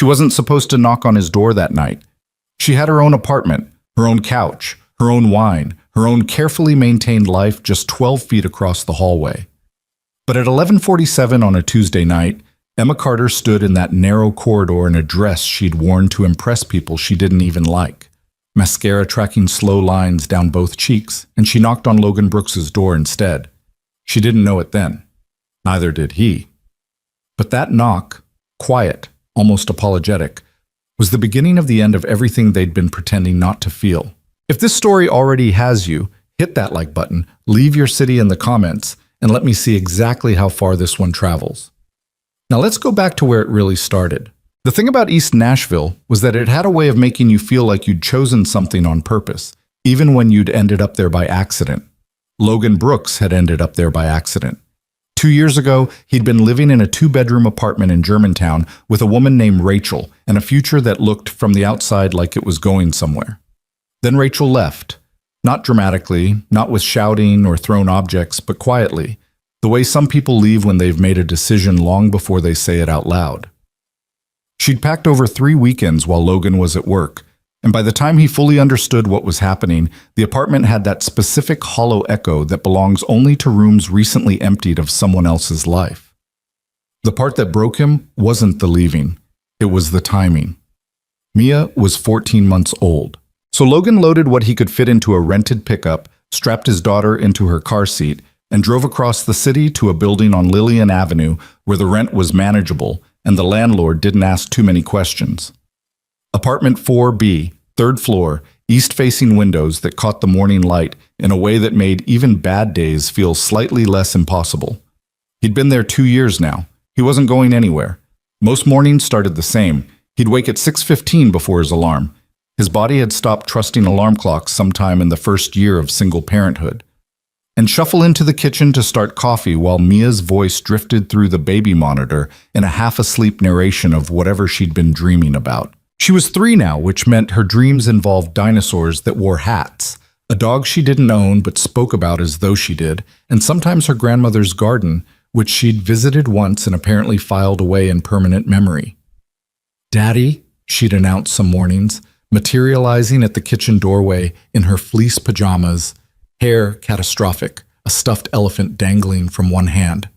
She wasn't supposed to knock on his door that night. She had her own apartment, her own couch, her own wine, her own carefully maintained life just 12 feet across the hallway. But at 11:47 on a Tuesday night, Emma Carter stood in that narrow corridor in a dress she'd worn to impress people she didn't even like, mascara tracking slow lines down both cheeks, and she knocked on Logan Brooks's door instead. She didn't know it then. Neither did he. But that knock, quiet, almost apologetic, was the beginning of the end of everything they'd been pretending not to feel. If this story already has you, hit that like button, leave your city in the comments, and let me see exactly how far this one travels. Now let's go back to where it really started. The thing about East Nashville was that it had a way of making you feel like you'd chosen something on purpose, even when you'd ended up there by accident. Logan Brooks had ended up there by accident. 2 years ago, he'd been living in a 2-bedroom apartment in Germantown with a woman named Rachel and a future that looked from the outside like it was going somewhere. Then Rachel left. Not dramatically, not with shouting or thrown objects, but quietly, the way some people leave when they've made a decision long before they say it out loud. She'd packed over 3 weekends while Logan was at work, and by the time he fully understood what was happening, the apartment had that specific hollow echo that belongs only to rooms recently emptied of someone else's life. The part that broke him wasn't the leaving, it was the timing. Mia was 14 months old. So Logan loaded what he could fit into a rented pickup, strapped his daughter into her car seat, and drove across the city to a building on Lillian Avenue where the rent was manageable and the landlord didn't ask too many questions. Apartment 4B, 3rd floor, east-facing windows that caught the morning light in a way that made even bad days feel slightly less impossible. He'd been there 2 years now. He wasn't going anywhere. Most mornings started the same. He'd wake at 6:15 before his alarm. His body had stopped trusting alarm clocks sometime in the first year of single parenthood. And shuffle into the kitchen to start coffee while Mia's voice drifted through the baby monitor in a half-asleep narration of whatever she'd been dreaming about. She was 3 now, which meant her dreams involved dinosaurs that wore hats, a dog she didn't own but spoke about as though she did, and sometimes her grandmother's garden, which she'd visited once and apparently filed away in permanent memory. "Daddy," she'd announce some mornings, materializing at the kitchen doorway in her fleece pajamas, hair catastrophic, a stuffed elephant dangling from one hand.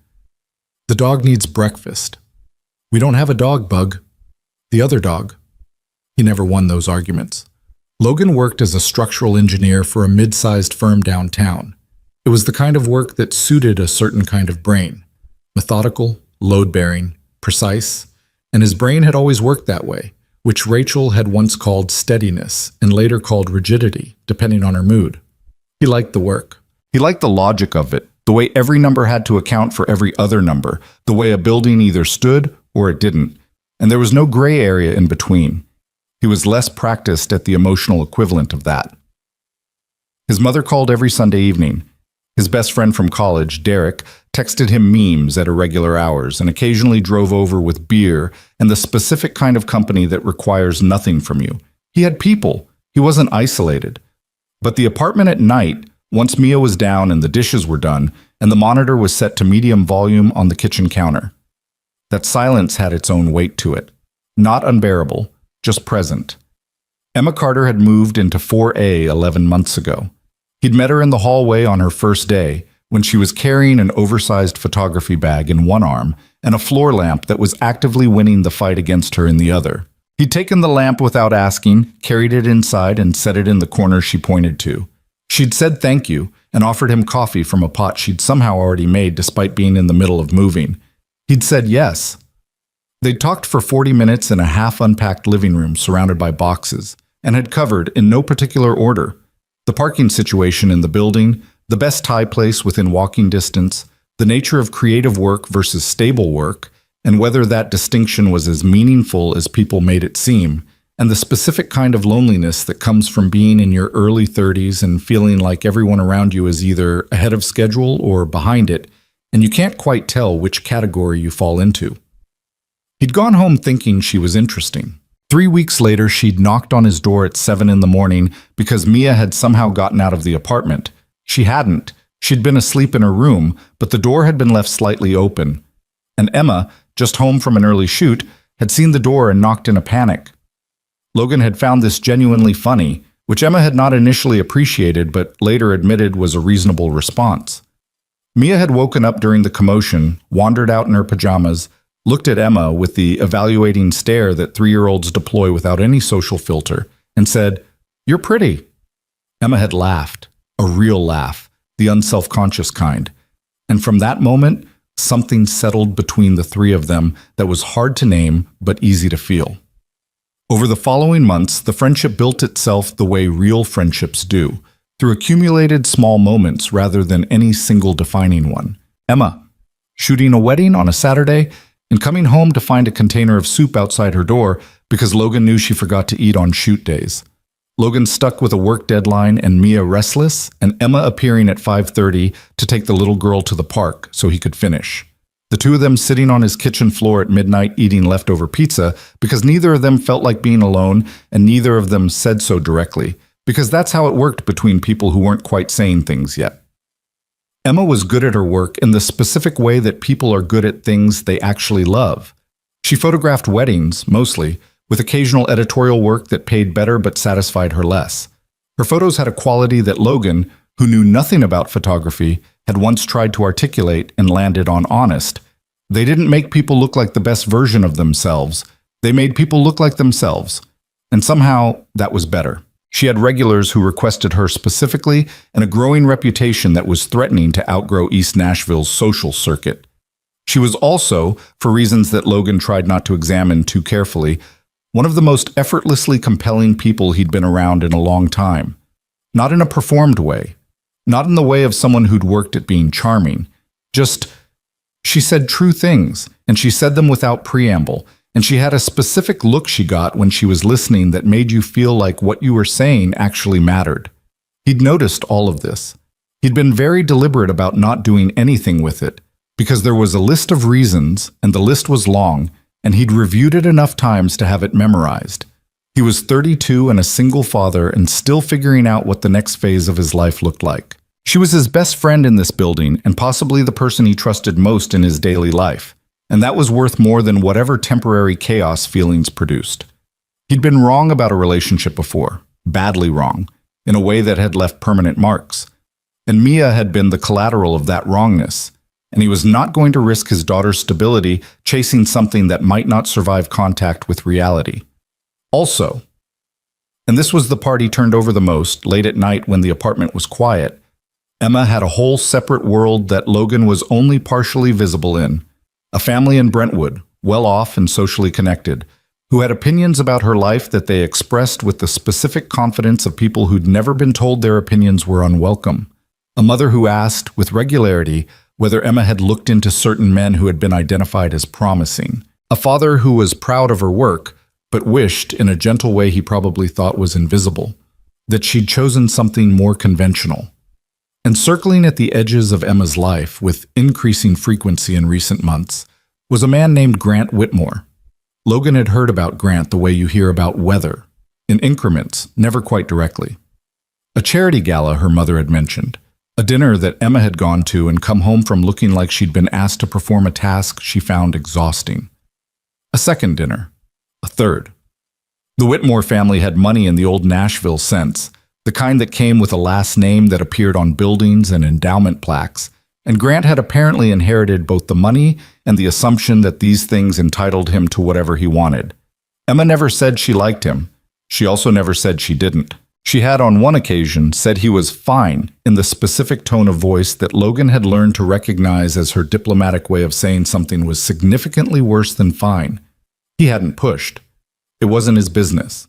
"The dog needs breakfast." "We don't have a dog, Bug." "The other dog." He never won those arguments. Logan worked as a structural engineer for a mid-sized firm downtown. It was the kind of work that suited a certain kind of brain. Methodical, load-bearing, precise, and his brain had always worked that way, which Rachel had once called steadiness and later called rigidity, depending on her mood. He liked the work. He liked the logic of it, the way every number had to account for every other number, the way a building either stood or it didn't, and there was no gray area in between. He was less practiced at the emotional equivalent of that. His mother called every Sunday evening. His best friend from college, Derek, texted him memes at irregular hours and occasionally drove over with beer and the specific kind of company that requires nothing from you. He had people. He wasn't isolated. But the apartment at night, once Mia was down and the dishes were done, and the monitor was set to medium volume on the kitchen counter. That silence had its own weight to it. Not unbearable, just present. Emma Carter had moved into 4A 11 months ago. He'd met her in the hallway on her first day, when she was carrying an oversized photography bag in one arm and a floor lamp that was actively winning the fight against her in the other. He'd taken the lamp without asking, carried it inside, and set it in the corner she pointed to. She'd said thank you and offered him coffee from a pot she'd somehow already made despite being in the middle of moving. He'd said yes. They'd talked for 40 minutes in a half-unpacked living room surrounded by boxes, and had covered, in no particular order, the parking situation in the building, the best Thai place within walking distance, the nature of creative work versus stable work, and whether that distinction was as meaningful as people made it seem, and the specific kind of loneliness that comes from being in your early 30s and feeling like everyone around you is either ahead of schedule or behind it, and you can't quite tell which category you fall into. He'd gone home thinking she was interesting. 3 weeks later, she'd knocked on his door at 7 in the morning because Mia had somehow gotten out of the apartment. She hadn't. She'd been asleep in her room, but the door had been left slightly open. And Emma, just home from an early shoot, had seen the door and knocked in a panic. Logan had found this genuinely funny, which Emma had not initially appreciated but later admitted was a reasonable response. Mia had woken up during the commotion, wandered out in her pajamas, looked at Emma with the evaluating stare that 3-year-olds deploy without any social filter, and said, "You're pretty." Emma had laughed, a real laugh, the unself-conscious kind. And from that moment, something settled between the three of them that was hard to name but easy to feel. Over the following months, the friendship built itself the way real friendships do, through accumulated small moments rather than any single defining one. Emma, shooting a wedding on a Saturday and coming home to find a container of soup outside her door because Logan knew she forgot to eat on shoot days. Logan stuck with a work deadline and Mia restless, and Emma appearing at 5:30 to take the little girl to the park so he could finish. The two of them sitting on his kitchen floor at midnight eating leftover pizza because neither of them felt like being alone and neither of them said so directly, because that's how it worked between people who weren't quite saying things yet. Emma was good at her work in the specific way that people are good at things they actually love. She photographed weddings, mostly, with occasional editorial work that paid better but satisfied her less. Her photos had a quality that Logan, who knew nothing about photography, had once tried to articulate and landed on honest. They didn't make people look like the best version of themselves. They made people look like themselves. And somehow, that was better. She had regulars who requested her specifically and a growing reputation that was threatening to outgrow East Nashville's social circuit. She was also, for reasons that Logan tried not to examine too carefully, one of the most effortlessly compelling people he'd been around in a long time. Not in a performed way. Not in the way of someone who'd worked at being charming. Just, she said true things, and she said them without preamble, and she had a specific look she got when she was listening that made you feel like what you were saying actually mattered. He'd noticed all of this. He'd been very deliberate about not doing anything with it, because there was a list of reasons, and the list was long, and he'd reviewed it enough times to have it memorized. He was 32 and a single father and still figuring out what the next phase of his life looked like. She was his best friend in this building and possibly the person he trusted most in his daily life, and that was worth more than whatever temporary chaos feelings produced. He'd been wrong about a relationship before, badly wrong, in a way that had left permanent marks. And Mia had been the collateral of that wrongness, and he was not going to risk his daughter's stability chasing something that might not survive contact with reality. Also, and this was the part he turned over the most, late at night when the apartment was quiet, Emma had a whole separate world that Logan was only partially visible in. A family in Brentwood, well off and socially connected, who had opinions about her life that they expressed with the specific confidence of people who'd never been told their opinions were unwelcome. A mother who asked, with regularity, whether Emma had looked into certain men who had been identified as promising. A father who was proud of her work, but wished, in a gentle way he probably thought was invisible, that she'd chosen something more conventional. And circling at the edges of Emma's life with increasing frequency in recent months was a man named Grant Whitmore. Logan had heard about Grant the way you hear about weather, in increments, never quite directly. A charity gala her mother had mentioned, a dinner that Emma had gone to and come home from looking like she'd been asked to perform a task she found exhausting. A second dinner. A third. The Whitmore family had money in the old Nashville sense, the kind that came with a last name that appeared on buildings and endowment plaques, and Grant had apparently inherited both the money and the assumption that these things entitled him to whatever he wanted. Emma never said she liked him. She also never said she didn't. She had on one occasion said he was fine in the specific tone of voice that Logan had learned to recognize as her diplomatic way of saying something was significantly worse than fine. He hadn't pushed. It wasn't his business.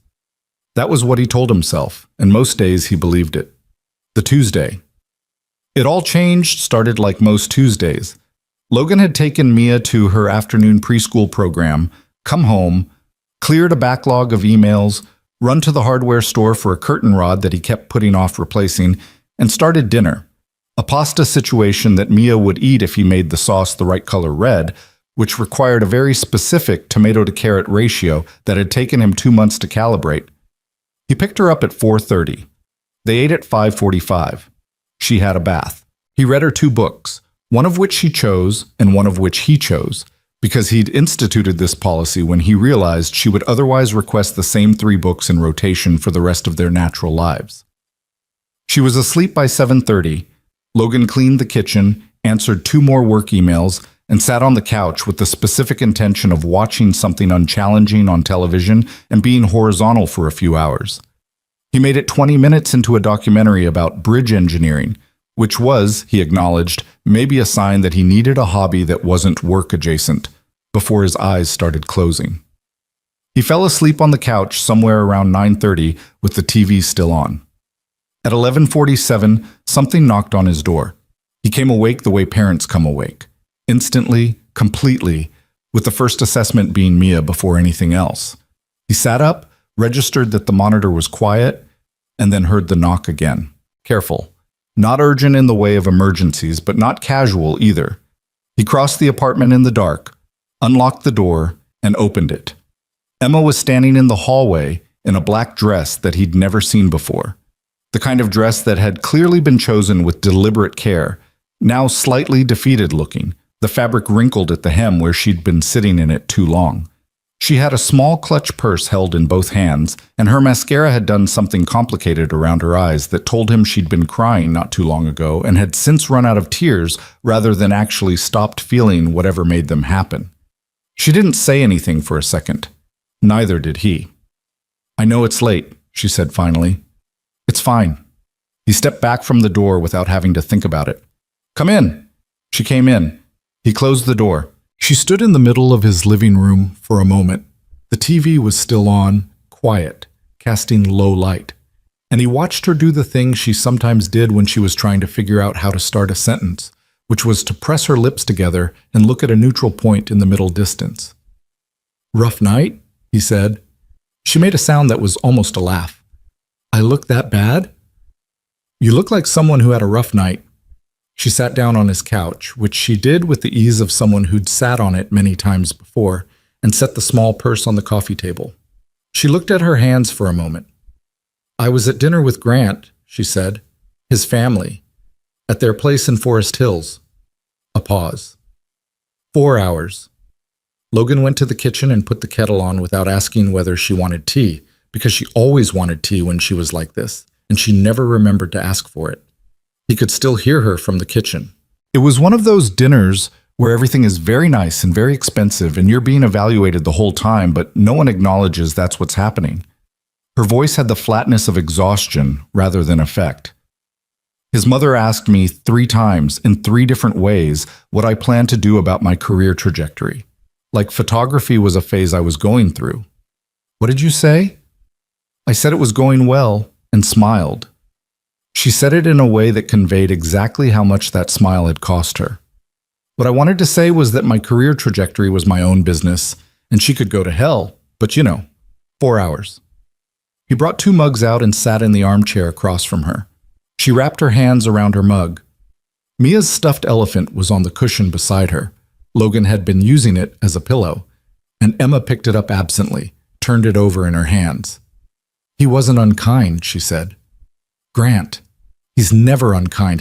That was what he told himself, and most days he believed it. The Tuesday. It all changed started like most Tuesdays. Logan had taken Mia to her afternoon preschool program, come home, cleared a backlog of emails, run to the hardware store for a curtain rod that he kept putting off replacing, and started dinner. A pasta situation that Mia would eat if he made the sauce the right color red, which required a very specific tomato-to-carrot ratio that had taken him 2 months to calibrate. He picked her up at 4:30. They ate at 5:45. She had a bath. He read her 2 books, one of which she chose and one of which he chose, because he'd instituted this policy when he realized she would otherwise request the same 3 books in rotation for the rest of their natural lives. She was asleep by 7:30. Logan cleaned the kitchen, answered 2 more work emails, and sat on the couch with the specific intention of watching something unchallenging on television and being horizontal for a few hours. He made it 20 minutes into a documentary about bridge engineering, which was, he acknowledged, maybe a sign that he needed a hobby that wasn't work-adjacent, before his eyes started closing. He fell asleep on the couch somewhere around 9:30 with the TV still on. At 11:47, something knocked on his door. He came awake the way parents come awake. Instantly, completely, with the first assessment being Mia before anything else. He sat up, registered that the monitor was quiet, and then heard the knock again. Careful. Not urgent in the way of emergencies, but not casual either. He crossed the apartment in the dark, unlocked the door, and opened it. Emma was standing in the hallway in a black dress that he'd never seen before. The kind of dress that had clearly been chosen with deliberate care, now slightly defeated looking, the fabric wrinkled at the hem where she'd been sitting in it too long. She had a small clutch purse held in both hands, and her mascara had done something complicated around her eyes that told him she'd been crying not too long ago and had since run out of tears rather than actually stopped feeling whatever made them happen. She didn't say anything for a second. Neither did he. "I know it's late," she said finally. "It's fine." He stepped back from the door without having to think about it. "Come in." She came in. He closed the door. She stood in the middle of his living room for a moment. The TV was still on, quiet, casting low light. And he watched her do the thing she sometimes did when she was trying to figure out how to start a sentence, which was to press her lips together and look at a neutral point in the middle distance. "Rough night?" he said. She made a sound that was almost a laugh. "I look that bad?" "You look like someone who had a rough night." She sat down on his couch, which she did with the ease of someone who'd sat on it many times before, and set the small purse on the coffee table. She looked at her hands for a moment. "I was at dinner with Grant," she said. "His family. At their place in Forest Hills." A pause. 4 hours. Logan went to the kitchen and put the kettle on without asking whether she wanted tea, because she always wanted tea when she was like this, and she never remembered to ask for it. He could still hear her from the kitchen. It was one of those dinners where everything is very nice and very expensive and you're being evaluated the whole time, but no one acknowledges that's what's happening. Her voice had the flatness of exhaustion rather than effect. His mother asked me 3 times in 3 different ways what I planned to do about my career trajectory. Like photography was a phase I was going through. "What did you say?" I said it was going well and smiled. She said it in a way that conveyed exactly how much that smile had cost her. What I wanted to say was that my career trajectory was my own business, and she could go to hell, but 4 hours. He brought 2 mugs out and sat in the armchair across from her. She wrapped her hands around her mug. Mia's stuffed elephant was on the cushion beside her. Logan had been using it as a pillow, and Emma picked it up absently, turned it over in her hands. "He wasn't unkind," she said. "Grant. He's never unkind.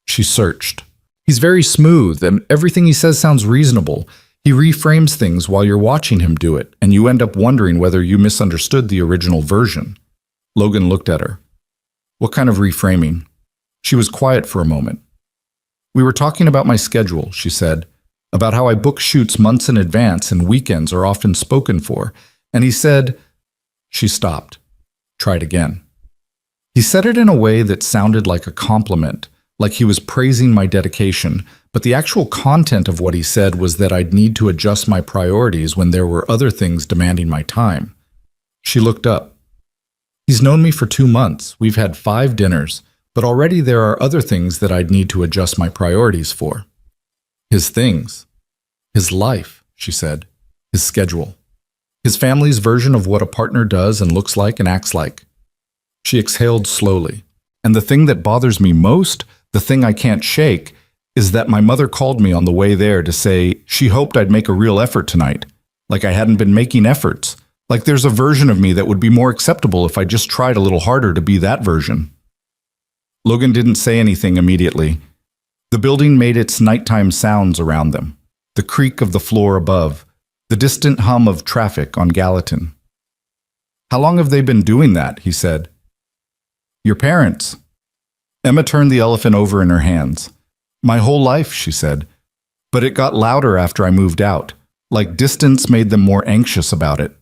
She searched. "He's very smooth, and everything he says sounds reasonable. He reframes things while you're watching him do it, and you end up wondering whether you misunderstood the original version." Logan looked at her. "What kind of reframing?" She was quiet for a moment. "We were talking about my schedule," she said, "about how I book shoots months in advance and weekends are often spoken for, and he said—" She stopped. Tried again. He said it in a way that sounded like a compliment, like he was praising my dedication, but the actual content of what he said was that I'd need to adjust my priorities when there were other things demanding my time. She looked up. "He's known me for 2 months. We've had 5 dinners, but already there are other things that I'd need to adjust my priorities for." "His things. His life," she said. "His schedule. His family's version of what a partner does and looks like and acts like." She exhaled slowly. "And the thing that bothers me most, the thing I can't shake, is that my mother called me on the way there to say she hoped I'd make a real effort tonight, like I hadn't been making efforts, like there's a version of me that would be more acceptable if I just tried a little harder to be that version." Logan didn't say anything immediately. The building made its nighttime sounds around them. the creak of the floor above, the distant hum of traffic on Gallatin. "How long have they been doing that?" he said. "Your parents." Emma turned the elephant over in her hands. "My whole life," she said. "But it got louder after I moved out. Like distance made them more anxious about it."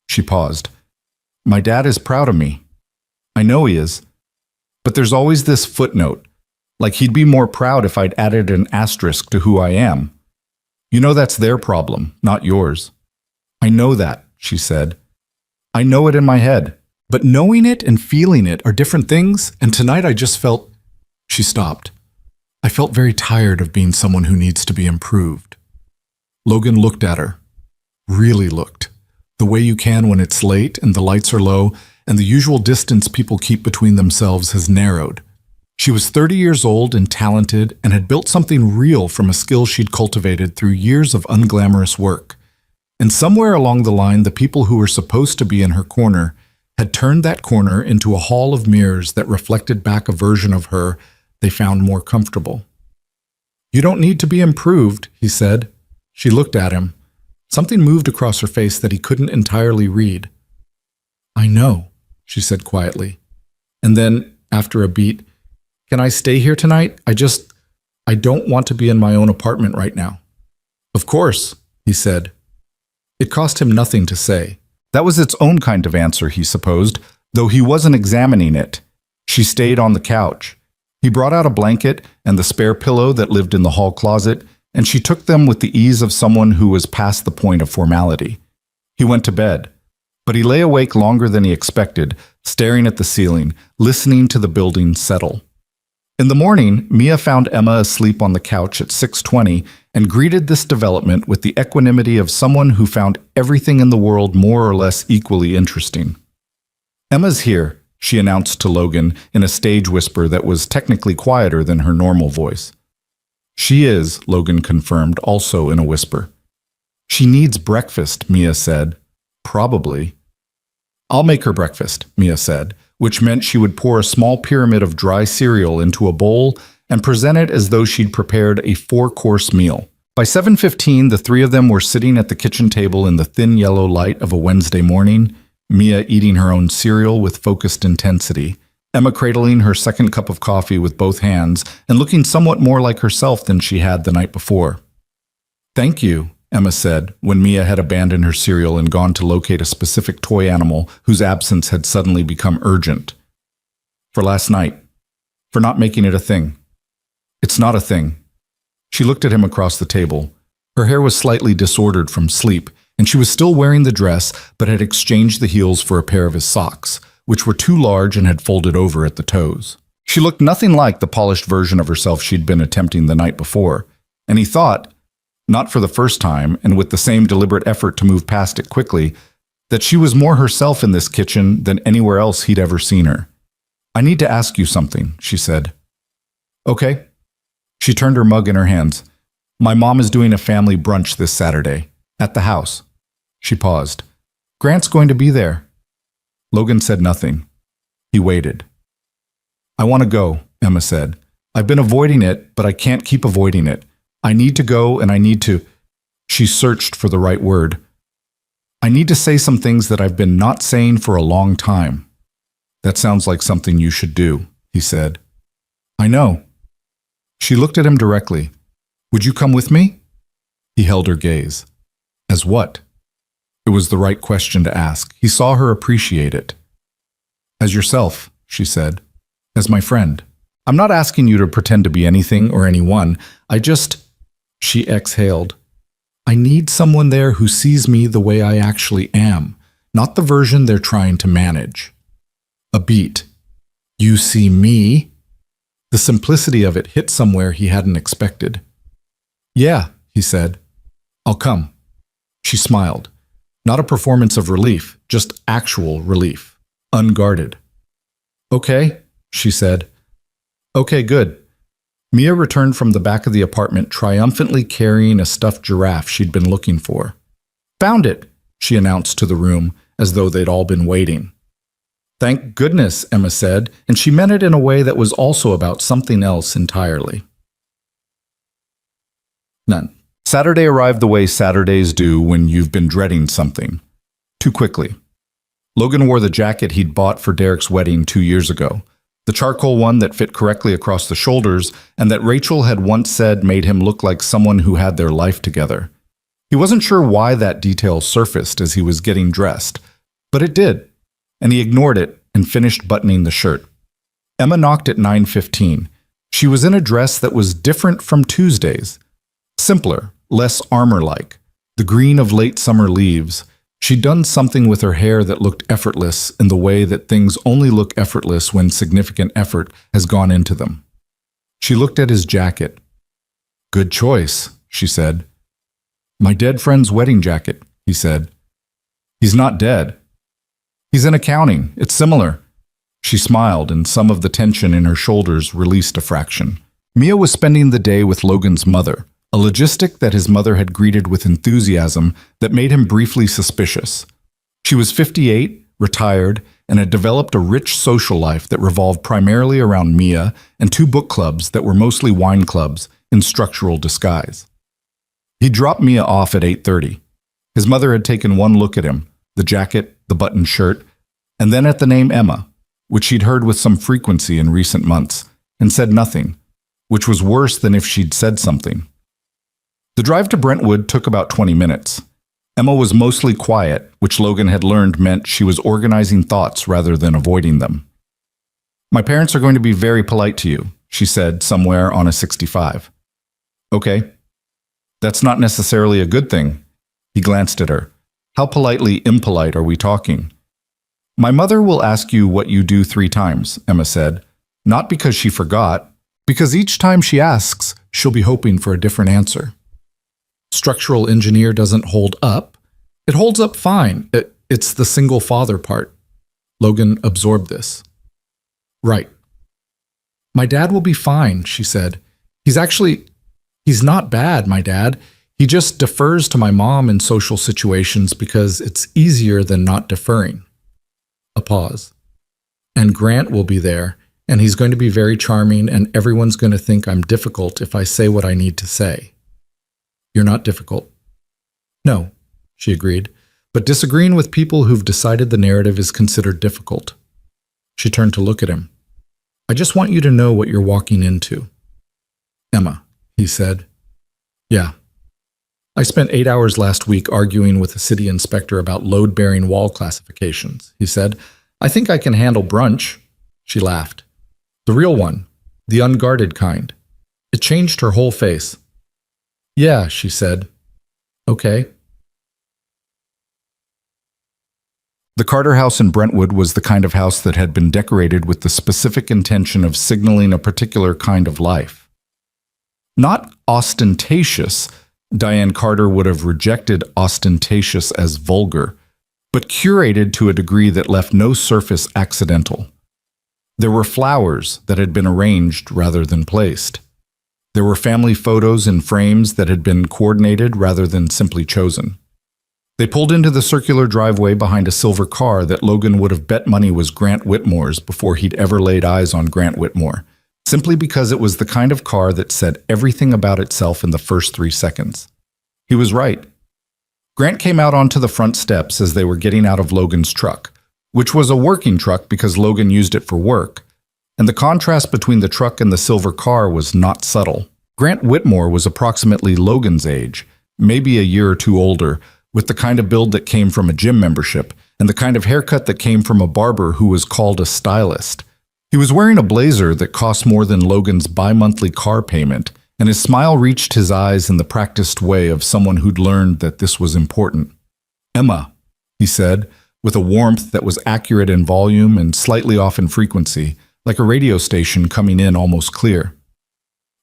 She paused. "My dad is proud of me." "I know he is. But there's always this footnote. Like he'd be more proud if I'd added an asterisk to who I am. You know that's their problem, not yours." "I know that," she said. "I know it in my head. But knowing it and feeling it are different things, and tonight I just felt..." She stopped. "I felt very tired of being someone who needs to be improved." Logan looked at her. Really looked. The way you can when it's late and the lights are low, and the usual distance people keep between themselves has narrowed. She was 30 years old and talented and had built something real from a skill she'd cultivated through years of unglamorous work. And somewhere along the line, the people who were supposed to be in her corner had turned that corner into a hall of mirrors that reflected back a version of her they found more comfortable. "You don't need to be improved," he said. She looked at him. Something moved across her face that he couldn't entirely read. "I know," she said quietly. And then, after a beat, "Can I stay here tonight? I don't want to be in my own apartment right now." "Of course," he said. It cost him nothing to say. That was its own kind of answer, he supposed, though he wasn't examining it. She stayed on the couch. He brought out a blanket and the spare pillow that lived in the hall closet, and she took them with the ease of someone who was past the point of formality. He went to bed, but he lay awake longer than he expected, staring at the ceiling, listening to the building settle. In the morning, Mia found Emma asleep on the couch at 6:20 and greeted this development with the equanimity of someone who found everything in the world more or less equally interesting. "Emma's here," she announced to Logan in a stage whisper that was technically quieter than her normal voice. "She is," Logan confirmed, also in a whisper. "She needs breakfast," Mia said. "Probably." "I'll make her breakfast," Mia said, which meant she would pour a small pyramid of dry cereal into a bowl and present it as though she'd prepared a 4-course meal. By 7:15, the three of them were sitting at the kitchen table in the thin yellow light of a Wednesday morning, Mia eating her own cereal with focused intensity, Emma cradling her second cup of coffee with both hands and looking somewhat more like herself than she had the night before. "Thank you," Emma said, when Mia had abandoned her cereal and gone to locate a specific toy animal whose absence had suddenly become urgent. "For last night. For not making it a thing." "It's not a thing." She looked at him across the table. Her hair was slightly disordered from sleep, and she was still wearing the dress but had exchanged the heels for a pair of his socks, which were too large and had folded over at the toes. She looked nothing like the polished version of herself she'd been attempting the night before, and he thought, not for the first time, and with the same deliberate effort to move past it quickly, that she was more herself in this kitchen than anywhere else he'd ever seen her. "I need to ask you something," she said. "Okay." She turned her mug in her hands. "My mom is doing a family brunch this Saturday, at the house." She paused. "Grant's going to be there." Logan said nothing. He waited. "I want to go," Emma said. "I've been avoiding it, but I can't keep avoiding it. I need to go and I need to..." She searched for the right word. "I need to say some things that I've been not saying for a long time." "That sounds like something you should do," he said. "I know." She looked at him directly. "Would you come with me?" He held her gaze. "As what?" It was the right question to ask. He saw her appreciate it. "As yourself," she said. "As my friend. I'm not asking you to pretend to be anything or anyone. She exhaled. "I need someone there who sees me the way I actually am, not the version they're trying to manage." A beat. "You see me?" The simplicity of it hit somewhere he hadn't expected. "Yeah," he said. "I'll come." She smiled. Not a performance of relief, just actual relief. Unguarded. "Okay," she said. "Okay, good." Mia returned from the back of the apartment triumphantly carrying a stuffed giraffe she'd been looking for. "Found it," she announced to the room, as though they'd all been waiting. "Thank goodness," Emma said, and she meant it in a way that was also about something else entirely. None. Saturday arrived the way Saturdays do when you've been dreading something. Too quickly. Logan wore the jacket he'd bought for Derek's wedding 2 years ago. The charcoal one that fit correctly across the shoulders and that Rachel had once said made him look like someone who had their life together. He wasn't sure why that detail surfaced as he was getting dressed, but it did, and he ignored it and finished buttoning the shirt. Emma knocked at 9:15. She was in a dress that was different from Tuesday's. Simpler, less armor-like, the green of late summer leaves. She'd done something with her hair that looked effortless in the way that things only look effortless when significant effort has gone into them. She looked at his jacket. "Good choice," she said. "My dead friend's wedding jacket," he said. "He's not dead. He's in accounting. It's similar." She smiled, and some of the tension in her shoulders released a fraction. Mia was spending the day with Logan's mother, a logistic that his mother had greeted with enthusiasm that made him briefly suspicious. She was 58, retired, and had developed a rich social life that revolved primarily around Mia and 2 book clubs that were mostly wine clubs in structural disguise. He dropped Mia off at 8:30. His mother had taken one look at him, the jacket, the buttoned shirt, and then at the name Emma, which she'd heard with some frequency in recent months, and said nothing, which was worse than if she'd said something. The drive to Brentwood took about 20 minutes. Emma was mostly quiet, which Logan had learned meant she was organizing thoughts rather than avoiding them. "My parents are going to be very polite to you," she said somewhere on a 65. "Okay. That's not necessarily a good thing." He glanced at her. "How politely impolite are we talking?" "My mother will ask you what you do 3 times, Emma said. Not because she forgot, because each time she asks, she'll be hoping for a different answer. Structural engineer doesn't hold up. It holds up fine. It's the single father part. Logan absorbed this. "Right. My dad will be fine," she said. He's not bad, my dad. He just defers to my mom in social situations because it's easier than not deferring." A pause. "And Grant will be there, and he's going to be very charming, and everyone's going to think I'm difficult if I say what I need to say." "You're not difficult." "No," she agreed, "but disagreeing with people who've decided the narrative is considered difficult." She turned to look at him. "I just want you to know what you're walking into." "Emma," he said. "Yeah. I spent 8 hours last week arguing with a city inspector about load-bearing wall classifications," he said. "I think I can handle brunch." She laughed. "The real one, the unguarded kind." It changed her whole face. "Yeah," she said. "Okay." The Carter house in Brentwood was the kind of house that had been decorated with the specific intention of signaling a particular kind of life. Not ostentatious. Diane Carter would have rejected ostentatious as vulgar, but curated to a degree that left no surface accidental. There were flowers that had been arranged rather than placed. There were family photos in frames that had been coordinated rather than simply chosen. They pulled into the circular driveway behind a silver car that Logan would have bet money was Grant Whitmore's before he'd ever laid eyes on Grant Whitmore, simply because it was the kind of car that said everything about itself in the first 3 seconds. He was right. Grant came out onto the front steps as they were getting out of Logan's truck, which was a working truck because Logan used it for work, and the contrast between the truck and the silver car was not subtle. Grant Whitmore was approximately Logan's age, maybe a year or 2 older, with the kind of build that came from a gym membership, and the kind of haircut that came from a barber who was called a stylist. He was wearing a blazer that cost more than Logan's bi-monthly car payment, and his smile reached his eyes in the practiced way of someone who'd learned that this was important. "Emma," he said, with a warmth that was accurate in volume and slightly off in frequency, like a radio station coming in almost clear.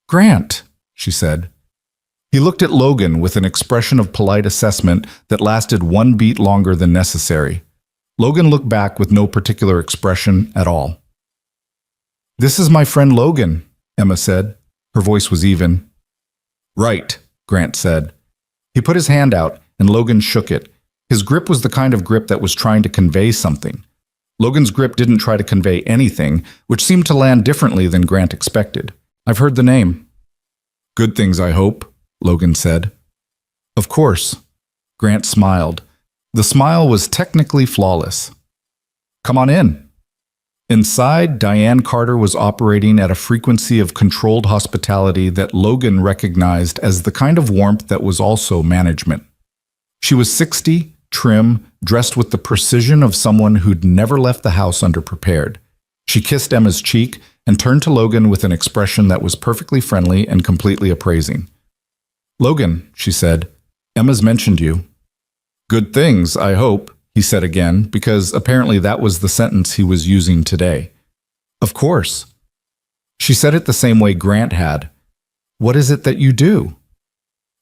"Grant," she said. He looked at Logan with an expression of polite assessment that lasted 1 beat longer than necessary. Logan looked back with no particular expression at all. "This is my friend Logan," Emma said. Her voice was even. "Right," Grant said. He put his hand out, and Logan shook it. His grip was the kind of grip that was trying to convey something. Logan's grip didn't try to convey anything, which seemed to land differently than Grant expected. "I've heard the name." "Good things, I hope," Logan said. Of course. Grant smiled. The smile was technically flawless. Come on in. Inside, Diane Carter was operating at a frequency of controlled hospitality that Logan recognized as the kind of warmth that was also management. She was 60, trim, dressed with the precision of someone who'd never left the house underprepared. She kissed Emma's cheek and turned to Logan with an expression that was perfectly friendly and completely appraising. "Logan," she said, "Emma's mentioned you." "Good things, I hope," he said again, because apparently that was the sentence he was using today. "Of course." She said it the same way Grant had. "What is it that you do?"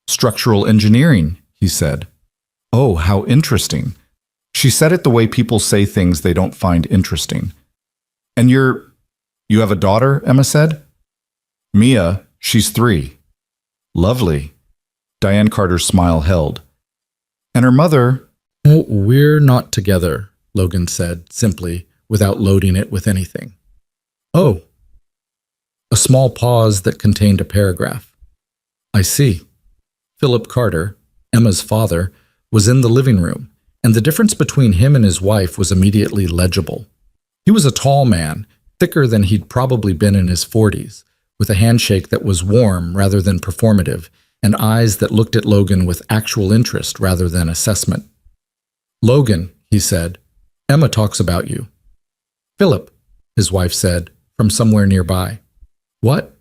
"Structural engineering," he said. "Oh, how interesting." She said it the way people say things they don't find interesting. "And you have a daughter?" Emma said. "Mia, she's 3. "Lovely." Diane Carter's smile held. "And her mother—" "Oh, we're not together," Logan said, simply, without loading it with anything. "Oh." A small pause that contained a paragraph. "I see." Philip Carter, Emma's father, was in the living room, and the difference between him and his wife was immediately legible. He was a tall man, thicker than he'd probably been in his 40s, with a handshake that was warm rather than performative, and eyes that looked at Logan with actual interest rather than assessment. "Logan," he said, "Emma talks about you." "Philip," his wife said, from somewhere nearby. "What?"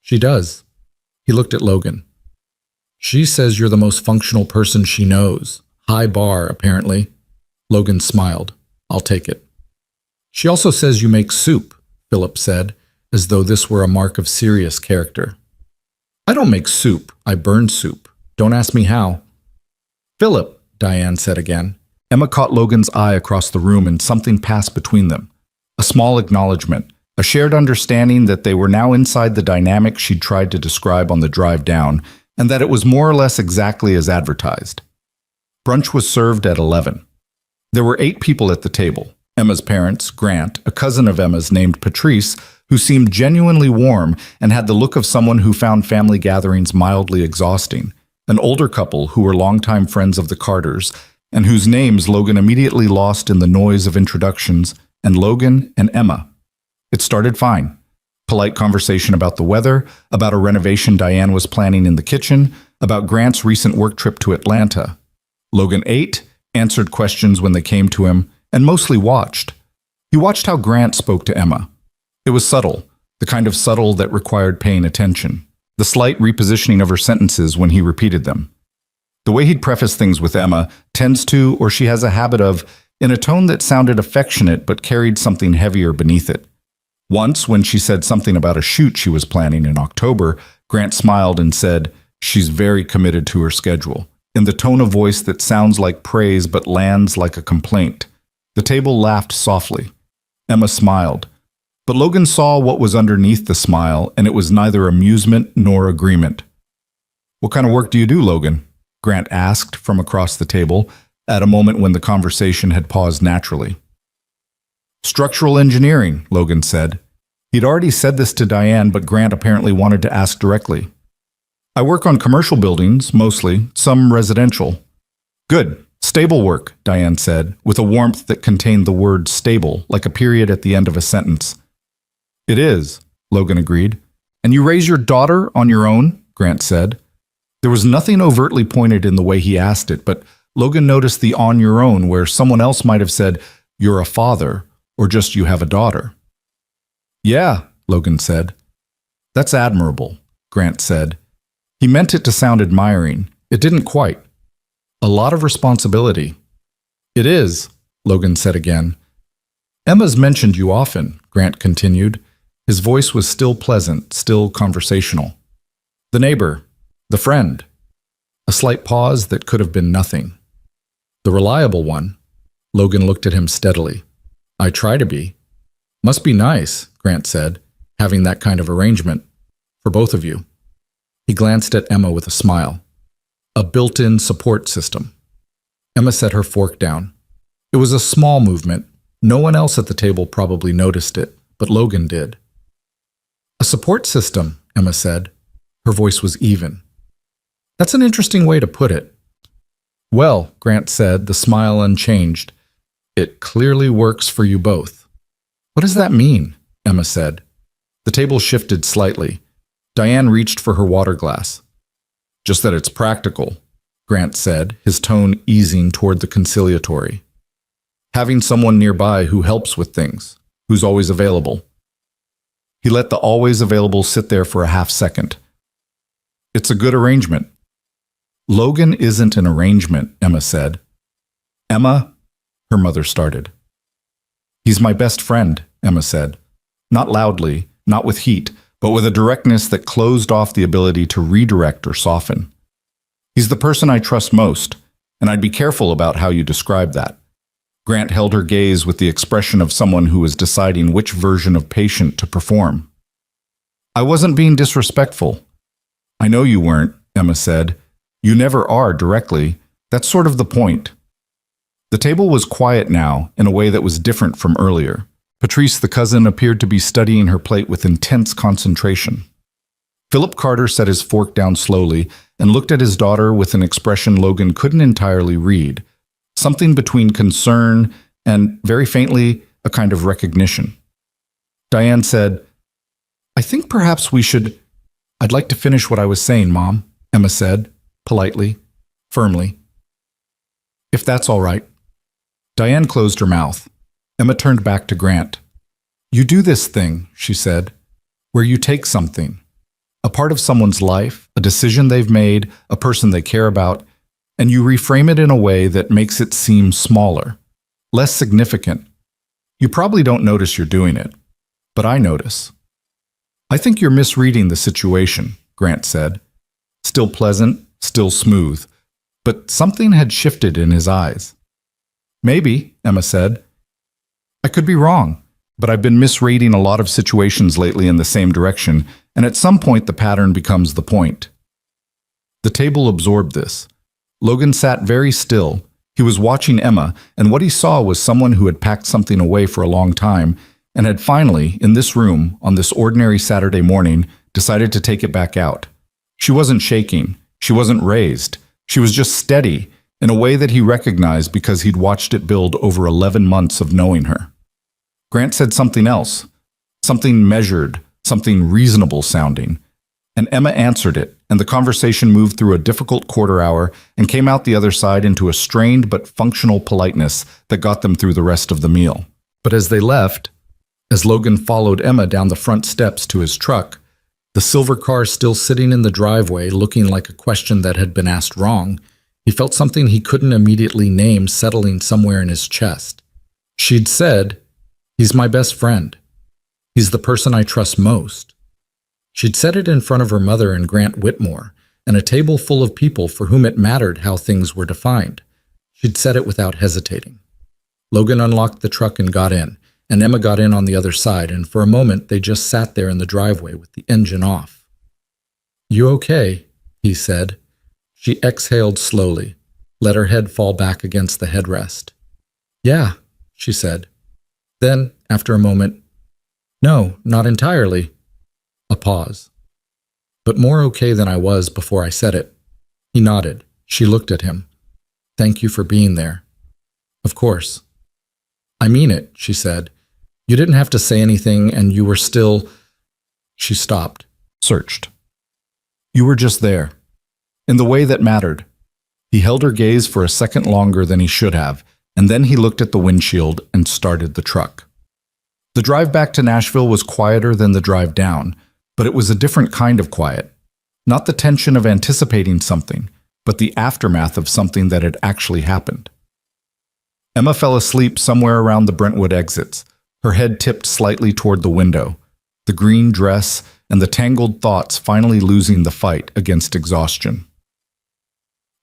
"She does." He looked at Logan. "She says you're the most functional person she knows. High bar, apparently." Logan smiled. "I'll take it." "She also says you make soup," Philip said, as though this were a mark of serious character. "I don't make soup, I burn soup. Don't ask me how." "Philip," Diane said again. Emma caught Logan's eye across the room and something passed between them. A small acknowledgement, a shared understanding that they were now inside the dynamic she'd tried to describe on the drive down, and that it was more or less exactly as advertised. Brunch was served at 11. There were 8 people at the table. Emma's parents, Grant, a cousin of Emma's named Patrice, who seemed genuinely warm and had the look of someone who found family gatherings mildly exhausting, an older couple who were longtime friends of the Carters, and whose names Logan immediately lost in the noise of introductions, and Logan and Emma. It started fine. Polite conversation about the weather, about a renovation Diane was planning in the kitchen, about Grant's recent work trip to Atlanta. Logan ate, answered questions when they came to him, and mostly watched. He watched how Grant spoke to Emma. It was subtle, the kind of subtle that required paying attention, the slight repositioning of her sentences when he repeated them. The way he'd preface things with Emma tends to, or she has a habit of, in a tone that sounded affectionate but carried something heavier beneath it. Once, when she said something about a shoot she was planning in October, Grant smiled and said, "She's very committed to her schedule," in the tone of voice that sounds like praise but lands like a complaint. The table laughed softly. Emma smiled. But Logan saw what was underneath the smile, and it was neither amusement nor agreement. "What kind of work do you do, Logan?" Grant asked from across the table, at a moment when the conversation had paused naturally. "Structural engineering," Logan said. He'd already said this to Diane, but Grant apparently wanted to ask directly. "I work on commercial buildings, mostly, some residential." "Good. Stable work," Diane said, with a warmth that contained the word stable, like a period at the end of a sentence. "It is," Logan agreed. "And you raise your daughter on your own?" Grant said. There was nothing overtly pointed in the way he asked it, but Logan noticed the "on your own" where someone else might have said, "You're a father," or just "you have a daughter." "Yeah," Logan said. "That's admirable," Grant said. He meant it to sound admiring. It didn't quite. "A lot of responsibility." "It is," Logan said again. "Emma's mentioned you often," Grant continued. His voice was still pleasant, still conversational. "The neighbor, the friend." A slight pause that could have been nothing. "The reliable one." Logan looked at him steadily. "I try to be." "Must be nice," Grant said, "having that kind of arrangement. For both of you." He glanced at Emma with a smile. "A built-in support system." Emma set her fork down. It was a small movement. No one else at the table probably noticed it, but Logan did. "A support system," Emma said. Her voice was even. That's an interesting way to put it. Well, Grant said, the smile unchanged. It clearly works for you both. What does that mean? Emma said. The table shifted slightly. Diane reached for her water glass. Just that it's practical, Grant said, his tone easing toward the conciliatory. Having someone nearby who helps with things, who's always available. He let the always available sit there for a half second. It's a good arrangement. Logan isn't an arrangement, Emma said. Emma, her mother started. He's my best friend, Emma said. Not loudly, not with heat, but with a directness that closed off the ability to redirect or soften. He's the person I trust most, and I'd be careful about how you describe that. Grant held her gaze with the expression of someone who was deciding which version of patient to perform. I wasn't being disrespectful. I know you weren't, Emma said. You never are directly. That's sort of the point. The table was quiet now in a way that was different from earlier. Patrice, the cousin, appeared to be studying her plate with intense concentration. Philip Carter set his fork down slowly and looked at his daughter with an expression Logan couldn't entirely read, something between concern and, very faintly, a kind of recognition. Diane said, I think perhaps we should... I'd like to finish what I was saying, Mom, Emma said, politely, firmly. If that's all right. Diane closed her mouth. Emma turned back to Grant. You do this thing, she said, where you take something, a part of someone's life, a decision they've made, a person they care about, and you reframe it in a way that makes it seem smaller, less significant. You probably don't notice you're doing it, but I notice. I think you're misreading the situation, Grant said. Still pleasant, still smooth, but something had shifted in his eyes. Maybe, Emma said. I could be wrong, but I've been misreading a lot of situations lately in the same direction, and at some point the pattern becomes the point. The table absorbed this. Logan sat very still. He was watching Emma, and what he saw was someone who had packed something away for a long time and had finally, in this room, on this ordinary Saturday morning, decided to take it back out. She wasn't shaking. She wasn't raised. She was just steady, in a way that he recognized because he'd watched it build over 11 months of knowing her. Grant said something else, something measured, something reasonable sounding, and Emma answered it, and the conversation moved through a difficult quarter hour and came out the other side into a strained but functional politeness that got them through the rest of the meal. But as they left, as Logan followed Emma down the front steps to his truck, the silver car still sitting in the driveway looking like a question that had been asked wrong, he felt something he couldn't immediately name settling somewhere in his chest. She'd said, he's my best friend. He's the person I trust most. She'd said it in front of her mother and Grant Whitmore, and a table full of people for whom it mattered how things were defined. She'd said it without hesitating. Logan unlocked the truck and got in, and Emma got in on the other side, and for a moment they just sat there in the driveway with the engine off. You okay? He said. She exhaled slowly, let her head fall back against the headrest. Yeah, she said. Then, after a moment, no, not entirely. A pause. But more okay than I was before I said it. He nodded. She looked at him. Thank you for being there. Of course. I mean it, she said. You didn't have to say anything, and you were still... She stopped, searched. You were just there, in the way that mattered. He held her gaze for a second longer than he should have, and then he looked at the windshield and started the truck. The drive back to Nashville was quieter than the drive down, but it was a different kind of quiet. Not the tension of anticipating something, but the aftermath of something that had actually happened. Emma fell asleep somewhere around the Brentwood exits, her head tipped slightly toward the window, the green dress and the tangled thoughts finally losing the fight against exhaustion.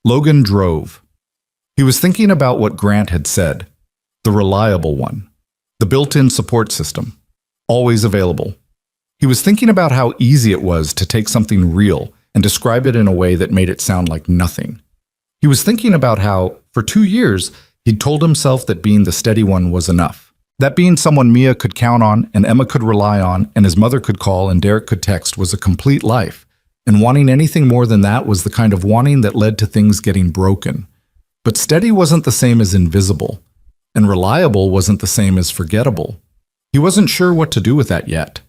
Logan drove. He was thinking about what Grant had said, the reliable one, the built-in support system, always available. He was thinking about how easy it was to take something real and describe it in a way that made it sound like nothing. He was thinking about how, for 2 years, he'd told himself that being the steady one was enough. That being someone Mia could count on and Emma could rely on and his mother could call and Derek could text was a complete life. and wanting anything more than that was the kind of wanting that led to things getting broken. But steady wasn't the same as invisible, and reliable wasn't the same as forgettable. He wasn't sure what to do with that yet,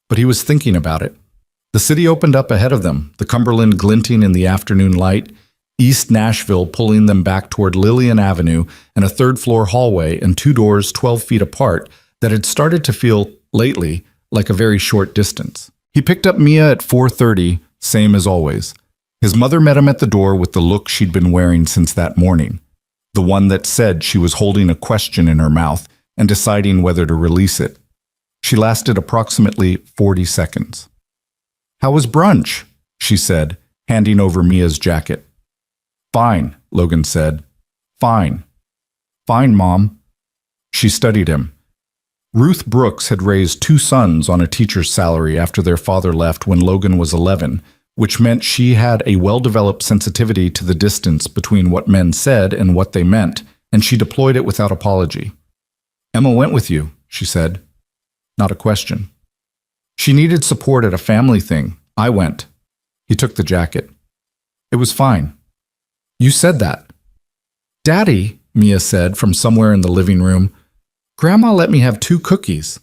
but he was thinking about it. The city opened up ahead of them, the Cumberland glinting in the afternoon light, East Nashville pulling them back toward Lillian Avenue and a third-floor hallway and two doors 12 feet apart that had started to feel, lately, like a very short distance. He picked up Mia at 4:30, same as always. His mother met him at the door with the look she'd been wearing since that morning, the one that said she was holding a question in her mouth and deciding whether to release it. She lasted approximately 40 seconds. "How was brunch?" she said, handing over Mia's jacket. "Fine," Logan said. "Fine." "Fine, Mom." She studied him. Ruth Brooks had raised two sons on a teacher's salary after their father left when Logan was 11, which meant she had a well-developed sensitivity to the distance between what men said and what they meant, and she deployed it without apology. "Emma went with you," she said. Not a question. "She needed support at a family thing. I went." He took the jacket. "It was fine." "You said that." "Daddy," Mia said from somewhere in the living room, "Grandma let me have 2 cookies."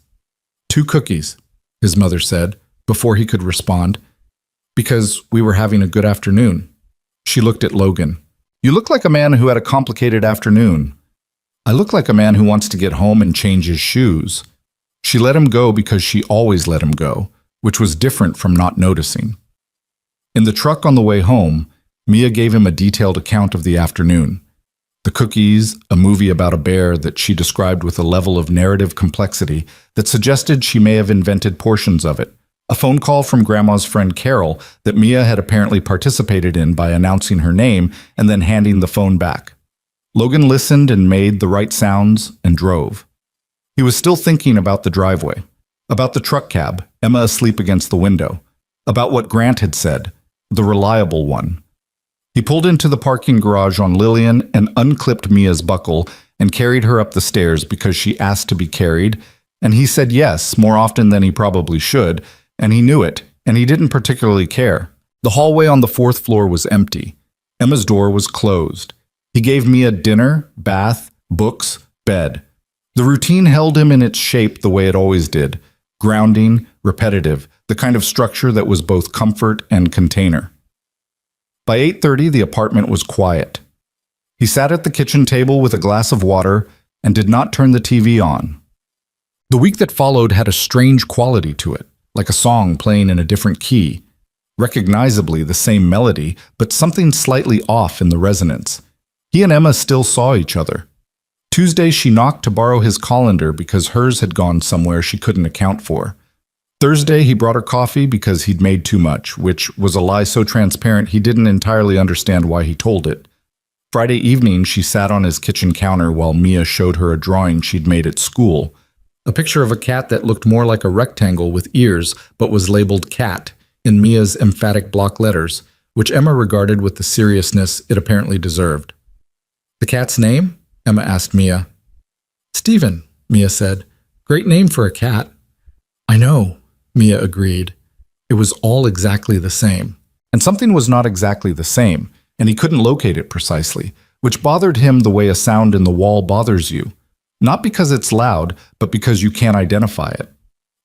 "2 cookies," his mother said, before he could respond. "Because we were having a good afternoon." She looked at Logan. "You look like a man who had a complicated afternoon." "I look like a man who wants to get home and change his shoes." She let him go because she always let him go, which was different from not noticing. In the truck on the way home, Mia gave him a detailed account of the afternoon. The cookies, a movie about a bear that she described with a level of narrative complexity that suggested she may have invented portions of it, a phone call from Grandma's friend Carol that Mia had apparently participated in by announcing her name and then handing the phone back. Logan listened and made the right sounds and drove. He was still thinking about the driveway, about the truck cab, Emma asleep against the window, about what Grant had said, the reliable one. He pulled into the parking garage on Lillian and unclipped Mia's buckle and carried her up the stairs because she asked to be carried, and he said yes more often than he probably should, and he knew it, and he didn't particularly care. The hallway on the 4th floor was empty. Emma's door was closed. He gave Mia dinner, bath, books, bed. The routine held him in its shape the way it always did, grounding, repetitive, the kind of structure that was both comfort and container. By 8:30, the apartment was quiet. He sat at the kitchen table with a glass of water and did not turn the TV on. The week that followed had a strange quality to it, like a song playing in a different key, recognizably the same melody, but something slightly off in the resonance. He and Emma still saw each other. Tuesday, she knocked to borrow his colander because hers had gone somewhere she couldn't account for. Thursday, he brought her coffee because he'd made too much, which was a lie so transparent he didn't entirely understand why he told it. Friday evening, she sat on his kitchen counter while Mia showed her a drawing she'd made at school, a picture of a cat that looked more like a rectangle with ears but was labeled cat in Mia's emphatic block letters, which Emma regarded with the seriousness it apparently deserved. "The cat's name?" Emma asked Mia. "Stephen," Mia said. "Great name for a cat." "I know," Mia agreed. It was all exactly the same. And something was not exactly the same, and he couldn't locate it precisely, which bothered him the way a sound in the wall bothers you. Not because it's loud, but because you can't identify it.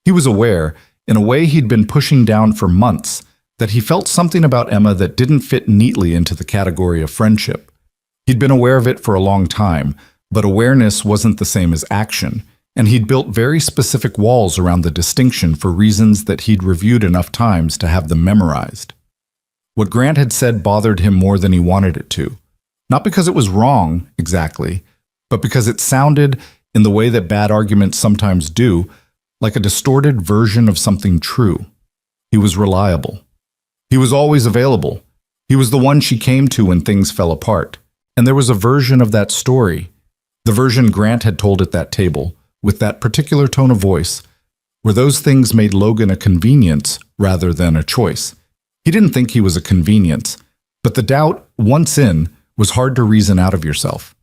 He was aware, in a way he'd been pushing down for months, that he felt something about Emma that didn't fit neatly into the category of friendship. He'd been aware of it for a long time, but awareness wasn't the same as action, and he'd built very specific walls around the distinction for reasons that he'd reviewed enough times to have them memorized. What Grant had said bothered him more than he wanted it to, not because it was wrong, exactly, but because it sounded, in the way that bad arguments sometimes do, like a distorted version of something true. He was reliable. He was always available. He was the one she came to when things fell apart. And there was a version of that story, the version Grant had told at that table, with that particular tone of voice, where those things made Logan a convenience rather than a choice. He didn't think he was a convenience, but the doubt, once in, was hard to reason out of yourself.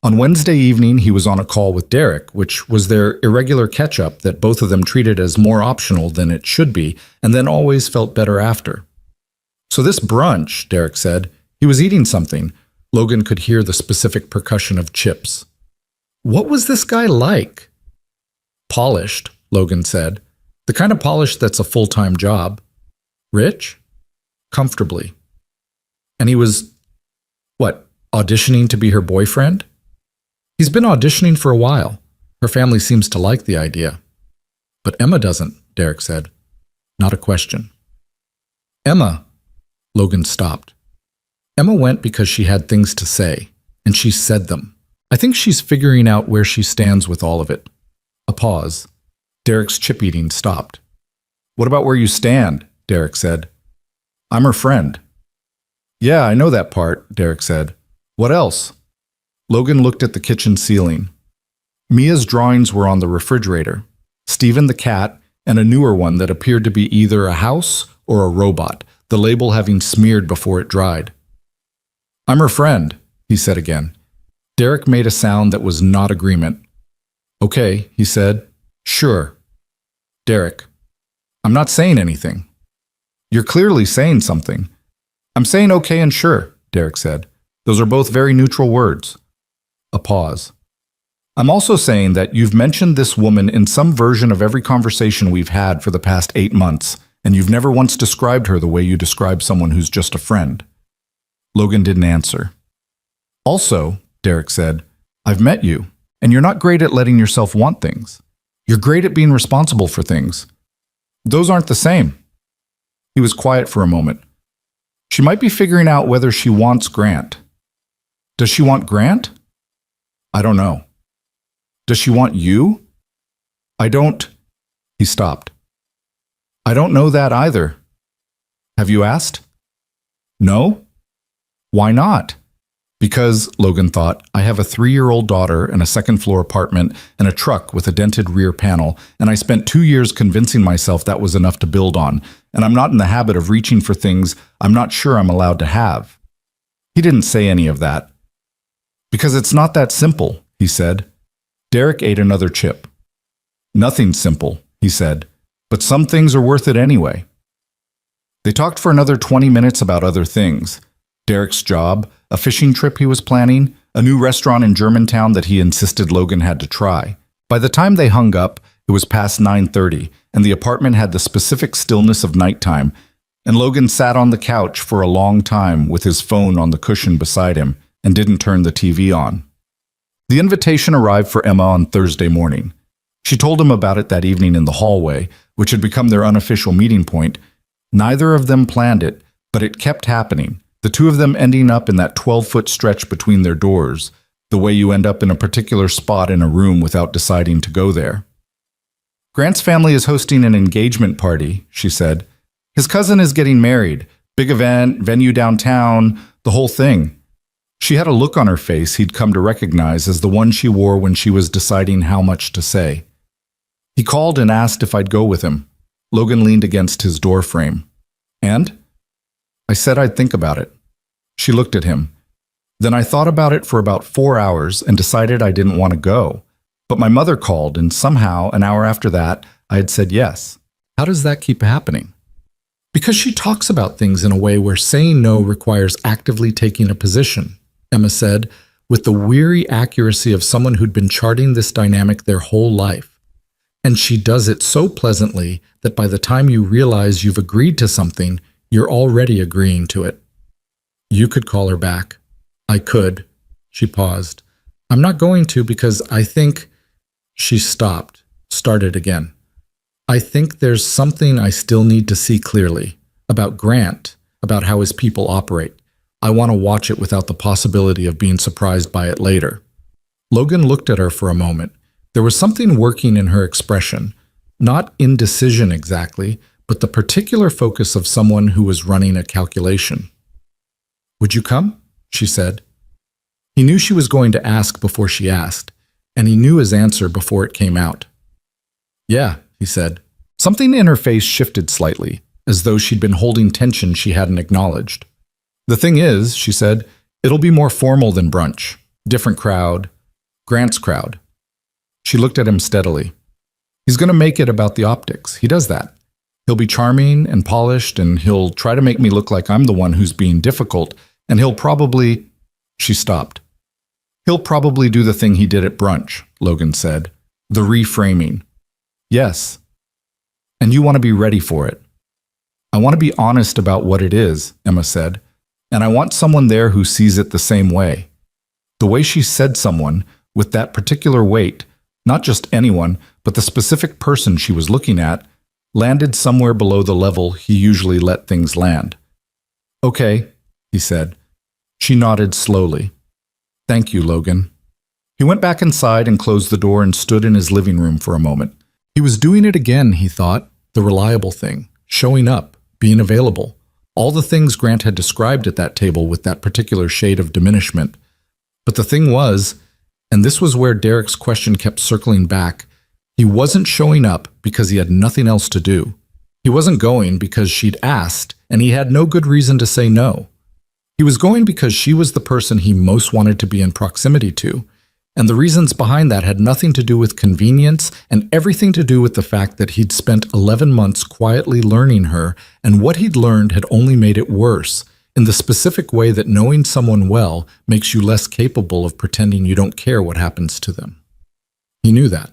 On Wednesday evening, he was on a call with Derek, which was their irregular catch-up that both of them treated as more optional than it should be, and then always felt better after. So this brunch, Derek said. He was eating something. Logan could hear the specific percussion of chips. What was this guy like? Polished, Logan said. The kind of polish that's a full-time job. Rich? Comfortably. And he was, what, auditioning to be her boyfriend? He's been auditioning for a while. Her family seems to like the idea. But Emma doesn't, Derek said. Not a question. Emma. Logan stopped. Emma went because she had things to say, and she said them. I think she's figuring out where she stands with all of it. A pause. Derek's chip eating stopped. What about where you stand? Derek said. I'm her friend. Yeah, I know that part, Derek said. What else? Logan looked at the kitchen ceiling. Mia's drawings were on the refrigerator. Stephen the cat, and a newer one that appeared to be either a house or a robot, the label having smeared before it dried. I'm her friend, he said again. Derek made a sound that was not agreement. Okay, he said. Sure. Derek, I'm not saying anything. You're clearly saying something. I'm saying okay and sure, Derek said. Those are both very neutral words. A pause. I'm also saying that you've mentioned this woman in some version of every conversation we've had for the past 8 months, and you've never once described her the way you describe someone who's just a friend. Logan didn't answer. Also, Derek said, I've met you, and you're not great at letting yourself want things. You're great at being responsible for things. Those aren't the same. He was quiet for a moment. She might be figuring out whether she wants Grant. Does she want Grant? I don't know. Does she want you? I don't... He stopped. I don't know that either. Have you asked? No? Why not? Because, Logan thought, I have a 3-year-old daughter and a second-floor apartment and a truck with a dented rear panel, and I spent 2 years convincing myself that was enough to build on, and I'm not in the habit of reaching for things I'm not sure I'm allowed to have. He didn't say any of that. Because it's not that simple, he said. Derek ate another chip. Nothing's simple, he said, but some things are worth it anyway. They talked for another 20 minutes about other things. Derek's job, a fishing trip he was planning, a new restaurant in Germantown that he insisted Logan had to try. By the time they hung up, it was past 9:30, and the apartment had the specific stillness of nighttime, and Logan sat on the couch for a long time with his phone on the cushion beside him and didn't turn the TV on. The invitation arrived for Emma on Thursday morning. She told him about it that evening in the hallway, which had become their unofficial meeting point. Neither of them planned it, but it kept happening. The two of them ending up in that 12-foot stretch between their doors, the way you end up in a particular spot in a room without deciding to go there. Grant's family is hosting an engagement party, she said. His cousin is getting married. Big event, venue downtown, the whole thing. She had a look on her face he'd come to recognize as the one she wore when she was deciding how much to say. He called and asked if I'd go with him. Logan leaned against his door frame. And? I said I'd think about it. She looked at him. Then I thought about it for about 4 hours and decided I didn't want to go. But my mother called, and somehow, an hour after that, I had said yes. How does that keep happening? Because she talks about things in a way where saying no requires actively taking a position, Emma said, with the weary accuracy of someone who'd been charting this dynamic their whole life. And she does it so pleasantly that by the time you realize you've agreed to something, you're already agreeing to it. You could call her back. I could. She paused. I'm not going to because I think... She stopped, started again. I think there's something I still need to see clearly. About Grant, about how his people operate. I want to watch it without the possibility of being surprised by it later. Logan looked at her for a moment. There was something working in her expression. Not indecision exactly, but the particular focus of someone who was running a calculation. Would you come? She said. He knew she was going to ask before she asked, and he knew his answer before it came out. Yeah, he said. Something in her face shifted slightly, as though she'd been holding tension she hadn't acknowledged. The thing is, she said, it'll be more formal than brunch. Different crowd. Grant's crowd. She looked at him steadily. He's going to make it about the optics. He does that. He'll be charming and polished, and he'll try to make me look like I'm the one who's being difficult, and he'll probably... She stopped. He'll probably do the thing he did at brunch, Logan said. The reframing. Yes. And you want to be ready for it. I want to be honest about what it is, Emma said, and I want someone there who sees it the same way. The way she said someone, with that particular weight, not just anyone, but the specific person she was looking at, landed somewhere below the level he usually let things land. Okay, he said. She nodded slowly. Thank you, Logan. He went back inside and closed the door and stood in his living room for a moment. He was doing it again, he thought, the reliable thing, showing up, being available, all the things Grant had described at that table with that particular shade of diminishment. But the thing was, and this was where Derek's question kept circling back, he wasn't showing up because he had nothing else to do. He wasn't going because she'd asked, and he had no good reason to say no. He was going because she was the person he most wanted to be in proximity to, and the reasons behind that had nothing to do with convenience and everything to do with the fact that he'd spent 11 months quietly learning her, and what he'd learned had only made it worse, in the specific way that knowing someone well makes you less capable of pretending you don't care what happens to them. He knew that.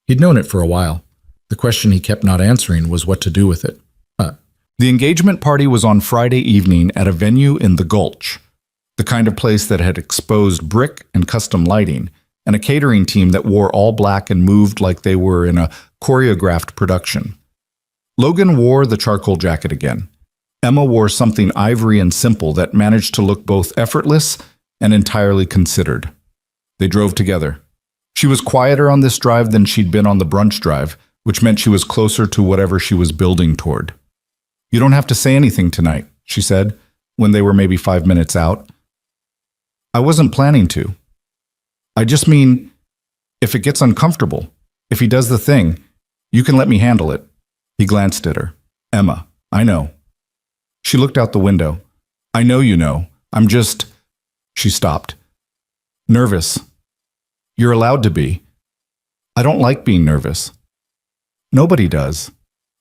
He'd known it for a while. The question he kept not answering was what to do with it. The engagement party was on Friday evening at a venue in the Gulch, the kind of place that had exposed brick and custom lighting, and a catering team that wore all black and moved like they were in a choreographed production. Logan wore the charcoal jacket again. Emma wore something ivory and simple that managed to look both effortless and entirely considered. They drove together. She was quieter on this drive than she'd been on the brunch drive, which meant she was closer to whatever she was building toward. You don't have to say anything tonight, she said, when they were maybe 5 minutes out. I wasn't planning to. I just mean, if it gets uncomfortable, if he does the thing, you can let me handle it. He glanced at her. Emma, I know. She looked out the window. I know you know. I'm just... She stopped. Nervous. You're allowed to be. I don't like being nervous. Nobody does.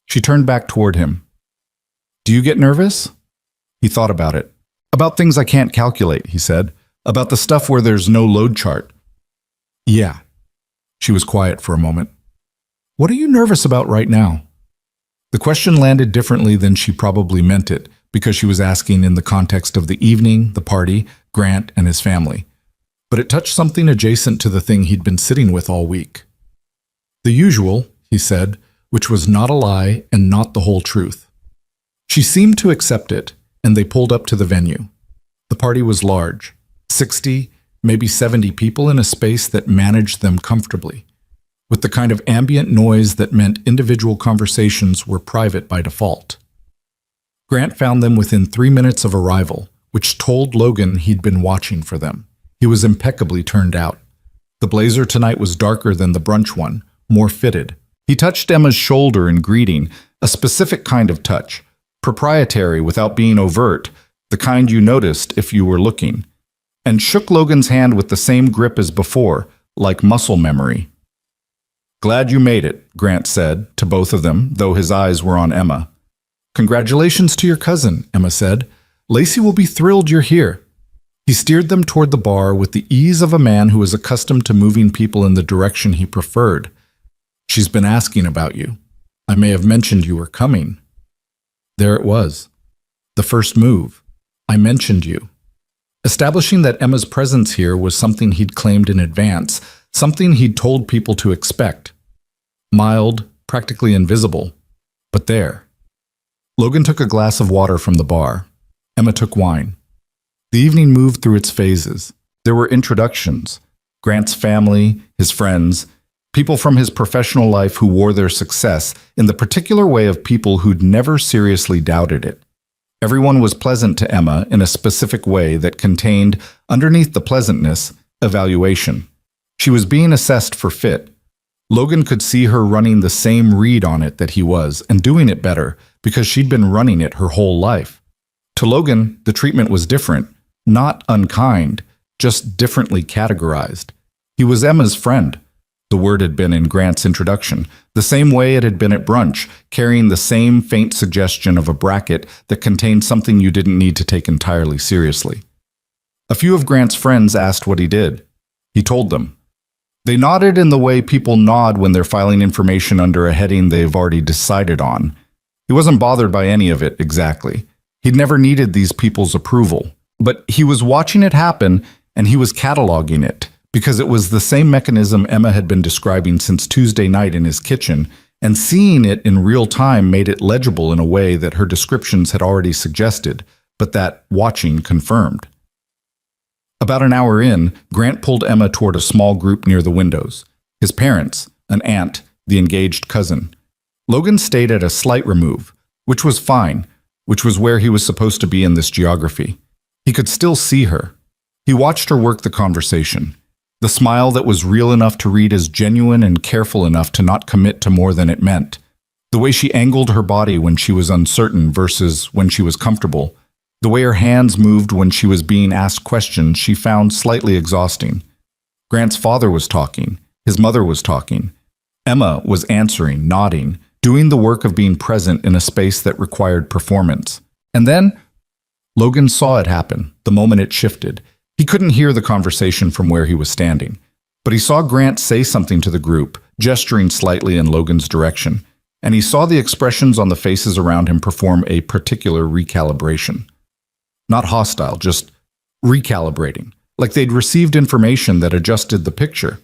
She turned back toward him. Do you get nervous? He thought about it. About things I can't calculate, he said. About the stuff where there's no load chart. Yeah. She was quiet for a moment. What are you nervous about right now? The question landed differently than she probably meant it, because she was asking in the context of the evening, the party, Grant, and his family. But it touched something adjacent to the thing he'd been sitting with all week. The usual, he said, which was not a lie and not the whole truth. She seemed to accept it, and they pulled up to the venue. The party was large, 60, maybe 70 people in a space that managed them comfortably, with the kind of ambient noise that meant individual conversations were private by default. Grant found them within 3 minutes of arrival, which told Logan he'd been watching for them. He was impeccably turned out. The blazer tonight was darker than the brunch one, more fitted. He touched Emma's shoulder in greeting, a specific kind of touch, proprietary without being overt, the kind you noticed if you were looking, and shook Logan's hand with the same grip as before, like muscle memory. Glad you made it, Grant said to both of them, though his eyes were on Emma. Congratulations to your cousin, Emma said. Lacey will be thrilled you're here. He steered them toward the bar with the ease of a man who was accustomed to moving people in the direction he preferred. She's been asking about you. I may have mentioned you were coming. There it was. The first move. I mentioned you. Establishing that Emma's presence here was something he'd claimed in advance, something he'd told people to expect. Mild, practically invisible, but there. Logan took a glass of water from the bar. Emma took wine. The evening moved through its phases. There were introductions. Grant's family, his friends, people from his professional life who wore their success in the particular way of people who'd never seriously doubted it. Everyone was pleasant to Emma in a specific way that contained, underneath the pleasantness, evaluation. She was being assessed for fit. Logan could see her running the same read on it that he was, and doing it better, because she'd been running it her whole life. To Logan, the treatment was different, not unkind, just differently categorized. He was Emma's friend. The word had been in Grant's introduction, the same way it had been at brunch, carrying the same faint suggestion of a bracket that contained something you didn't need to take entirely seriously. A few of Grant's friends asked what he did. He told them. They nodded in the way people nod when they're filing information under a heading they've already decided on. He wasn't bothered by any of it exactly. He'd never needed these people's approval. But he was watching it happen, and he was cataloging it, because it was the same mechanism Emma had been describing since Tuesday night in his kitchen, and seeing it in real time made it legible in a way that her descriptions had already suggested, but that watching confirmed. About an hour in, Grant pulled Emma toward a small group near the windows. His parents, an aunt, the engaged cousin. Logan stayed at a slight remove, which was fine, which was where he was supposed to be in this geography. He could still see her. He watched her work the conversation. The smile that was real enough to read as genuine and careful enough to not commit to more than it meant. The way she angled her body when she was uncertain versus when she was comfortable. The way her hands moved when she was being asked questions she found slightly exhausting. Grant's father was talking. His mother was talking. Emma was answering, nodding, doing the work of being present in a space that required performance. And then Logan saw it happen, the moment it shifted. He couldn't hear the conversation from where he was standing, but he saw Grant say something to the group, gesturing slightly in Logan's direction, and he saw the expressions on the faces around him perform a particular recalibration. Not hostile, just recalibrating, like they'd received information that adjusted the picture.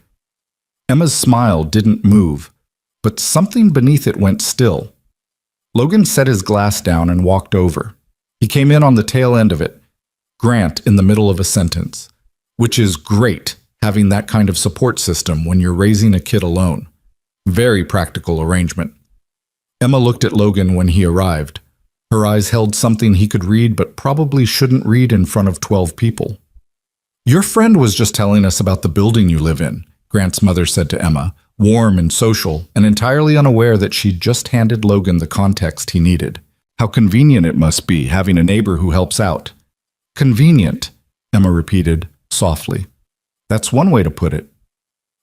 Emma's smile didn't move, but something beneath it went still. Logan set his glass down and walked over. He came in on the tail end of it, Grant in the middle of a sentence, which is great having that kind of support system when you're raising a kid alone. Very practical arrangement. Emma looked at Logan when he arrived. Her eyes held something he could read but probably shouldn't read in front of 12 people. Your friend was just telling us about the building you live in, Grant's mother said to Emma, warm and social and entirely unaware that she'd just handed Logan the context he needed. How convenient it must be having a neighbor who helps out. Convenient, Emma repeated, softly. That's one way to put it.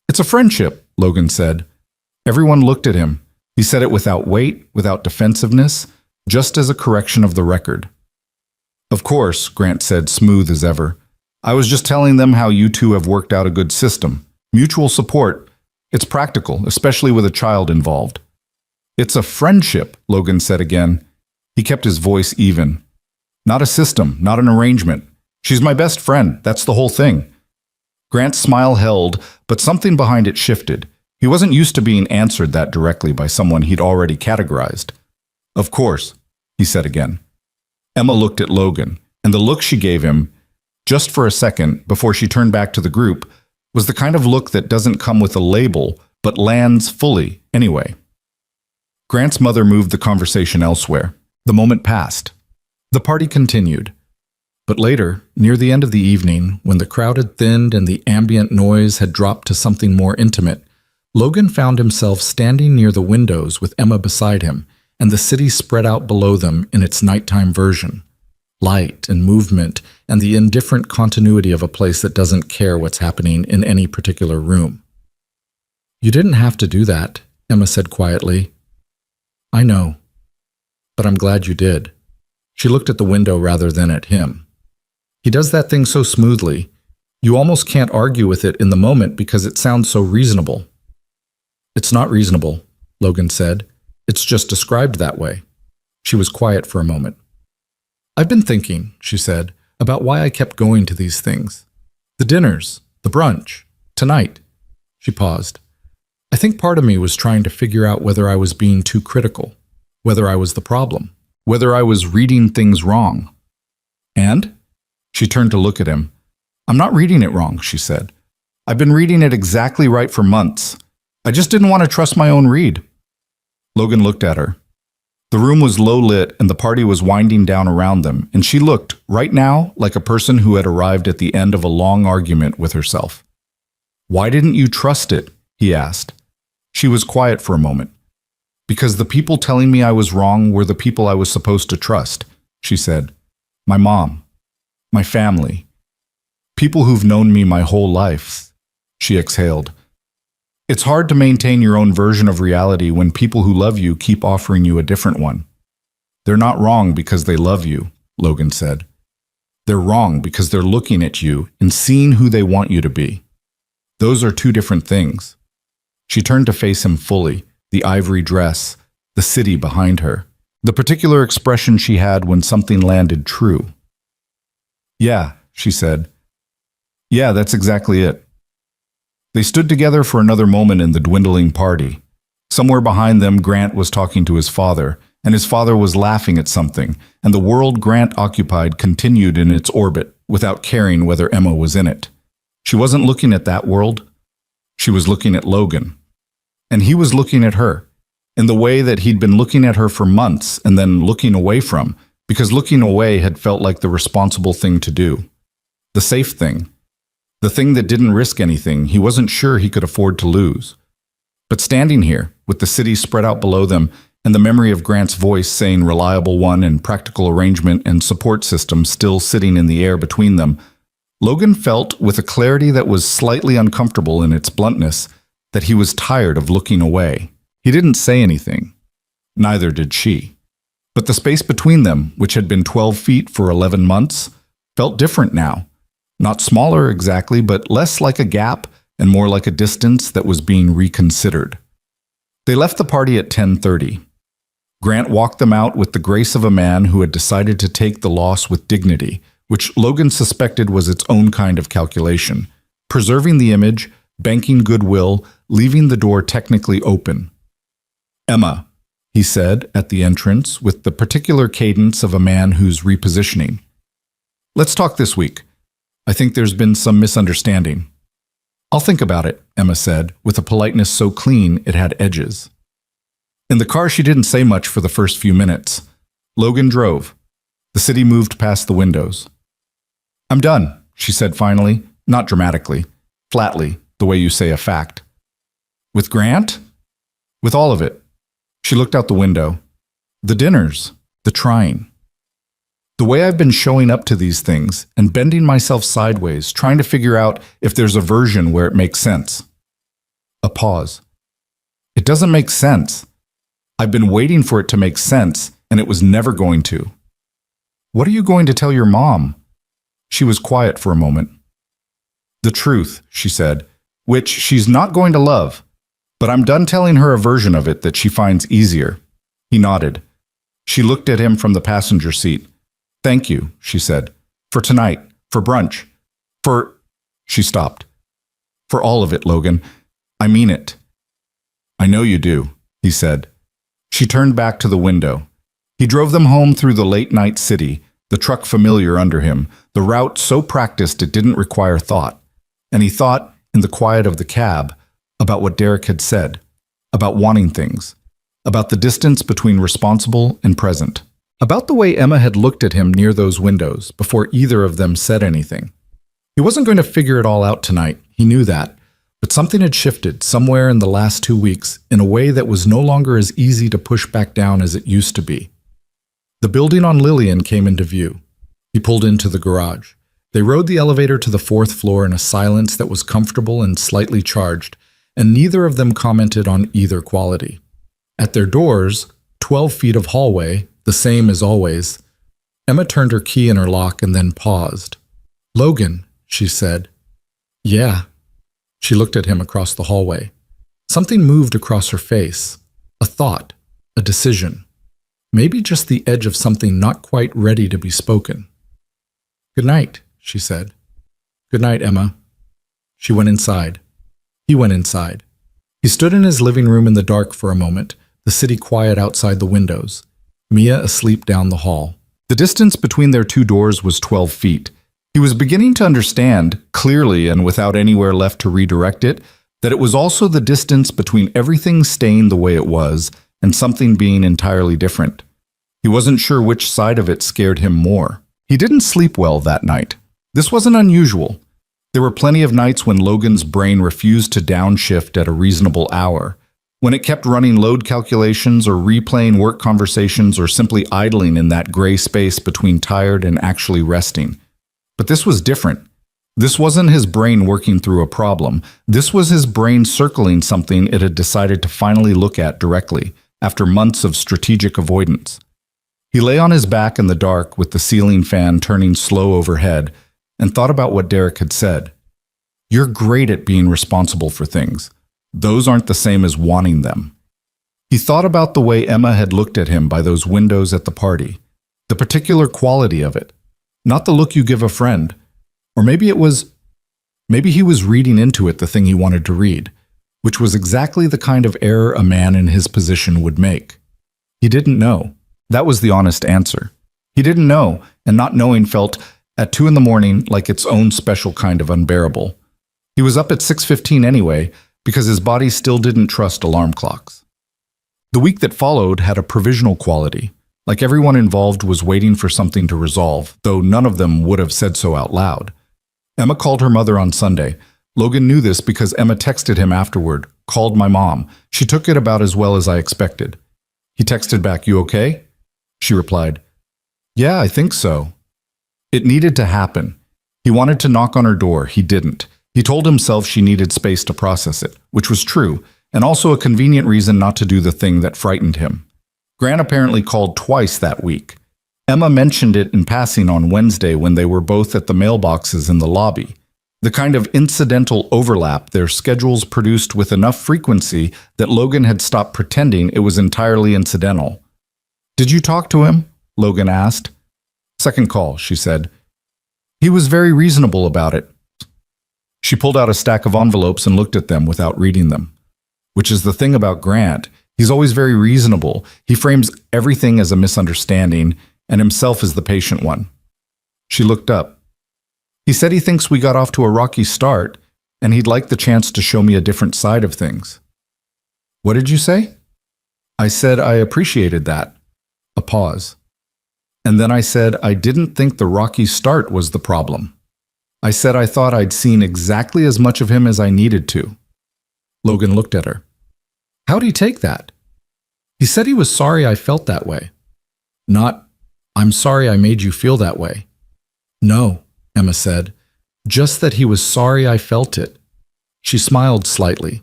It's a friendship, Logan said. Everyone looked at him. He said it without weight, without defensiveness, just as a correction of the record. Of course, Grant said, smooth as ever. I was just telling them how you two have worked out a good system. Mutual support. It's practical, especially with a child involved. It's a friendship, Logan said again. He kept his voice even. Not a system, not an arrangement. She's my best friend, that's the whole thing. Grant's smile held, but something behind it shifted. He wasn't used to being answered that directly by someone he'd already categorized. Of course, he said again. Emma looked at Logan, and the look she gave him, just for a second before she turned back to the group, was the kind of look that doesn't come with a label, but lands fully anyway. Grant's mother moved the conversation elsewhere. The moment passed. The party continued. But later, near the end of the evening, when the crowd had thinned and the ambient noise had dropped to something more intimate, Logan found himself standing near the windows with Emma beside him, and the city spread out below them in its nighttime version. Light and movement and the indifferent continuity of a place that doesn't care what's happening in any particular room. You didn't have to do that, Emma said quietly. I know, but I'm glad you did. She looked at the window rather than at him. He does that thing so smoothly. You almost can't argue with it in the moment because it sounds so reasonable. It's not reasonable, Logan said. It's just described that way. She was quiet for a moment. I've been thinking, she said, about why I kept going to these things. The dinners, the brunch, tonight. She paused. I think part of me was trying to figure out whether I was being too critical, whether I was the problem, whether I was reading things wrong. And? She turned to look at him. I'm not reading it wrong, she said. I've been reading it exactly right for months. I just didn't want to trust my own read. Logan looked at her. The room was low lit and the party was winding down around them, and she looked, right now, like a person who had arrived at the end of a long argument with herself. Why didn't you trust it? He asked. She was quiet for a moment. Because the people telling me I was wrong were the people I was supposed to trust, she said. My mom. My family. People who've known me my whole life. She exhaled. It's hard to maintain your own version of reality when people who love you keep offering you a different one. They're not wrong because they love you, Logan said. They're wrong because they're looking at you and seeing who they want you to be. Those are two different things. She turned to face him fully, the ivory dress, the city behind her, the particular expression she had when something landed true. Yeah, she said. Yeah, that's exactly it. They stood together for another moment in the dwindling party. Somewhere behind them, Grant was talking to his father, and his father was laughing at something, and the world Grant occupied continued in its orbit without caring whether Emma was in it. She wasn't looking at that world. She was looking at Logan. And he was looking at her, in the way that he'd been looking at her for months and then looking away from, because looking away had felt like the responsible thing to do. The safe thing. The thing that didn't risk anything he wasn't sure he could afford to lose. But standing here, with the city spread out below them, and the memory of Grant's voice saying reliable one and practical arrangement and support system still sitting in the air between them, Logan felt, with a clarity that was slightly uncomfortable in its bluntness, that he was tired of looking away. He didn't say anything. Neither did she. But the space between them, which had been 12 feet for 11 months, felt different now. Not smaller exactly, but less like a gap and more like a distance that was being reconsidered. They left the party at 10:30. Grant walked them out with the grace of a man who had decided to take the loss with dignity, which Logan suspected was its own kind of calculation, preserving the image, banking goodwill, leaving the door technically open. Emma, he said at the entrance with the particular cadence of a man who's repositioning. Let's talk this week. I think there's been some misunderstanding. I'll think about it, Emma said, with a politeness so clean it had edges. In the car, she didn't say much for the first few minutes. Logan drove. The city moved past the windows. I'm done, she said finally, not dramatically, flatly, the way you say a fact. With Grant? With all of it. She looked out the window. The dinners, the trying. The way I've been showing up to these things and bending myself sideways, trying to figure out if there's a version where it makes sense. A pause. It doesn't make sense. I've been waiting for it to make sense, and it was never going to. What are you going to tell your mom? She was quiet for a moment. The truth, she said, which she's not going to love, but I'm done telling her a version of it that she finds easier. He nodded. She looked at him from the passenger seat. Thank you, she said, for tonight, for brunch, for... She stopped. For all of it, Logan. I mean it. I know you do, he said. She turned back to the window. He drove them home through the late-night city, the truck familiar under him, the route so practiced it didn't require thought. And he thought, in the quiet of the cab, about what Derek had said, about wanting things, about the distance between responsible and present, about the way Emma had looked at him near those windows before either of them said anything. He wasn't going to figure it all out tonight, he knew that, but something had shifted somewhere in the last 2 weeks in a way that was no longer as easy to push back down as it used to be. The building on Lillian came into view. He pulled into the garage. They rode the elevator to the 4th floor in a silence that was comfortable and slightly charged, and neither of them commented on either quality. At their doors, 12 feet of hallway, the same as always, Emma turned her key in her lock and then paused. Logan, she said. Yeah. She looked at him across the hallway. Something moved across her face. A thought, a decision. Maybe just the edge of something not quite ready to be spoken. Good night, she said. Good night, Emma. She went inside. He went inside. He stood in his living room in the dark for a moment, the city quiet outside the windows, Mia asleep down the hall. The distance between their two doors was 12 feet. He was beginning to understand, clearly and without anywhere left to redirect it, that it was also the distance between everything staying the way it was and something being entirely different. He wasn't sure which side of it scared him more. He didn't sleep well that night. This wasn't unusual. There were plenty of nights when Logan's brain refused to downshift at a reasonable hour, when it kept running load calculations or replaying work conversations or simply idling in that gray space between tired and actually resting. But this was different. This wasn't his brain working through a problem. This was his brain circling something it had decided to finally look at directly, after months of strategic avoidance. He lay on his back in the dark with the ceiling fan turning slow overhead and thought about what Derek had said. You're great at being responsible for things. Those aren't the same as wanting them. He thought about the way Emma had looked at him by those windows at the party, the particular quality of it, not the look you give a friend. Or maybe he was reading into it the thing he wanted to read, which was exactly the kind of error a man in his position would make. He didn't know. That was the honest answer. He didn't know, and not knowing felt, at 2 a.m, like its own special kind of unbearable. He was up at 6:15 anyway, because his body still didn't trust alarm clocks. The week that followed had a provisional quality, like everyone involved was waiting for something to resolve, though none of them would have said so out loud. Emma called her mother on Sunday. Logan knew this because Emma texted him afterward, called my mom. She took it about as well as I expected. He texted back, "You okay?" She replied, "Yeah, I think so." It needed to happen. He wanted to knock on her door. He didn't. He told himself she needed space to process it, which was true, and also a convenient reason not to do the thing that frightened him. Grant apparently called twice that week. Emma mentioned it in passing on Wednesday when they were both at the mailboxes in the lobby. The kind of incidental overlap their schedules produced with enough frequency that Logan had stopped pretending it was entirely incidental. "Did you talk to him?" Logan asked. "Second call," she said. "He was very reasonable about it." She pulled out a stack of envelopes and looked at them without reading them. Which is the thing about Grant. He's always very reasonable. He frames everything as a misunderstanding, and himself as the patient one. She looked up. "He said he thinks we got off to a rocky start, and he'd like the chance to show me a different side of things." "What did you say?" "I said I appreciated that." A pause. "And then I said I didn't think the rocky start was the problem. I said I thought I'd seen exactly as much of him as I needed to." Logan looked at her. "How'd he take that?" "He said he was sorry I felt that way. Not, 'I'm sorry I made you feel that way.'" "No," Emma said, "just that he was sorry I felt it." She smiled slightly.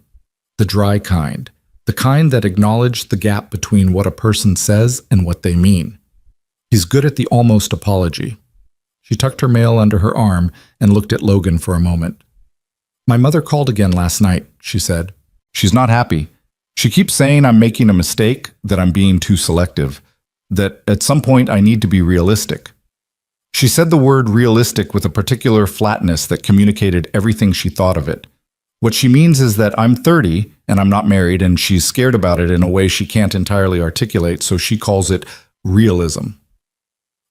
The dry kind. The kind that acknowledged the gap between what a person says and what they mean. He's good at the almost apology. She tucked her mail under her arm and looked at Logan for a moment. "My mother called again last night," she said. "She's not happy. She keeps saying I'm making a mistake, that I'm being too selective, that at some point I need to be realistic." She said the word realistic with a particular flatness that communicated everything she thought of it. What she means is that I'm 30 and I'm not married, and she's scared about it in a way she can't entirely articulate, so she calls it realism.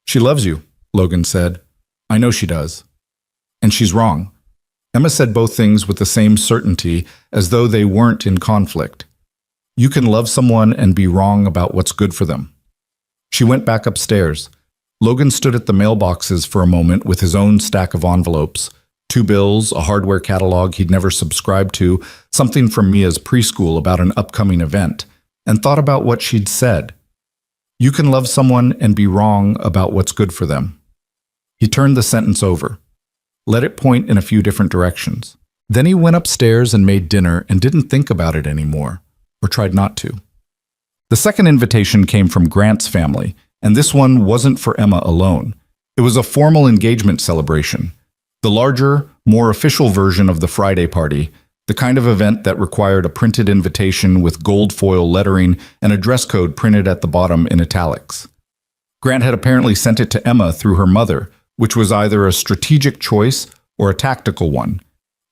"She loves you," Logan said. "I know she does." And she's wrong. Emma said both things with the same certainty, as though they weren't in conflict. You can love someone and be wrong about what's good for them. She went back upstairs. Logan stood at the mailboxes for a moment with his own stack of envelopes, 2 bills, a hardware catalog he'd never subscribed to, something from Mia's preschool about an upcoming event, and thought about what she'd said. You can love someone and be wrong about what's good for them. He turned the sentence over, let it point in a few different directions. Then he went upstairs and made dinner and didn't think about it anymore, or tried not to. The second invitation came from Grant's family, and this one wasn't for Emma alone. It was a formal engagement celebration, the larger, more official version of the Friday party, the kind of event that required a printed invitation with gold foil lettering and a dress code printed at the bottom in italics. Grant had apparently sent it to Emma through her mother, which was either a strategic choice or a tactical one,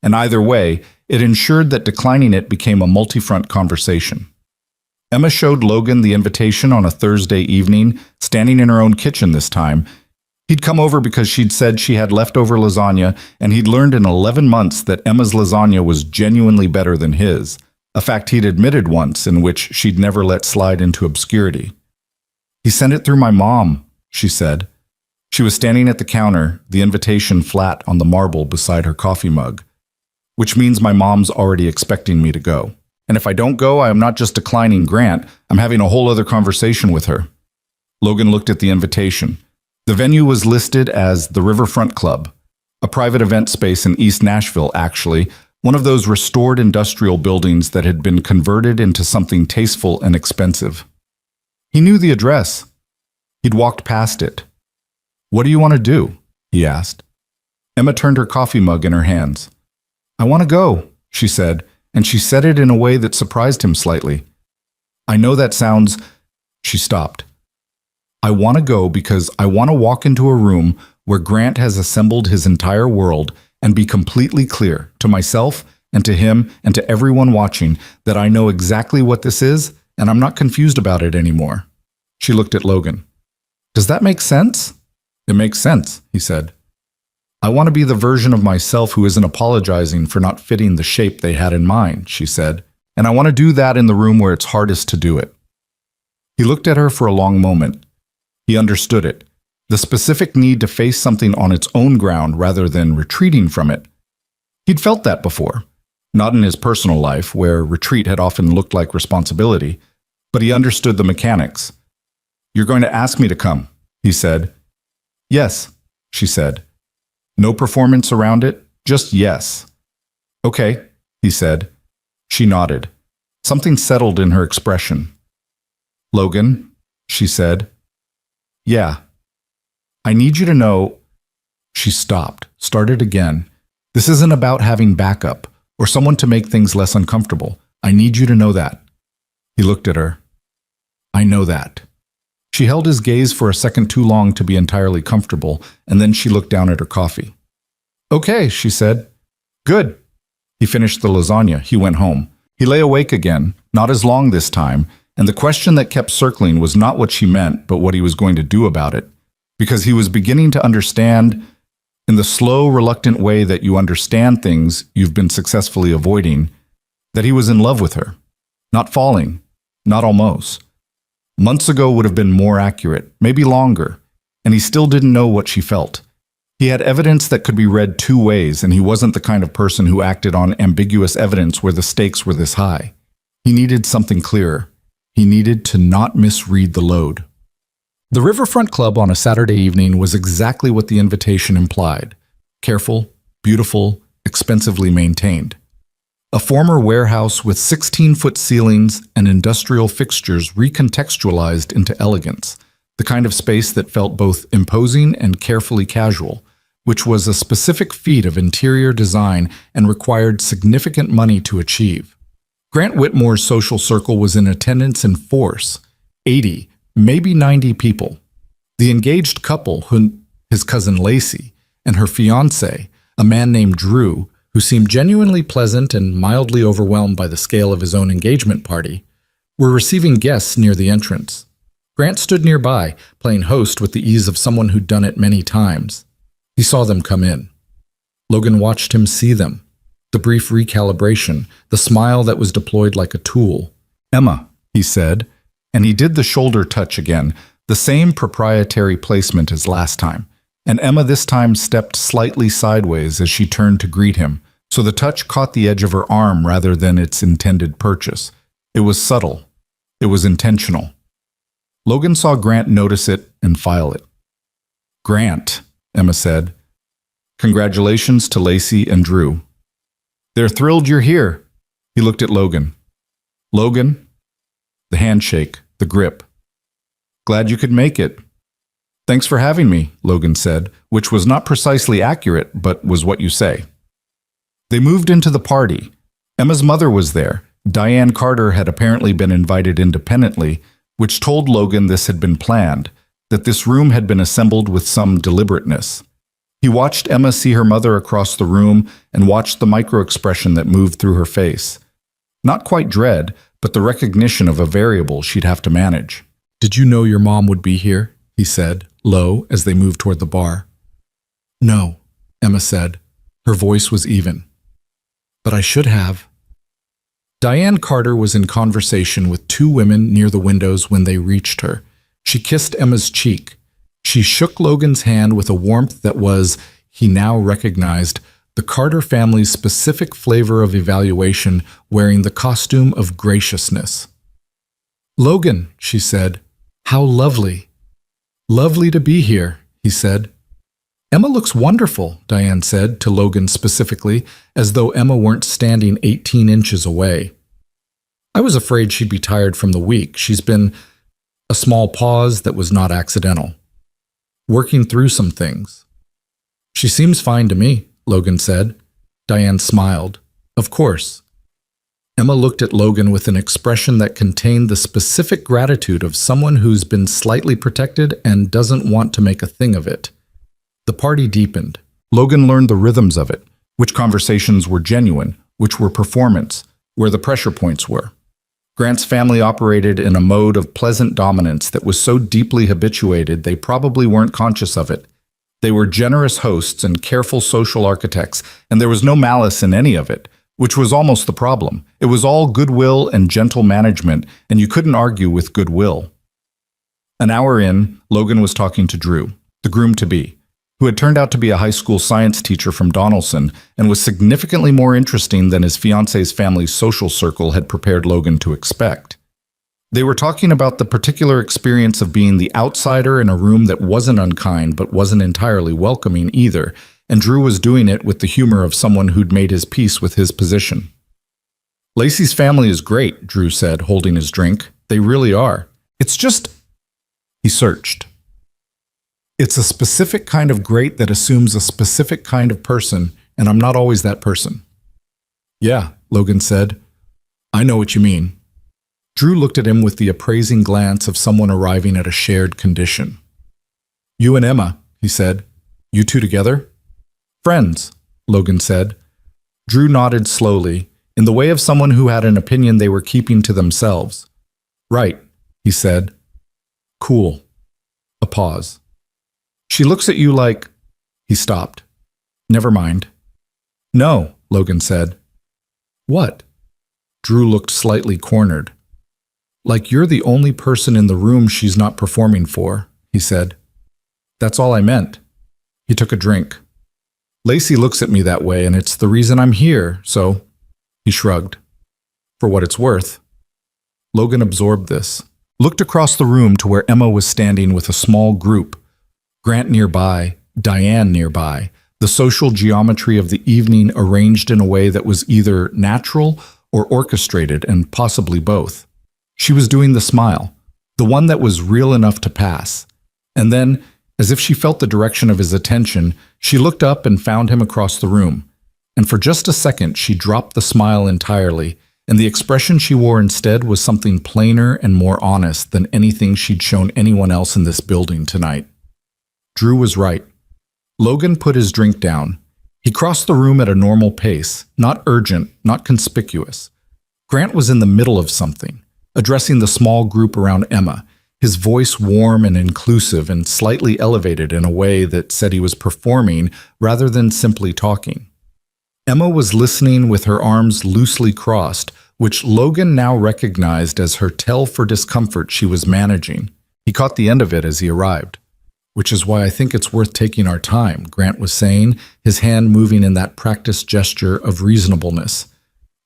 and either way, it ensured that declining it became a multi-front conversation. Emma showed Logan the invitation on a Thursday evening, standing in her own kitchen this time. He'd come over because she'd said she had leftover lasagna, and he'd learned in 11 months that Emma's lasagna was genuinely better than his, a fact he'd admitted once in which she'd never let slide into obscurity. "He sent it through my mom," she said. She was standing at the counter, the invitation flat on the marble beside her coffee mug. "Which means my mom's already expecting me to go. And if I don't go, I am not just declining Grant, I'm having a whole other conversation with her." Logan looked at the invitation. The venue was listed as the Riverfront Club. A private event space in East Nashville, actually, one of those restored industrial buildings that had been converted into something tasteful and expensive. He knew the address. He'd walked past it. "What do you want to do?" he asked. Emma turned her coffee mug in her hands. "I want to go," she said, and she said it in a way that surprised him slightly. "I know that sounds—" She stopped. "I want to go because I want to walk into a room where Grant has assembled his entire world and be completely clear to myself and to him and to everyone watching that I know exactly what this is and I'm not confused about it anymore." She looked at Logan. "Does that make sense?" "It makes sense," he said. "I want to be the version of myself who isn't apologizing for not fitting the shape they had in mind," she said, "and I want to do that in the room where it's hardest to do it." He looked at her for a long moment. He understood it. The specific need to face something on its own ground rather than retreating from it. He'd felt that before. Not in his personal life, where retreat had often looked like responsibility, but he understood the mechanics. "You're going to ask me to come," he said. "Yes," she said. No performance around it, just yes. "Okay," he said. She nodded. Something settled in her expression. "Logan," she said. "Yeah. I need you to know—" She stopped, started again. "This isn't about having backup or someone to make things less uncomfortable. I need you to know that." He looked at her. "I know that." She held his gaze for a second too long to be entirely comfortable, and then she looked down at her coffee. "Okay," she said. "Good." He finished the lasagna. He went home. He lay awake again, not as long this time, and the question that kept circling was not what she meant, but what he was going to do about it. Because he was beginning to understand, in the slow, reluctant way that you understand things you've been successfully avoiding, that he was in love with her. Not falling, not almost. Months ago would have been more accurate, maybe longer, and he still didn't know what she felt. He had evidence that could be read two ways, and he wasn't the kind of person who acted on ambiguous evidence where the stakes were this high. He needed something clearer. He needed to not misread the load. The Riverfront Club on a Saturday evening was exactly what the invitation implied. Careful, beautiful, expensively maintained. A former warehouse with 16-foot ceilings and industrial fixtures recontextualized into elegance, the kind of space that felt both imposing and carefully casual, which was a specific feat of interior design and required significant money to achieve. Grant Whitmore's social circle was in attendance in force, 80, maybe 90 people. The engaged couple, his cousin Lacey, and her fiancé, a man named Drew, who seemed genuinely pleasant and mildly overwhelmed by the scale of his own engagement party, were receiving guests near the entrance. Grant stood nearby, playing host with the ease of someone who'd done it many times. He saw them come in. Logan watched him see them. The brief recalibration, the smile that was deployed like a tool. "Emma," he said, and he did the shoulder touch again, the same proprietary placement as last time. And Emma this time stepped slightly sideways as she turned to greet him, so the touch caught the edge of her arm rather than its intended purchase. It was subtle. It was intentional. Logan saw Grant notice it and file it. "Grant," Emma said. "Congratulations to Lacey and Drew." "They're thrilled you're here." He looked at Logan. "Logan?" The handshake, the grip. "Glad you could make it." "Thanks for having me," Logan said, which was not precisely accurate, but was what you say. They moved into the party. Emma's mother was there. Diane Carter had apparently been invited independently, which told Logan this had been planned, that this room had been assembled with some deliberateness. He watched Emma see her mother across the room and watched the micro-expression that moved through her face. Not quite dread, but the recognition of a variable she'd have to manage. "Did you know your mom would be here?" he said, low, as they moved toward the bar. "No," Emma said. Her voice was even. "But I should have." Diane Carter was in conversation with two women near the windows when they reached her. She kissed Emma's cheek. She shook Logan's hand with a warmth that was, he now recognized, the Carter family's specific flavor of evaluation wearing the costume of graciousness. "Logan," she said, "how lovely." "Lovely to be here," he said. Emma looks wonderful, Diane said to Logan specifically, as though Emma weren't standing 18 inches away. I was afraid she'd be tired from the week. She's been a small pause that was not accidental. Working through some things. She seems fine to me, Logan said. Diane smiled. Of course. Emma looked at Logan with an expression that contained the specific gratitude of someone who's been slightly protected and doesn't want to make a thing of it. The party deepened. Logan learned the rhythms of it, which conversations were genuine, which were performance, where the pressure points were. Grant's family operated in a mode of pleasant dominance that was so deeply habituated they probably weren't conscious of it. They were generous hosts and careful social architects, and there was no malice in any of it, which was almost the problem. It was all goodwill and gentle management, and you couldn't argue with goodwill. An hour in, Logan was talking to Drew, the groom-to-be, who had turned out to be a high school science teacher from Donaldson and was significantly more interesting than his fiancée's family's social circle had prepared Logan to expect. They were talking about the particular experience of being the outsider in a room that wasn't unkind but wasn't entirely welcoming either, and Drew was doing it with the humor of someone who'd made his peace with his position. Lacey's family is great, Drew said, holding his drink. They really are. It's just... He searched. It's a specific kind of great that assumes a specific kind of person, and I'm not always that person. Yeah, Logan said. I know what you mean. Drew looked at him with the appraising glance of someone arriving at a shared condition. You and Emma, he said. You two together? Friends, Logan said. Drew nodded slowly, in the way of someone who had an opinion they were keeping to themselves. Right, he said. Cool. A pause. She looks at you like... He stopped. Never mind. No, Logan said. What? Drew looked slightly cornered. Like you're the only person in the room she's not performing for, he said. That's all I meant. He took a drink. Lacey looks at me that way, and it's the reason I'm here, so... He shrugged. For what it's worth. Logan absorbed this. Looked across the room to where Emma was standing with a small group. Grant nearby, Diane nearby, the social geometry of the evening arranged in a way that was either natural or orchestrated, and possibly both. She was doing the smile, the one that was real enough to pass. And then, as if she felt the direction of his attention, she looked up and found him across the room. And for just a second, she dropped the smile entirely, and the expression she wore instead was something plainer and more honest than anything she'd shown anyone else in this building tonight. Drew was right. Logan put his drink down. He crossed the room at a normal pace, not urgent, not conspicuous. Grant was in the middle of something, addressing the small group around Emma, his voice warm and inclusive and slightly elevated in a way that said he was performing rather than simply talking. Emma was listening with her arms loosely crossed, which Logan now recognized as her tell for discomfort she was managing. He caught the end of it as he arrived. Which is why I think it's worth taking our time, Grant was saying, his hand moving in that practiced gesture of reasonableness.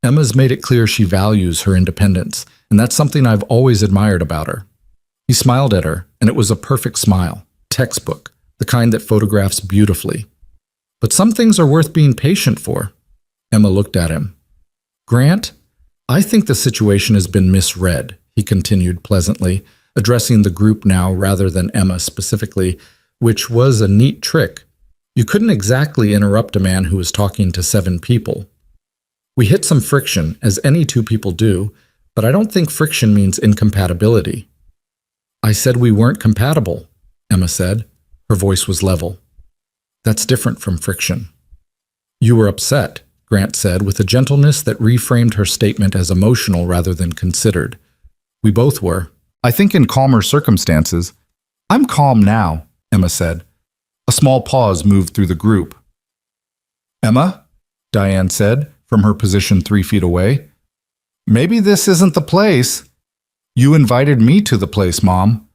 Emma's made it clear she values her independence, and that's something I've always admired about her. He smiled at her, and it was a perfect smile, textbook, the kind that photographs beautifully. But some things are worth being patient for. Emma looked at him. Grant, I think the situation has been misread, he continued pleasantly, addressing the group now rather than Emma specifically, which was a neat trick. You couldn't exactly interrupt a man who was talking to 7 people. We hit some friction, as any 2 people do, but I don't think friction means incompatibility. I said we weren't compatible, Emma said. Her voice was level. That's different from friction. You were upset, Grant said, with a gentleness that reframed her statement as emotional rather than considered. We both were. I think in calmer circumstances. I'm calm now, Emma said. A small pause moved through the group. Emma, Diane said, from her position 3 feet away. Maybe this isn't the place. You invited me to the place, Mom.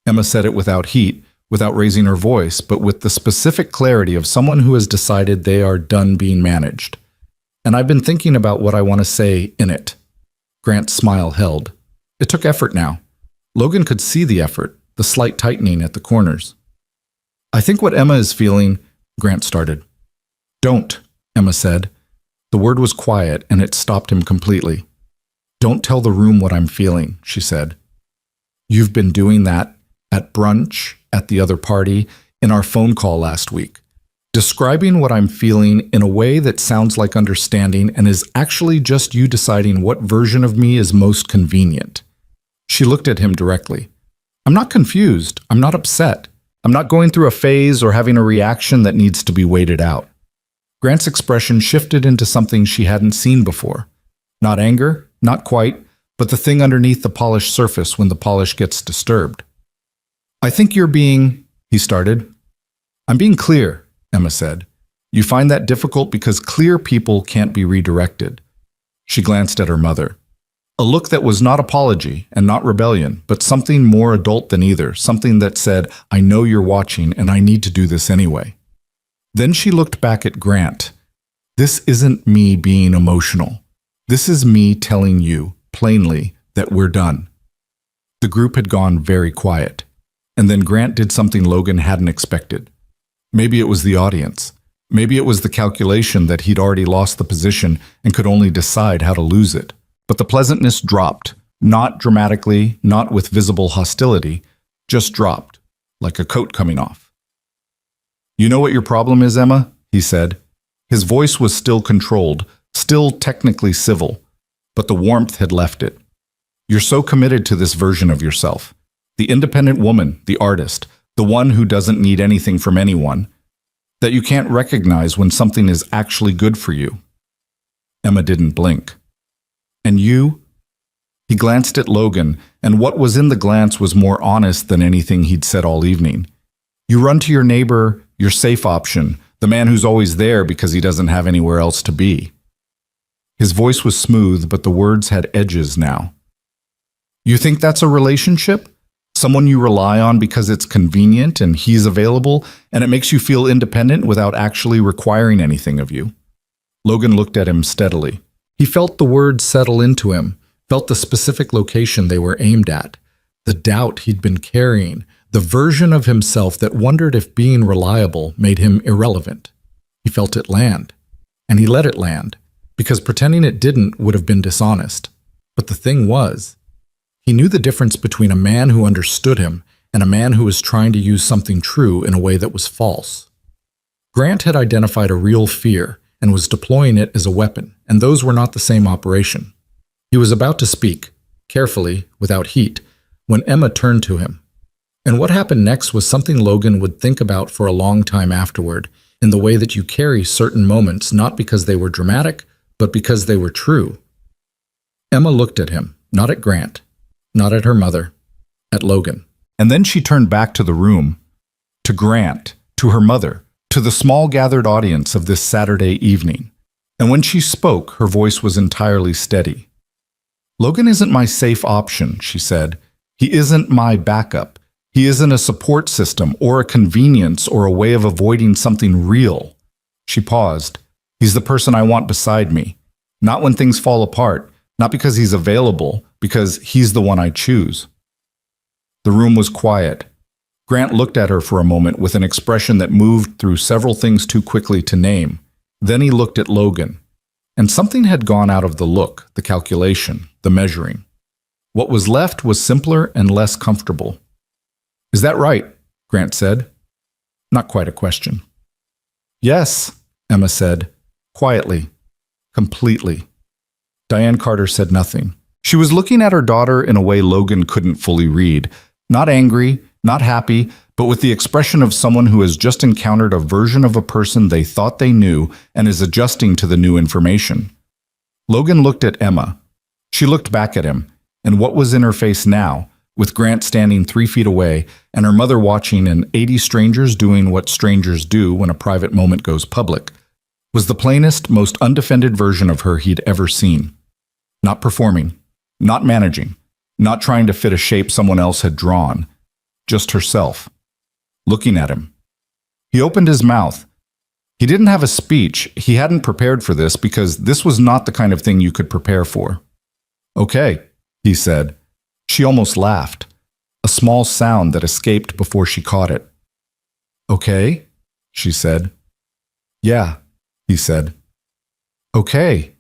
Emma said it without heat, without raising her voice, but with the specific clarity of someone who has decided they are done being managed. And I've been thinking about what I want to say in it. Grant's smile held. It took effort now. Logan could see the effort, the slight tightening at the corners. I think what Emma is feeling, Grant started. Don't, Emma said. The word was quiet, and it stopped him completely. Don't tell the room what I'm feeling, she said. You've been doing that at brunch, at the other party, in our phone call last week. Describing what I'm feeling in a way that sounds like understanding and is actually just you deciding what version of me is most convenient. She looked at him directly. I'm not confused. I'm not upset. I'm not going through a phase or having a reaction that needs to be waited out. Grant's expression shifted into something she hadn't seen before. Not anger, not quite, but the thing underneath the polished surface when the polish gets disturbed. I think you're being, he started. I'm being clear, Emma said. You find that difficult because clear people can't be redirected. She glanced at her mother. A look that was not apology and not rebellion, but something more adult than either, something that said, I know you're watching and I need to do this anyway. Then she looked back at Grant. This isn't me being emotional. This is me telling you, plainly, that we're done. The group had gone very quiet, and then Grant did something Logan hadn't expected. Maybe it was the audience. Maybe it was the calculation that he'd already lost the position and could only decide how to lose it. But the pleasantness dropped, not dramatically, not with visible hostility, just dropped, like a coat coming off. You know what your problem is, Emma? He said. His voice was still controlled, still technically civil, but the warmth had left it. You're so committed to this version of yourself. The independent woman, the artist, the one who doesn't need anything from anyone, that you can't recognize when something is actually good for you. Emma didn't blink. And you? He glanced at Logan, and what was in the glance was more honest than anything he'd said all evening. You run to your neighbor, your safe option, the man who's always there because he doesn't have anywhere else to be. His voice was smooth, but the words had edges now. You think that's a relationship? Someone you rely on because it's convenient and he's available, and it makes you feel independent without actually requiring anything of you? Logan looked at him steadily. He felt the words settle into him, felt the specific location they were aimed at, the doubt he'd been carrying, the version of himself that wondered if being reliable made him irrelevant. He felt it land, and he let it land, because pretending it didn't would have been dishonest. But the thing was, he knew the difference between a man who understood him and a man who was trying to use something true in a way that was false. Grant had identified a real fear and was deploying it as a weapon, and those were not the same operation. He was about to speak, carefully, without heat, when Emma turned to him. And what happened next was something Logan would think about for a long time afterward, in the way that you carry certain moments not because they were dramatic, but because they were true. Emma looked at him, not at Grant, not at her mother, at Logan. And then she turned back to the room, to Grant, to her mother, to the small gathered audience of this Saturday evening. And when she spoke, her voice was entirely steady. Logan isn't my safe option, she said. He isn't my backup. He isn't a support system or a convenience or a way of avoiding something real. She paused. He's the person I want beside me. Not when things fall apart, not because he's available, because he's the one I choose. The room was quiet. Grant looked at her for a moment with an expression that moved through several things too quickly to name. Then he looked at Logan. And something had gone out of the look, the calculation, the measuring. What was left was simpler and less comfortable. Is that right? Grant said. Not quite a question. Yes, Emma said, quietly, completely. Diane Carter said nothing. She was looking at her daughter in a way Logan couldn't fully read. Not angry, not happy, but with the expression of someone who has just encountered a version of a person they thought they knew and is adjusting to the new information. Logan looked at Emma. She looked back at him, and what was in her face now, with Grant standing 3 feet away and her mother watching and 80 strangers doing what strangers do when a private moment goes public, was the plainest, most undefended version of her he'd ever seen. Not performing, not managing, not trying to fit a shape someone else had drawn, just herself, looking at him. He opened his mouth. He didn't have a speech. He hadn't prepared for this because this was not the kind of thing you could prepare for. Okay, he said. She almost laughed, a small sound that escaped before she caught it. Okay, she said. Yeah, he said. Okay.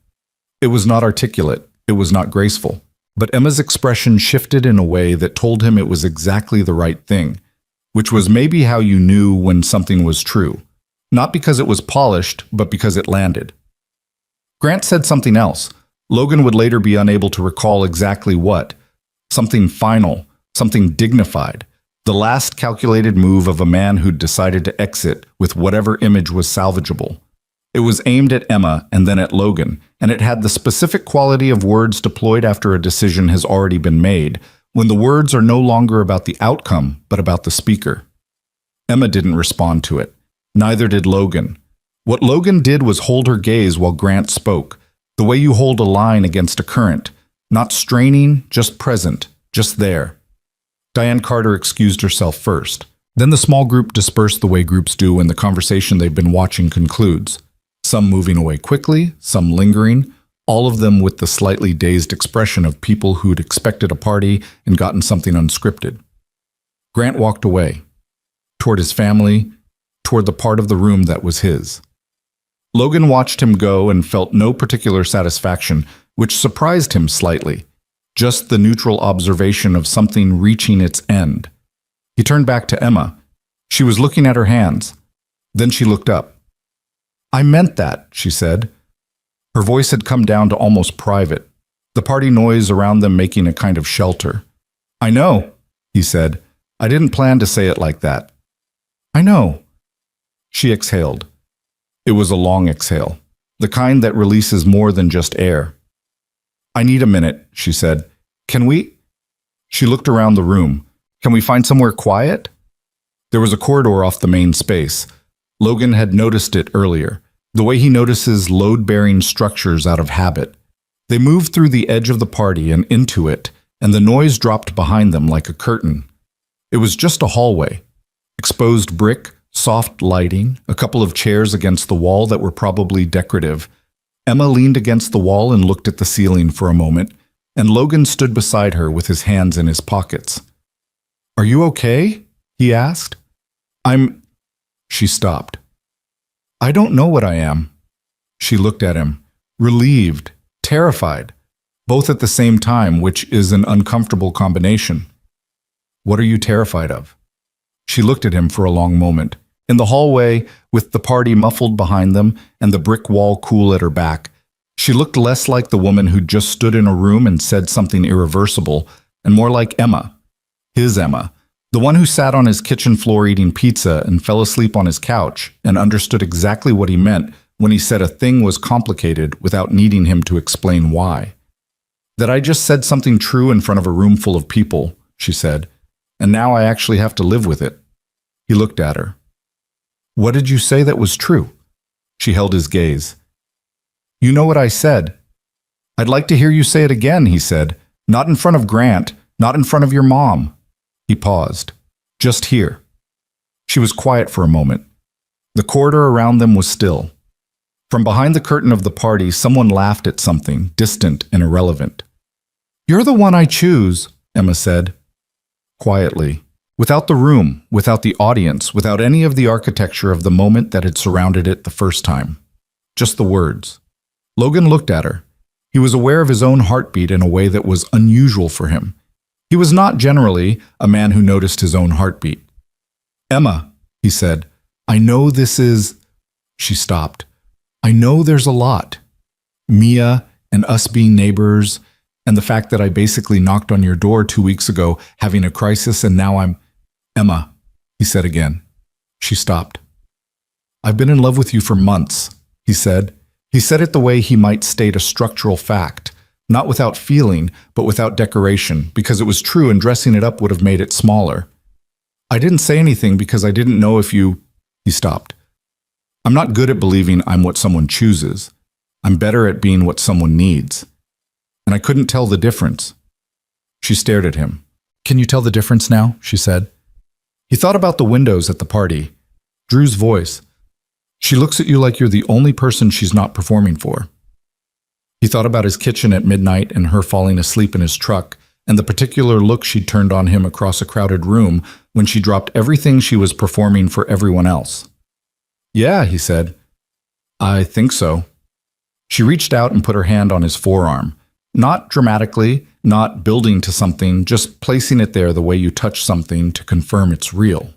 It was not articulate. It was not graceful. But Emma's expression shifted in a way that told him it was exactly the right thing, which was maybe how you knew when something was true. Not because it was polished, but because it landed. Grant said something else. Logan would later be unable to recall exactly what. Something final, something dignified. The last calculated move of a man who'd decided to exit with whatever image was salvageable. It was aimed at Emma and then at Logan, and it had the specific quality of words deployed after a decision has already been made, when the words are no longer about the outcome, but about the speaker. Emma didn't respond to it. Neither did Logan. What Logan did was hold her gaze while Grant spoke, the way you hold a line against a current, not straining, just present, just there. Diane Carter excused herself first. Then the small group dispersed the way groups do when the conversation they've been watching concludes. Some moving away quickly, some lingering, all of them with the slightly dazed expression of people who'd expected a party and gotten something unscripted. Grant walked away, toward his family, toward the part of the room that was his. Logan watched him go and felt no particular satisfaction, which surprised him slightly, just the neutral observation of something reaching its end. He turned back to Emma. She was looking at her hands. Then she looked up. I meant that, she said. Her voice had come down to almost private, the party noise around them making a kind of shelter. I know, he said. I didn't plan to say it like that. I know. She exhaled. It was a long exhale, the kind that releases more than just air. I need a minute, she said. Can we? She looked around the room. Can we find somewhere quiet? There was a corridor off the main space. Logan had noticed it earlier, the way he notices load-bearing structures out of habit. They moved through the edge of the party and into it, and the noise dropped behind them like a curtain. It was just a hallway. Exposed brick, soft lighting, a couple of chairs against the wall that were probably decorative. Emma leaned against the wall and looked at the ceiling for a moment, and Logan stood beside her with his hands in his pockets. Are you okay? He asked. She stopped. I don't know what I am. She looked at him, relieved, terrified, both at the same time, which is an uncomfortable combination. What are you terrified of? She looked at him for a long moment. In the hallway, with the party muffled behind them and the brick wall cool at her back, she looked less like the woman who'd just stood in a room and said something irreversible, and more like Emma. His Emma. The one who sat on his kitchen floor eating pizza and fell asleep on his couch and understood exactly what he meant when he said a thing was complicated without needing him to explain why. That I just said something true in front of a room full of people, she said, and now I actually have to live with it. He looked at her. What did you say that was true? She held his gaze. You know what I said. I'd like to hear you say it again, he said. Not in front of Grant, not in front of your mom. He paused. Just here. She was quiet for a moment. The corridor around them was still. From behind the curtain of the party, someone laughed at something, distant and irrelevant. You're the one I choose, Emma said. Quietly. Without the room, without the audience, without any of the architecture of the moment that had surrounded it the first time. Just the words. Logan looked at her. He was aware of his own heartbeat in a way that was unusual for him. He was not generally a man who noticed his own heartbeat. Emma, he said, I know this is... She stopped. I know there's a lot. Mia and us being neighbors, and the fact that I basically knocked on your door 2 weeks ago having a crisis and now I'm... Emma, he said again. She stopped. I've been in love with you for months, he said. He said it the way he might state a structural fact. Not without feeling, but without decoration, because it was true and dressing it up would have made it smaller. I didn't say anything because I didn't know if you... He stopped. I'm not good at believing I'm what someone chooses. I'm better at being what someone needs. And I couldn't tell the difference. She stared at him. Can you tell the difference now? She said. He thought about the windows at the party. Drew's voice. She looks at you like you're the only person she's not performing for. He thought about his kitchen at midnight and her falling asleep in his truck, and the particular look she'd turned on him across a crowded room when she dropped everything she was performing for everyone else. Yeah, he said. I think so. She reached out and put her hand on his forearm. Not dramatically, not building to something, just placing it there the way you touch something to confirm it's real.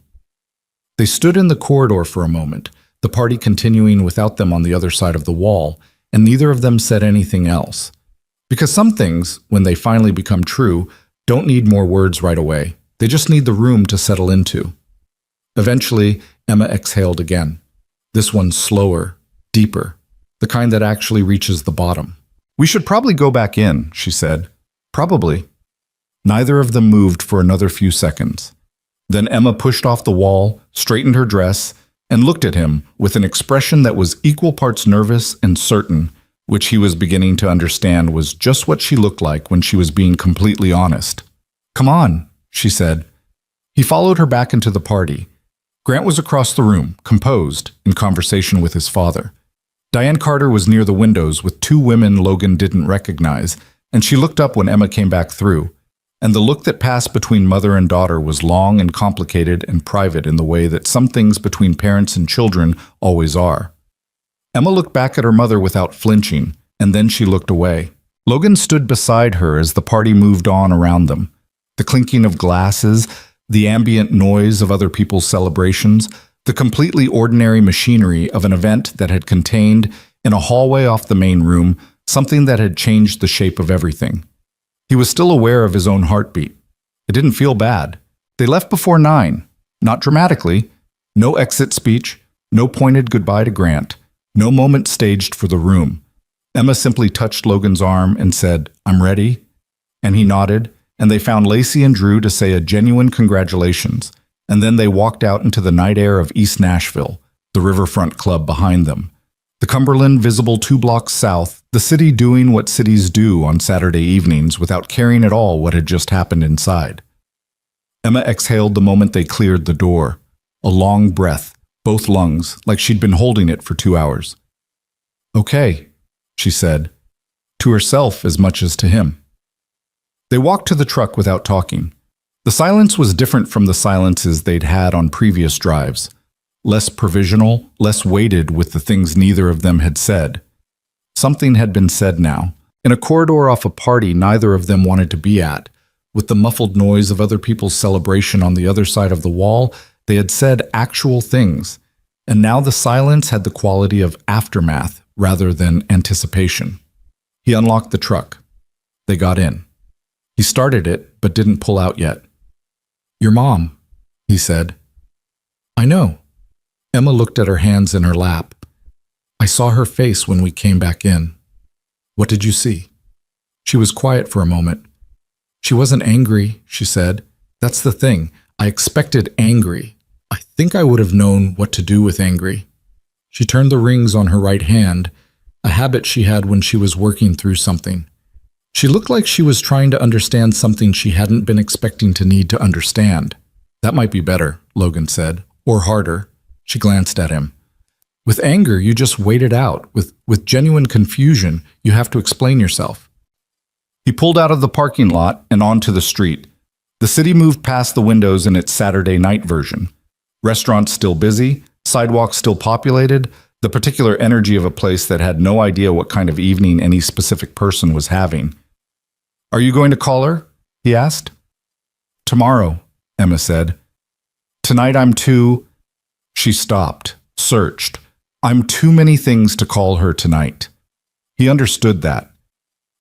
They stood in the corridor for a moment, the party continuing without them on the other side of the wall, and neither of them said anything else. Because some things, when they finally become true, don't need more words right away. They just need the room to settle into. Eventually, Emma exhaled again. This one slower, deeper, the kind that actually reaches the bottom. We should probably go back in, she said. Probably. Neither of them moved for another few seconds. Then Emma pushed off the wall, straightened her dress, and looked at him with an expression that was equal parts nervous and certain, which he was beginning to understand was just what she looked like when she was being completely honest. Come on, she said. He followed her back into the party. Grant was across the room, composed, in conversation with his father. Diane Carter was near the windows with two women Logan didn't recognize, and she looked up when Emma came back through. And the look that passed between mother and daughter was long and complicated and private in the way that some things between parents and children always are. Emma looked back at her mother without flinching, and then she looked away. Logan stood beside her as the party moved on around them. The clinking of glasses, the ambient noise of other people's celebrations, the completely ordinary machinery of an event that had contained, in a hallway off the main room, something that had changed the shape of everything. He was still aware of his own heartbeat. It didn't feel bad. They left before 9. Not dramatically. No exit speech. No pointed goodbye to Grant. No moment staged for the room. Emma simply touched Logan's arm and said, "I'm ready." And he nodded, and they found Lacey and Drew to say a genuine congratulations. And then they walked out into the night air of East Nashville, the riverfront club behind them. The Cumberland visible 2 blocks south, the city doing what cities do on Saturday evenings without caring at all what had just happened inside. Emma exhaled the moment they cleared the door. A long breath, both lungs, like she'd been holding it for 2 hours. "Okay," she said, to herself as much as to him. They walked to the truck without talking. The silence was different from the silences they'd had on previous drives. Less provisional, less weighted with the things neither of them had said. Something had been said now, in a corridor off a party neither of them wanted to be at. With the muffled noise of other people's celebration on the other side of the wall, they had said actual things, and now the silence had the quality of aftermath rather than anticipation. He unlocked the truck. They got in. He started it, but didn't pull out yet. "Your mom," he said. "I know." Emma looked at her hands in her lap. "I saw her face when we came back in." "What did you see?" She was quiet for a moment. "She wasn't angry," she said. "That's the thing. I expected angry. I think I would have known what to do with angry." She turned the rings on her right hand, a habit she had when she was working through something. She looked like she was trying to understand something she hadn't been expecting to need to understand. "That might be better," Logan said, "or harder." She glanced at him. "With anger, you just wait it out. With genuine confusion, you have to explain yourself." He pulled out of the parking lot and onto the street. The city moved past the windows in its Saturday night version. Restaurants still busy, sidewalks still populated, the particular energy of a place that had no idea what kind of evening any specific person was having. "Are you going to call her?" he asked. "Tomorrow," Emma said. "Tonight I'm too..." She stopped, searched. "I'm too many things to call her tonight." He understood that.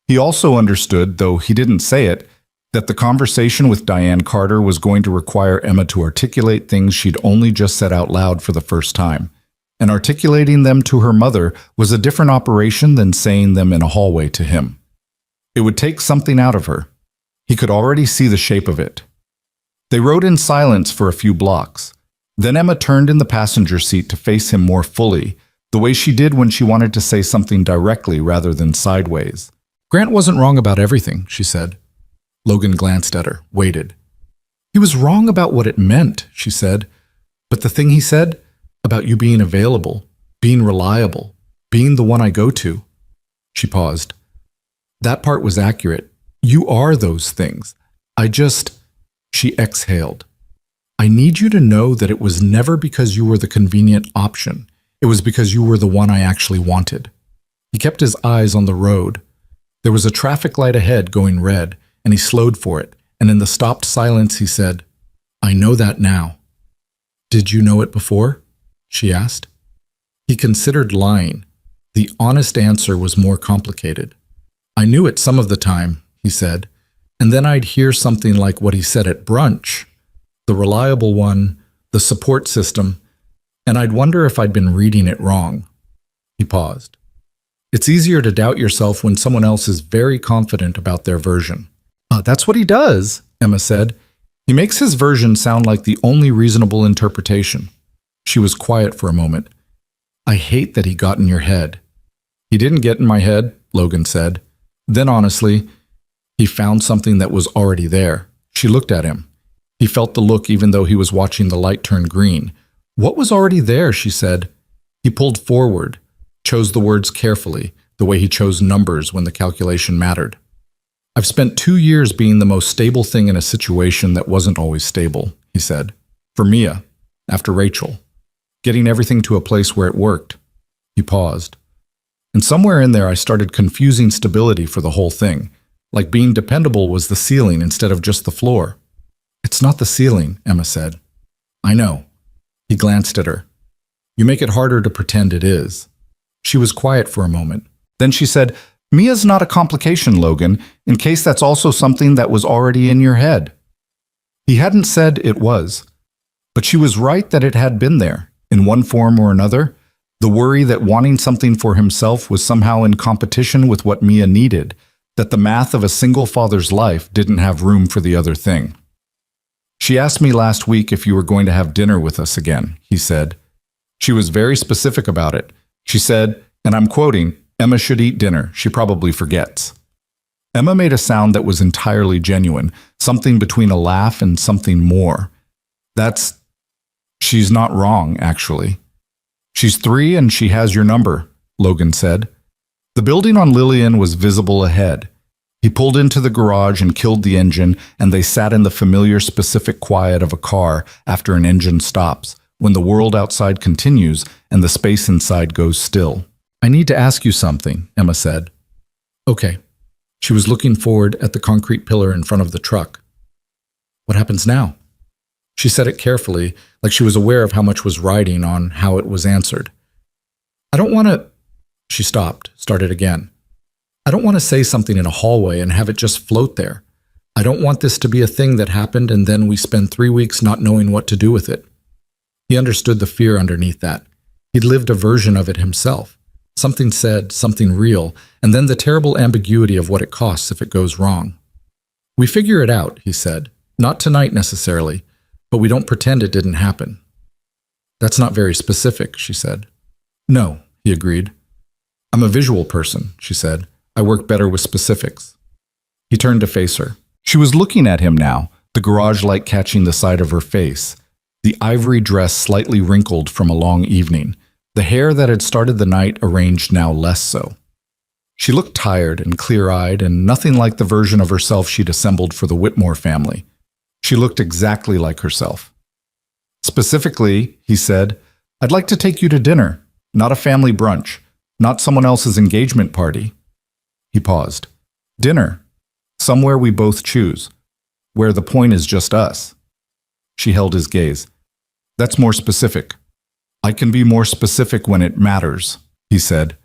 He also understood, though he didn't say it, that the conversation with Diane Carter was going to require Emma to articulate things she'd only just said out loud for the first time. And articulating them to her mother was a different operation than saying them in a hallway to him. It would take something out of her. He could already see the shape of it. They rode in silence for a few blocks. Then Emma turned in the passenger seat to face him more fully, the way she did when she wanted to say something directly rather than sideways. "Grant wasn't wrong about everything," she said. Logan glanced at her, waited. "He was wrong about what it meant," she said. "But the thing he said, about you being available, being reliable, being the one I go to." She paused. "That part was accurate. You are those things. She exhaled. "I need you to know that it was never because you were the convenient option. It was because you were the one I actually wanted. He kept his eyes on the road. There was a traffic light ahead going red, and he slowed for it, and in the stopped silence he said, "I know that now." "Did you know it before?" she asked. He considered lying. The honest answer was more complicated. "I knew it some of the time," he said, and then I'd hear something like what he said at brunch, the reliable one, the support system, and I'd wonder if I'd been reading it wrong. He paused. It's easier to doubt yourself when someone else is very confident about their version. That's what he does, Emma said. He makes his version sound like the only reasonable interpretation. She was quiet for a moment. I hate that he got in your head. He didn't get in my head, Logan said. Then honestly, he found something that was already there. She looked at him. He felt the look even though he was watching the light turn green. What was already there, she said. He pulled forward, chose the words carefully, the way he chose numbers when the calculation mattered. I've spent 2 years being the most stable thing in a situation that wasn't always stable, he said. For Mia, after Rachel. Getting everything to a place where it worked. He paused. And somewhere in there I started confusing stability for the whole thing, like being dependable was the ceiling instead of just the floor. It's not the ceiling, Emma said. I know. He glanced at her. You make it harder to pretend it is. She was quiet for a moment. Then she said, Mia's not a complication, Logan, in case that's also something that was already in your head. He hadn't said it was, but she was right that it had been there, in one form or another. The worry that wanting something for himself was somehow in competition with what Mia needed, that the math of a single father's life didn't have room for the other thing. She asked me last week if you were going to have dinner with us again, he said. She was very specific about it. She said, and I'm quoting, Emma should eat dinner. She probably forgets. Emma made a sound that was entirely genuine, something between a laugh and something more. She's not wrong, actually. She's 3 and she has your number, Logan said. The building on Lillian was visible ahead. He pulled into the garage and killed the engine, and they sat in the familiar specific quiet of a car after an engine stops, when the world outside continues and the space inside goes still. I need to ask you something, Emma said. Okay. She was looking forward at the concrete pillar in front of the truck. What happens now? She said it carefully, like she was aware of how much was riding on how it was answered. I don't want to... She stopped, started again. I don't want to say something in a hallway and have it just float there. I don't want this to be a thing that happened and then we spend 3 weeks not knowing what to do with it. He understood the fear underneath that. He'd lived a version of it himself. Something said, something real, and then the terrible ambiguity of what it costs if it goes wrong. We figure it out, he said. Not tonight necessarily, but we don't pretend it didn't happen. That's not very specific, she said. No, he agreed. I'm a visual person, she said. I work better with specifics. He turned to face her. She was looking at him now, the garage light catching the side of her face, the ivory dress slightly wrinkled from a long evening, the hair that had started the night arranged now less so. She looked tired and clear-eyed and nothing like the version of herself she'd assembled for the Whitmore family. She looked exactly like herself. Specifically, he said, I'd like to take you to dinner, not a family brunch, not someone else's engagement party. He paused. Dinner. Somewhere we both choose. Where the point is just us. She held his gaze. That's more specific. I can be more specific when it matters, he said.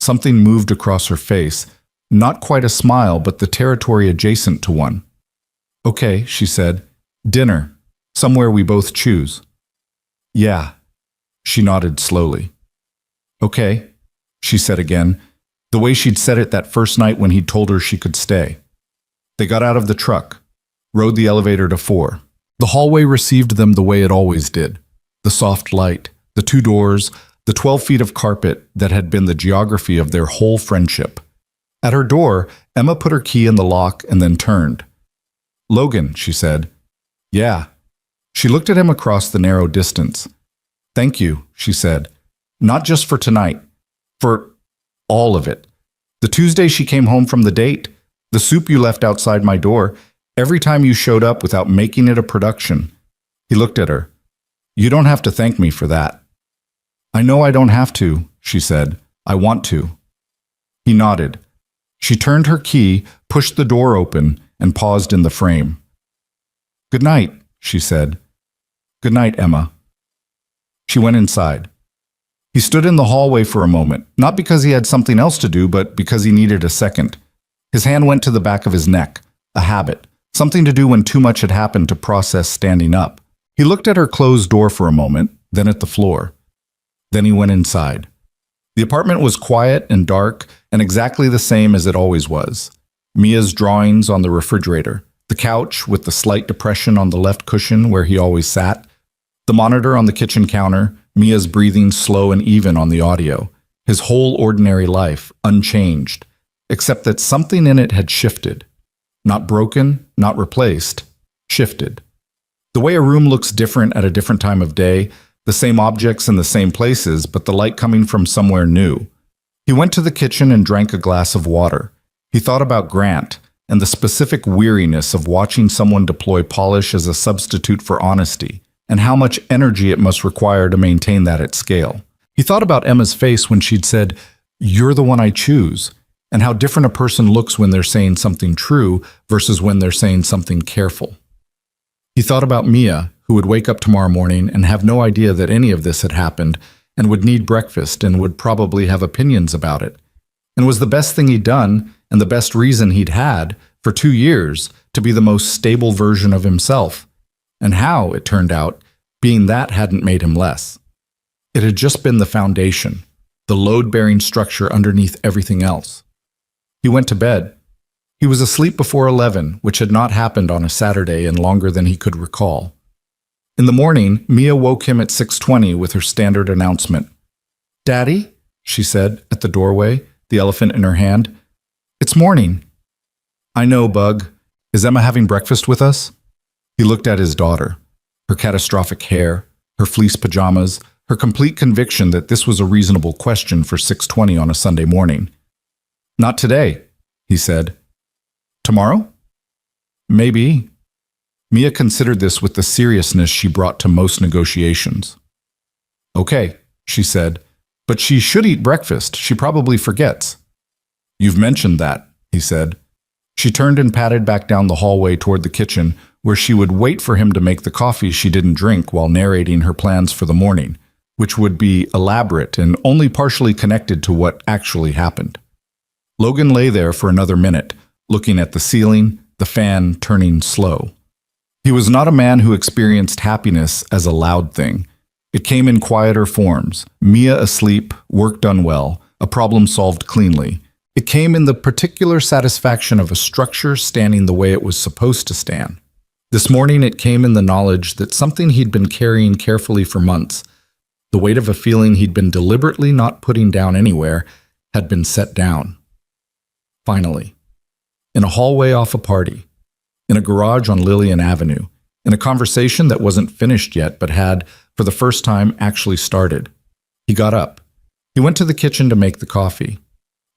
Something moved across her face. Not quite a smile, but the territory adjacent to one. Okay, she said. Dinner. Somewhere we both choose. Yeah. She nodded slowly. Okay, she said again, the way she'd said it that first night when he'd told her she could stay. They got out of the truck, rode the elevator to 4. The hallway received them the way it always did. The soft light, the 2 doors, the 12 feet of carpet that had been the geography of their whole friendship. At her door, Emma put her key in the lock and then turned. Logan, she said. Yeah. She looked at him across the narrow distance. Thank you, she said. Not just for tonight. For all of it. The Tuesday she came home from the date, the soup you left outside my door, every time you showed up without making it a production. He looked at her. You don't have to thank me for that. I know I don't have to, she said. I want to. He nodded. She turned her key, pushed the door open, and paused in the frame. Good night, she said. Good night, Emma. She went inside. He stood in the hallway for a moment, not because he had something else to do, but because he needed a second. His hand went to the back of his neck, a habit, something to do when too much had happened to process standing up. He looked at her closed door for a moment, then at the floor. Then he went inside. The apartment was quiet and dark and exactly the same as it always was. Mia's drawings on the refrigerator, the couch with the slight depression on the left cushion where he always sat, the monitor on the kitchen counter, Mia's breathing slow and even on the audio, his whole ordinary life unchanged, except that something in it had shifted. Not broken, not replaced, shifted. The way a room looks different at a different time of day, the same objects in the same places, but the light coming from somewhere new. He went to the kitchen and drank a glass of water. He thought about Grant and the specific weariness of watching someone deploy polish as a substitute for honesty, and how much energy it must require to maintain that at scale. He thought about Emma's face when she'd said, "You're the one I choose," and how different a person looks when they're saying something true versus when they're saying something careful. He thought about Mia, who would wake up tomorrow morning and have no idea that any of this had happened, and would need breakfast and would probably have opinions about it, and was the best thing he'd done and the best reason he'd had for 2 years to be the most stable version of himself, and how, it turned out, being that hadn't made him less. It had just been the foundation, the load-bearing structure underneath everything else. He went to bed. He was asleep before 11, which had not happened on a Saturday in longer than he could recall. In the morning, Mia woke him at 6:20 with her standard announcement. "Daddy?" she said at the doorway, the elephant in her hand. "It's morning." "I know, Bug. Is Emma having breakfast with us?" He looked at his daughter, her catastrophic hair, her fleece pajamas, her complete conviction that this was a reasonable question for 6:20 on a Sunday morning. "Not today," he said. "Tomorrow?" "Maybe." Mia considered this with the seriousness she brought to most negotiations. "Okay," she said, "but she should eat breakfast. She probably forgets." "You've mentioned that," he said. She turned and padded back down the hallway toward the kitchen, where she would wait for him to make the coffee she didn't drink while narrating her plans for the morning, which would be elaborate and only partially connected to what actually happened. Logan lay there for another minute, looking at the ceiling, the fan turning slow. He was not a man who experienced happiness as a loud thing. It came in quieter forms, Mia asleep, work done well, a problem solved cleanly. It came in the particular satisfaction of a structure standing the way it was supposed to stand. This morning it came in the knowledge that something he'd been carrying carefully for months, the weight of a feeling he'd been deliberately not putting down anywhere, had been set down. Finally. In a hallway off a party. In a garage on Lillian Avenue, in a conversation that wasn't finished yet but had, for the first time, actually started. He got up. He went to the kitchen to make the coffee.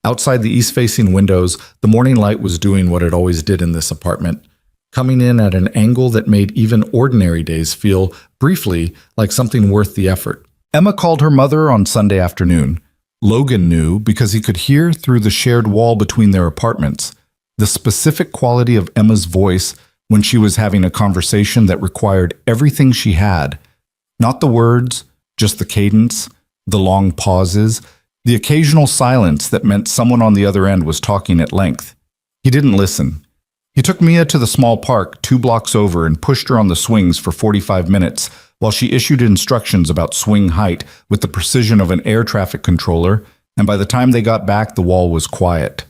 Outside the east-facing windows, the morning light was doing what it always did in this apartment, coming in at an angle that made even ordinary days feel, briefly, like something worth the effort. Emma called her mother on Sunday afternoon. Logan knew because he could hear through the shared wall between their apartments the specific quality of Emma's voice when she was having a conversation that required everything she had. Not the words, just the cadence, the long pauses, the occasional silence that meant someone on the other end was talking at length. He didn't listen. He took Mia to the small park 2 blocks over and pushed her on the swings for 45 minutes while she issued instructions about swing height with the precision of an air traffic controller, and by the time they got back, the wall was quiet.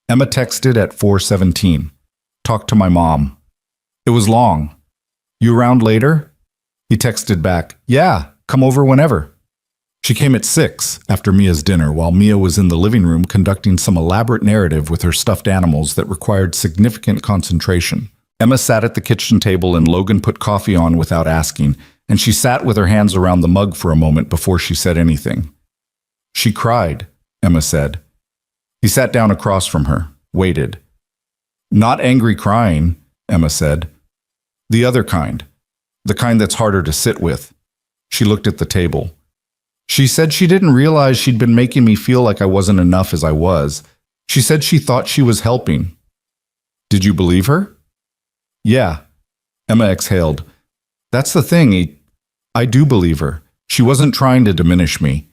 Emma texted at 4:17. "Talk to my mom." It was long. "You around later?" He texted back, "Yeah, come over whenever." She came at 6 after Mia's dinner while Mia was in the living room conducting some elaborate narrative with her stuffed animals that required significant concentration. Emma sat at the kitchen table and Logan put coffee on without asking, and she sat with her hands around the mug for a moment before she said anything. "She cried," Emma said. He sat down across from her, waited. "Not angry crying," Emma said. "The other kind. The kind that's harder to sit with." She looked at the table. She said she didn't realize she'd been making me feel like I wasn't enough as I was. She said she thought she was helping. Did you believe her? Yeah. Emma exhaled. That's the thing. I do believe her. She wasn't trying to diminish me.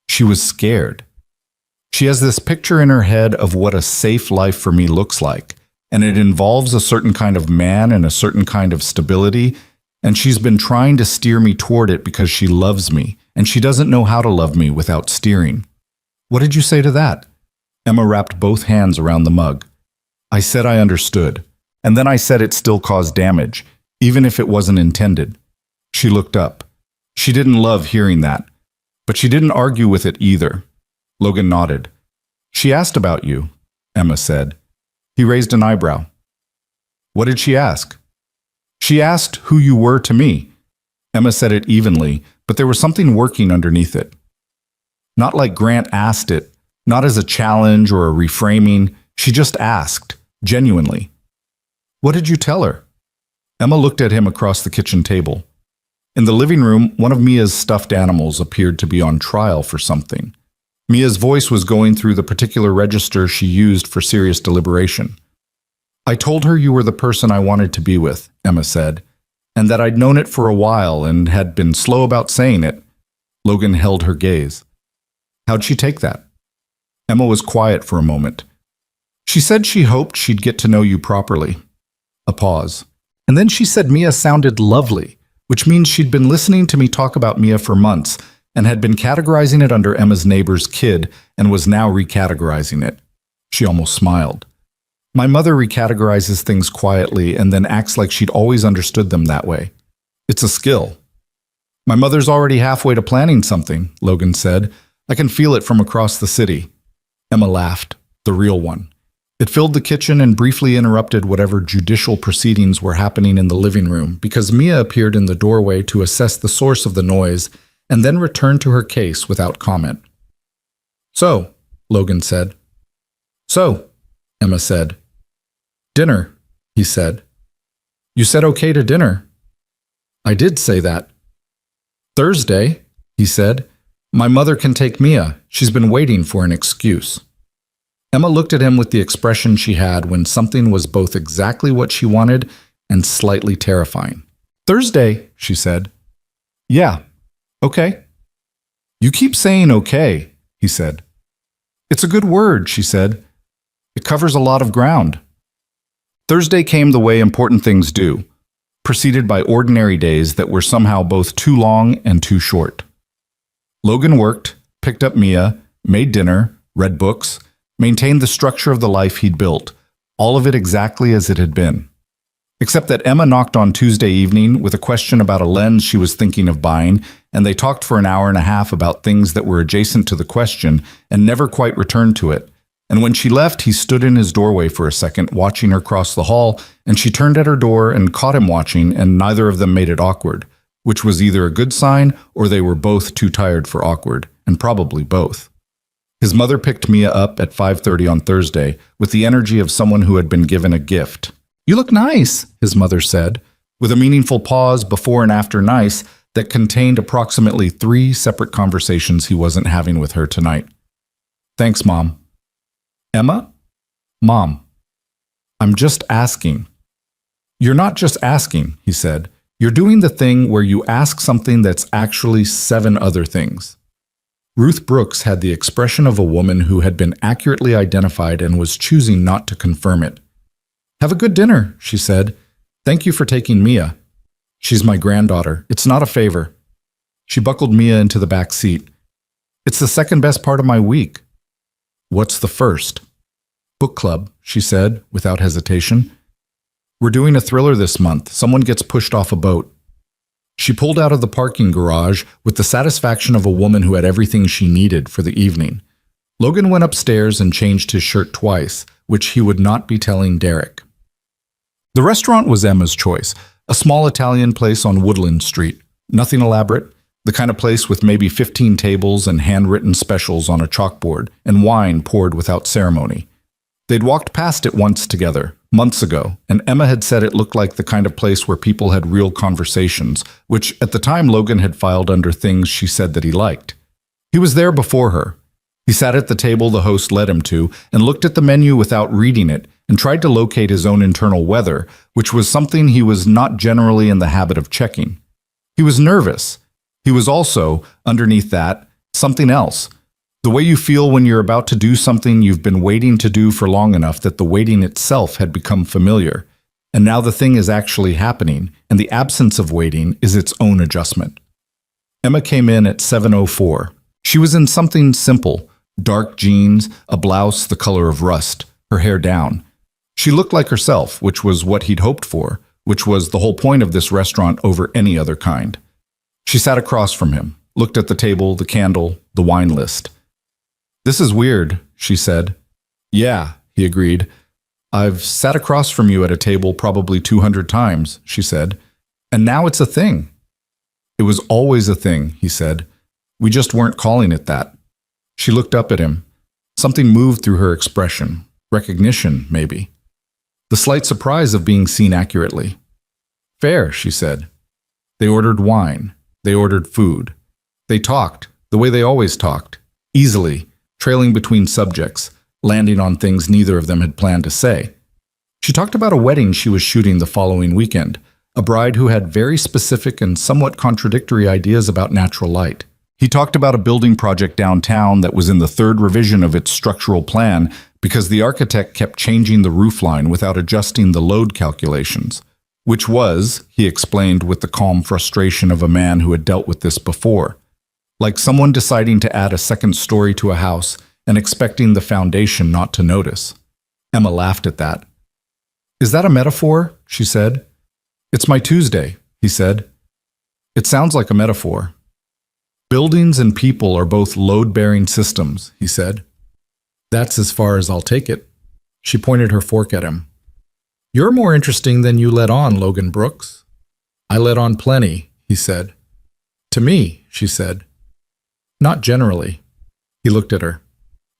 She was scared. She has this picture in her head of what a safe life for me looks like, and it involves a certain kind of man and a certain kind of stability, and she's been trying to steer me toward it because she loves me, and she doesn't know how to love me without steering. What did you say to that? Emma wrapped both hands around the mug. I said I understood, and then I said it still caused damage, even if it wasn't intended. She looked up. She didn't love hearing that, but she didn't argue with it either. Logan nodded. She asked about you, Emma said. He raised an eyebrow. What did she ask? She asked who you were to me. Emma said it evenly, but there was something working underneath it. Not like Grant asked it, not as a challenge or a reframing. She just asked, genuinely. What did you tell her? Emma looked at him across the kitchen table. In the living room, one of Mia's stuffed animals appeared to be on trial for something. Mia's voice was going through the particular register she used for serious deliberation. I told her you were the person I wanted to be with, Emma said, and that I'd known it for a while and had been slow about saying it. Logan held her gaze. How'd she take that? Emma was quiet for a moment. She said she hoped she'd get to know you properly. A pause. And then she said Mia sounded lovely, which means she'd been listening to me talk about Mia for months and had been categorizing it under Emma's neighbor's kid and was now recategorizing it. She almost smiled. My mother recategorizes things quietly and then acts like she'd always understood them that way. It's a skill. My mother's already halfway to planning something, Logan said. I can feel it from across the city. Emma laughed, the real one. It filled the kitchen and briefly interrupted whatever judicial proceedings were happening in the living room because Mia appeared in the doorway to assess the source of the noise and then returned to her case without comment. So, Logan said. So, Emma said. Dinner, he said. You said okay to dinner. I did say that. Thursday, he said. My mother can take Mia. She's been waiting for an excuse. Emma looked at him with the expression she had when something was both exactly what she wanted and slightly terrifying. Thursday, she said. Yeah, okay. You keep saying okay, he said. It's a good word, she said. It covers a lot of ground. Thursday came the way important things do, preceded by ordinary days that were somehow both too long and too short. Logan worked, picked up Mia, made dinner, read books, maintained the structure of the life he'd built, all of it exactly as it had been. Except that Emma knocked on Tuesday evening with a question about a lens she was thinking of buying, and they talked for an hour and a half about things that were adjacent to the question and never quite returned to it. And when she left, he stood in his doorway for a second, watching her cross the hall, and she turned at her door and caught him watching, and neither of them made it awkward, which was either a good sign or they were both too tired for awkward, and probably both. His mother picked Mia up at 5:30 on Thursday with the energy of someone who had been given a gift. You look nice, his mother said, with a meaningful pause before and after nice that contained approximately 3 separate conversations he wasn't having with her tonight. Thanks, Mom. Emma? Mom. I'm just asking. You're not just asking, he said. You're doing the thing where you ask something that's actually 7 other things. Ruth Brooks had the expression of a woman who had been accurately identified and was choosing not to confirm it. Have a good dinner, she said. Thank you for taking Mia. She's my granddaughter. It's not a favor. She buckled Mia into the back seat. It's the second best part of my week. What's the first? Book club, she said, without hesitation. We're doing a thriller this month. Someone gets pushed off a boat. She pulled out of the parking garage with the satisfaction of a woman who had everything she needed for the evening. Logan went upstairs and changed his shirt twice, which he would not be telling Derek. The restaurant was Emma's choice, a small Italian place on Woodland Street. Nothing elaborate, the kind of place with maybe 15 tables and handwritten specials on a chalkboard and wine poured without ceremony. They'd walked past it once together, months ago, and Emma had said it looked like the kind of place where people had real conversations, which at the time Logan had filed under things she said that he liked. He was there before her. He sat at the table the host led him to and looked at the menu without reading it and tried to locate his own internal weather, which was something he was not generally in the habit of checking. He was nervous. He was also, underneath that, something else. The way you feel when you're about to do something you've been waiting to do for long enough that the waiting itself had become familiar. And now the thing is actually happening, and the absence of waiting is its own adjustment. Emma came in at 7:04. She was in something simple, dark jeans, a blouse the color of rust, her hair down. She looked like herself, which was what he'd hoped for, which was the whole point of this restaurant over any other kind. She sat across from him, looked at the table, the candle, the wine list. "This is weird," she said. "Yeah," he agreed. "I've sat across from you at a table probably 200 times," she said. "And now it's a thing." "It was always a thing," he said. "We just weren't calling it that." She looked up at him. Something moved through her expression. Recognition, maybe. The slight surprise of being seen accurately. "Fair," she said. They ordered wine. They ordered food. They talked, the way they always talked, easily, trailing between subjects, landing on things neither of them had planned to say. She talked about a wedding she was shooting the following weekend, a bride who had very specific and somewhat contradictory ideas about natural light. He talked about a building project downtown that was in the third revision of its structural plan because the architect kept changing the roofline without adjusting the load calculations, which was, he explained with the calm frustration of a man who had dealt with this before, like someone deciding to add a second story to a house and expecting the foundation not to notice. Emma laughed at that. "Is that a metaphor?" she said. "It's my Tuesday," he said. "It sounds like a metaphor." "Buildings and people are both load-bearing systems," he said. "That's as far as I'll take it." She pointed her fork at him. "You're more interesting than you let on, Logan Brooks." "I let on plenty," he said. "To me," she said. "Not generally." He looked at her.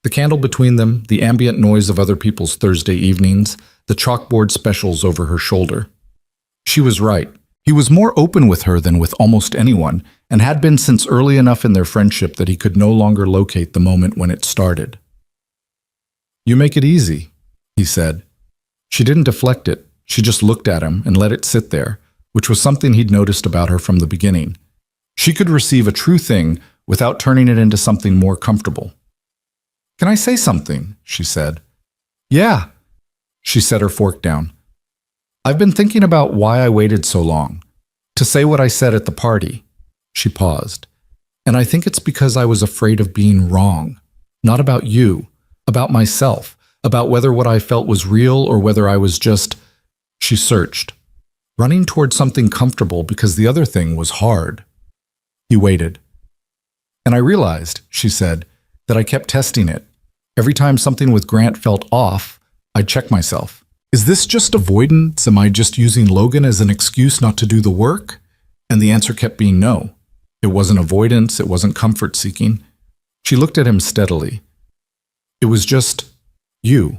The candle between them, the ambient noise of other people's Thursday evenings, the chalkboard specials over her shoulder. She was right. He was more open with her than with almost anyone, and had been since early enough in their friendship that he could no longer locate the moment when it started. "You make it easy," he said. She didn't deflect it. She just looked at him and let it sit there, which was something he'd noticed about her from the beginning. She could receive a true thing without turning it into something more comfortable. "Can I say something?" she said. "Yeah." She set her fork down. "I've been thinking about why I waited so long. To say what I said at the party." She paused. "And I think it's because I was afraid of being wrong. Not about you, about myself, about whether what I felt was real or whether I was just..." She searched, running toward something comfortable because the other thing was hard. He waited. "And I realized," she said, "that I kept testing it. Every time something with Grant felt off, I'd check myself. Is this just avoidance? Am I just using Logan as an excuse not to do the work?" And the answer kept being no. It wasn't avoidance, it wasn't comfort-seeking. She looked at him steadily. It was just you.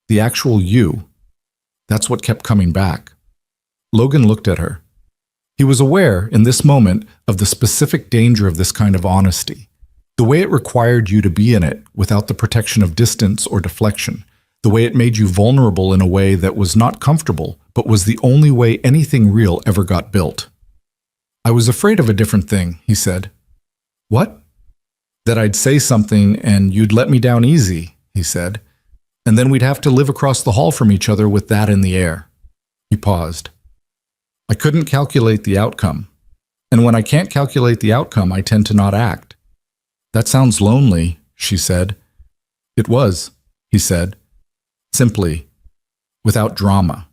The actual you. That's what kept coming back. Logan looked at her. He was aware, in this moment, of the specific danger of this kind of honesty. The way it required you to be in it without the protection of distance or deflection. The way it made you vulnerable in a way that was not comfortable, but was the only way anything real ever got built. "I was afraid of a different thing," he said. "What?" "That I'd say something and you'd let me down easy," he said. "And then we'd have to live across the hall from each other with that in the air." He paused. "I couldn't calculate the outcome. And when I can't calculate the outcome, I tend to not act." "That sounds lonely," she said. "It was," he said. Simply, without drama.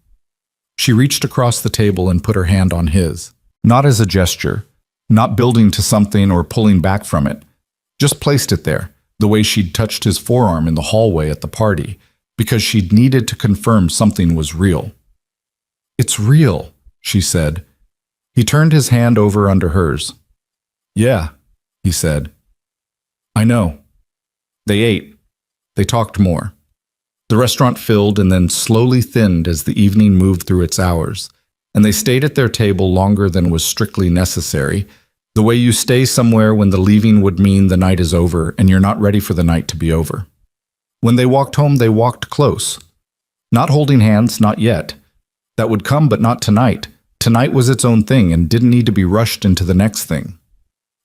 She reached across the table and put her hand on his. Not as a gesture, not building to something or pulling back from it. Just placed it there, the way she'd touched his forearm in the hallway at the party, because she'd needed to confirm something was real. "It's real," she said. He turned his hand over under hers. "Yeah," he said. "I know." They ate. They talked more. The restaurant filled and then slowly thinned as the evening moved through its hours, and they stayed at their table longer than was strictly necessary, The way you stay somewhere when the leaving would mean the night is over and you're not ready for the night to be over. When they walked home, they walked close. Not holding hands, not yet. That would come, but not tonight. Tonight was its own thing and didn't need to be rushed into the next thing.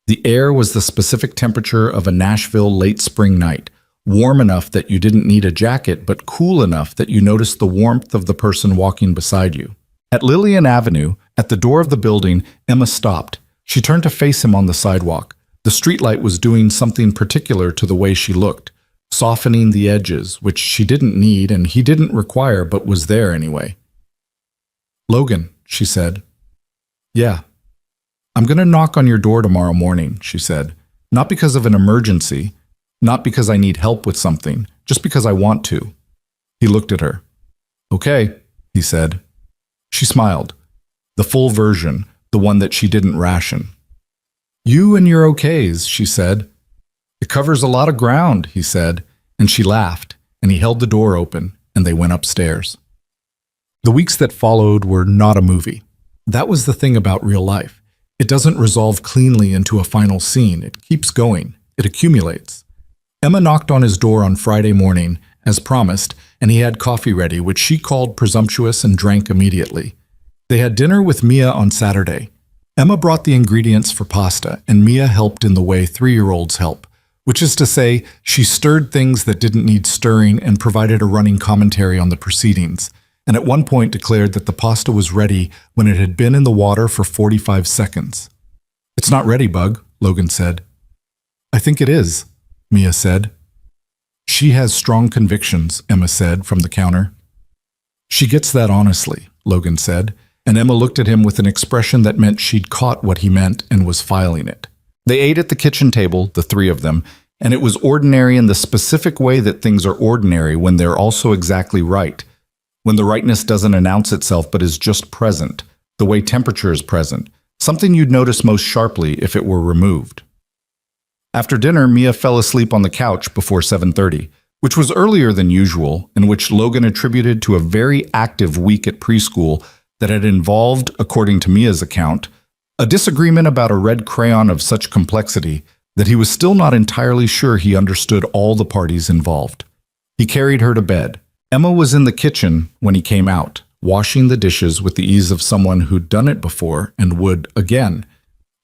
The air was the specific temperature of a Nashville late spring night, warm enough that you didn't need a jacket, but cool enough that you noticed the warmth of the person walking beside you. At Lillian Avenue, at the door of the building, Emma stopped. She turned to face him on the sidewalk. The streetlight was doing something particular to the way she looked, softening the edges, which she didn't need and he didn't require but was there anyway. "Logan," she said. "Yeah. I'm going to knock on your door tomorrow morning," she said. "Not because of an emergency, not because I need help with something, just because I want to." He looked at her. "Okay," he said. She smiled. The full version, the one that she didn't ration. "You and your okays," she said. "It covers a lot of ground," he said, and she laughed, and he held the door open, and they went upstairs. The weeks that followed were not a movie. That was the thing about real life. It doesn't resolve cleanly into a final scene. It keeps going. It accumulates. Emma knocked on his door on Friday morning, as promised, and he had coffee ready, which she called presumptuous and drank immediately. They had dinner with Mia on Saturday. Emma brought the ingredients for pasta, and Mia helped in the way 3-year-olds help, which is to say, she stirred things that didn't need stirring and provided a running commentary on the proceedings, and at one point declared that the pasta was ready when it had been in the water for 45 seconds. "It's not ready, Bug," Logan said. "I think it is," Mia said. "She has strong convictions," Emma said from the counter. "She gets that honestly," Logan said, and Emma looked at him with an expression that meant she'd caught what he meant and was filing it. They ate at the kitchen table, the 3 of them, and it was ordinary in the specific way that things are ordinary when they're also exactly right, when the rightness doesn't announce itself but is just present, the way temperature is present, something you'd notice most sharply if it were removed. After dinner, Mia fell asleep on the couch before 7:30, which was earlier than usual, and which Logan attributed to a very active week at preschool that had involved, according to Mia's account, a disagreement about a red crayon of such complexity that he was still not entirely sure he understood all the parties involved. He carried her to bed. Emma was in the kitchen when he came out, washing the dishes with the ease of someone who'd done it before and would again.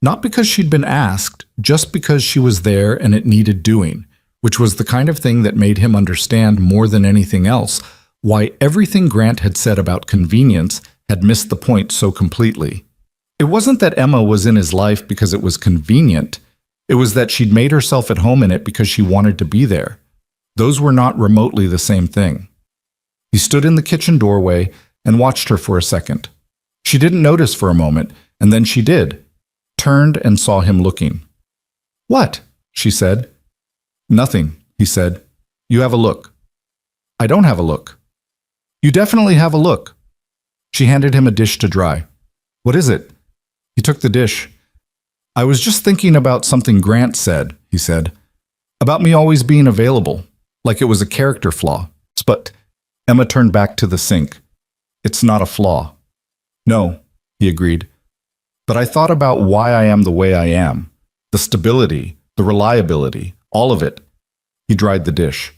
Not because she'd been asked, just because she was there and it needed doing, which was the kind of thing that made him understand more than anything else why everything Grant had said about convenience had missed the point so completely. It wasn't that Emma was in his life because it was convenient. It was that she'd made herself at home in it because she wanted to be there. Those were not remotely the same thing. He stood in the kitchen doorway and watched her for a second. She didn't notice for a moment, and then she did, turned and saw him looking. "What?" she said. "Nothing," he said. "You have a look." "I don't have a look." "You definitely have a look." She handed him a dish to dry. "What is it?" He took the dish. "I was just thinking about something Grant said," he said. "About me always being available, like it was a character flaw. But Emma turned back to the sink. "It's not a flaw." "No," he agreed. "But I thought about why I am the way I am. The stability, the reliability, all of it." He dried the dish.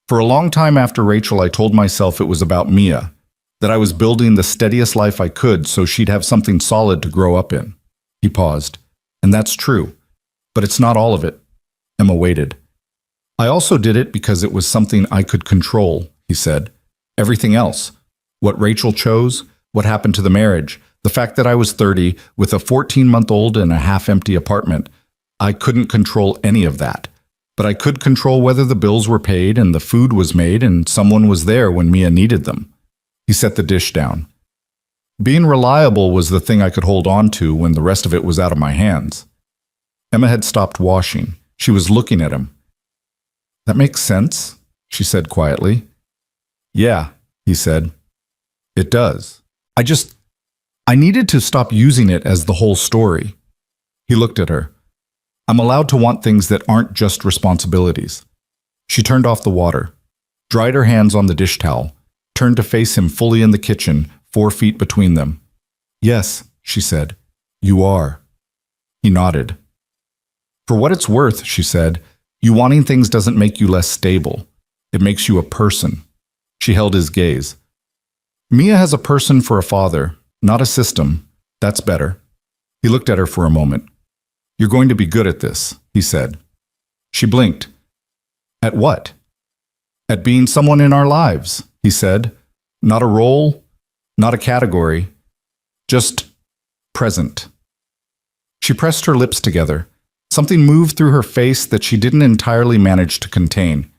"For a long time after Rachel, I told myself it was about Mia, that I was building the steadiest life I could so she'd have something solid to grow up in." He paused. "And that's true. But it's not all of it." Emma waited. "I also did it because it was something I could control," he said. "Everything else. What Rachel chose, what happened to the marriage, the fact that I was 30 with a 14-month-old in a half-empty apartment. I couldn't control any of that. But I could control whether the bills were paid and the food was made and someone was there when Mia needed them." He set the dish down. "Being reliable was the thing I could hold on to when the rest of it was out of my hands." Emma had stopped washing. She was looking at him. "That makes sense," she said quietly. "Yeah," he said. "It does. I needed to stop using it as the whole story." He looked at her. "I'm allowed to want things that aren't just responsibilities." She turned off the water, dried her hands on the dish towel, turned to face him fully in the kitchen, 4 feet between them. "Yes," she said, "you are." He nodded. For what it's worth, she said, you wanting things doesn't make you less stable. It makes you a person. She held his gaze. Mia has a person for a father, not a system. That's better. He looked at her for a moment. You're going to be good at this, he said. She blinked. At what? At being someone in our lives, he said. Not a role, not a category, just present. She pressed her lips together. Something moved through her face that she didn't entirely manage to contain.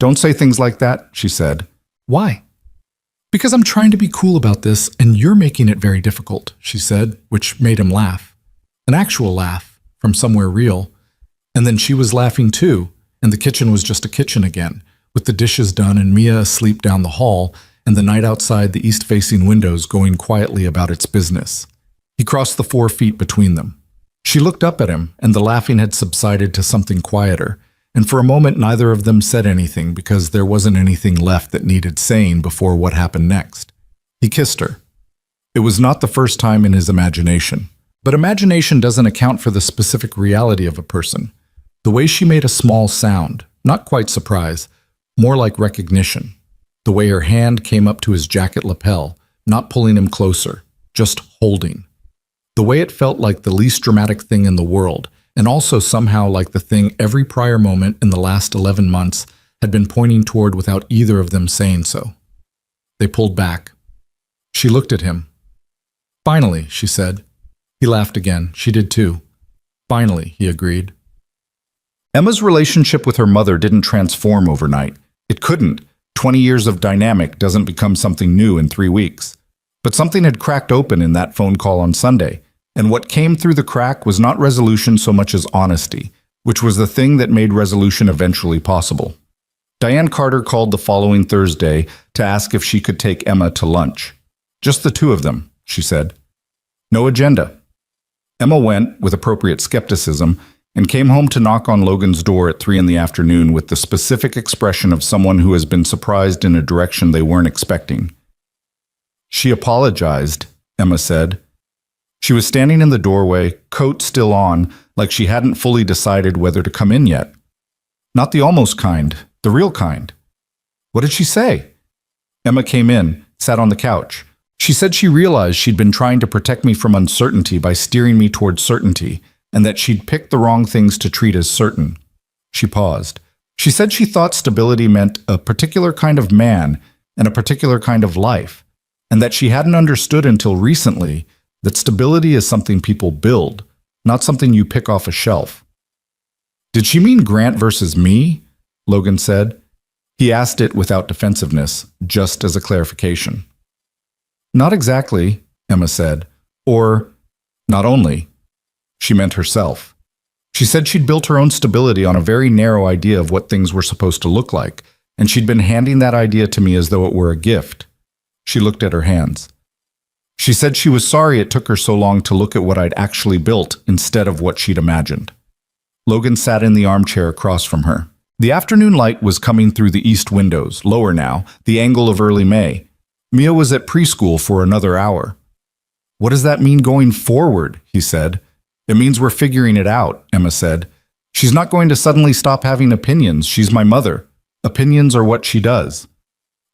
Don't say things like that, she said. Why? Because I'm trying to be cool about this, and you're making it very difficult, she said, which made him laugh. An actual laugh, from somewhere real. And then she was laughing too, and the kitchen was just a kitchen again, with the dishes done and Mia asleep down the hall, and the night outside the east-facing windows going quietly about its business. He crossed the 4 feet between them. She looked up at him, and the laughing had subsided to something quieter, and for a moment neither of them said anything because there wasn't anything left that needed saying before what happened next. He kissed her. It was not the first time in his imagination, but imagination doesn't account for the specific reality of a person. The way she made a small sound, not quite surprise, more like recognition. The way her hand came up to his jacket lapel, not pulling him closer, just holding. The way it felt like the least dramatic thing in the world, and also somehow like the thing every prior moment in the last 11 months had been pointing toward without either of them saying so. They pulled back. She looked at him. Finally, she said. He laughed again. She did too. Finally, he agreed. Emma's relationship with her mother didn't transform overnight. It couldn't. 20 years of dynamic doesn't become something new in 3 weeks. But something had cracked open in that phone call on Sunday, and what came through the crack was not resolution so much as honesty, which was the thing that made resolution eventually possible. Diane Carter called the following Thursday to ask if she could take Emma to lunch. Just the two of them, she said. No agenda. Emma went, with appropriate skepticism, and came home to knock on Logan's door at 3 p.m. with the specific expression of someone who has been surprised in a direction they weren't expecting. She apologized, Emma said. She was standing in the doorway, coat still on, like she hadn't fully decided whether to come in yet. Not the almost kind, the real kind. What did she say? Emma came in, sat on the couch. She said she realized she'd been trying to protect me from uncertainty by steering me toward certainty, and that she'd picked the wrong things to treat as certain. She paused. She said she thought stability meant a particular kind of man and a particular kind of life, and that she hadn't understood until recently that stability is something people build, not something you pick off a shelf. Did she mean Grant versus me? Logan said. He asked it without defensiveness, just as a clarification. Not exactly, Emma said. Or, not only. She meant herself. She said she'd built her own stability on a very narrow idea of what things were supposed to look like, and she'd been handing that idea to me as though it were a gift. She looked at her hands. She said she was sorry it took her so long to look at what I'd actually built instead of what she'd imagined. Logan sat in the armchair across from her. The afternoon light was coming through the east windows, lower now, the angle of early May. Mia was at preschool for another hour. What does that mean going forward? He said. It means we're figuring it out, Emma said. She's not going to suddenly stop having opinions. She's my mother. Opinions are what she does.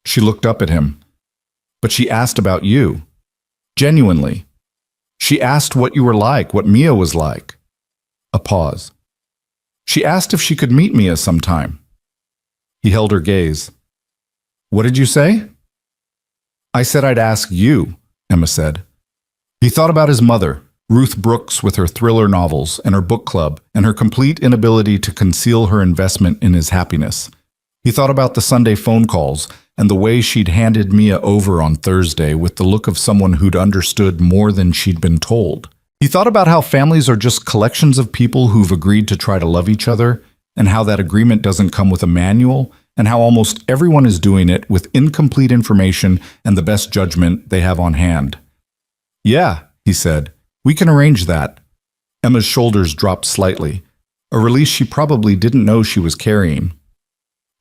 She looked up at him. But she asked about you. Genuinely. She asked what you were like, what Mia was like. A pause. She asked if she could meet Mia sometime. He held her gaze. What did you say? I said I'd ask you, Emma said. He thought about his mother, Ruth Brooks with her thriller novels and her book club and her complete inability to conceal her investment in his happiness. He thought about the Sunday phone calls and the way she'd handed Mia over on Thursday with the look of someone who'd understood more than she'd been told. He thought about how families are just collections of people who've agreed to try to love each other, and how that agreement doesn't come with a manual, and how almost everyone is doing it with incomplete information and the best judgment they have on hand. Yeah, he said, we can arrange that. Emma's shoulders dropped slightly, a release she probably didn't know she was carrying.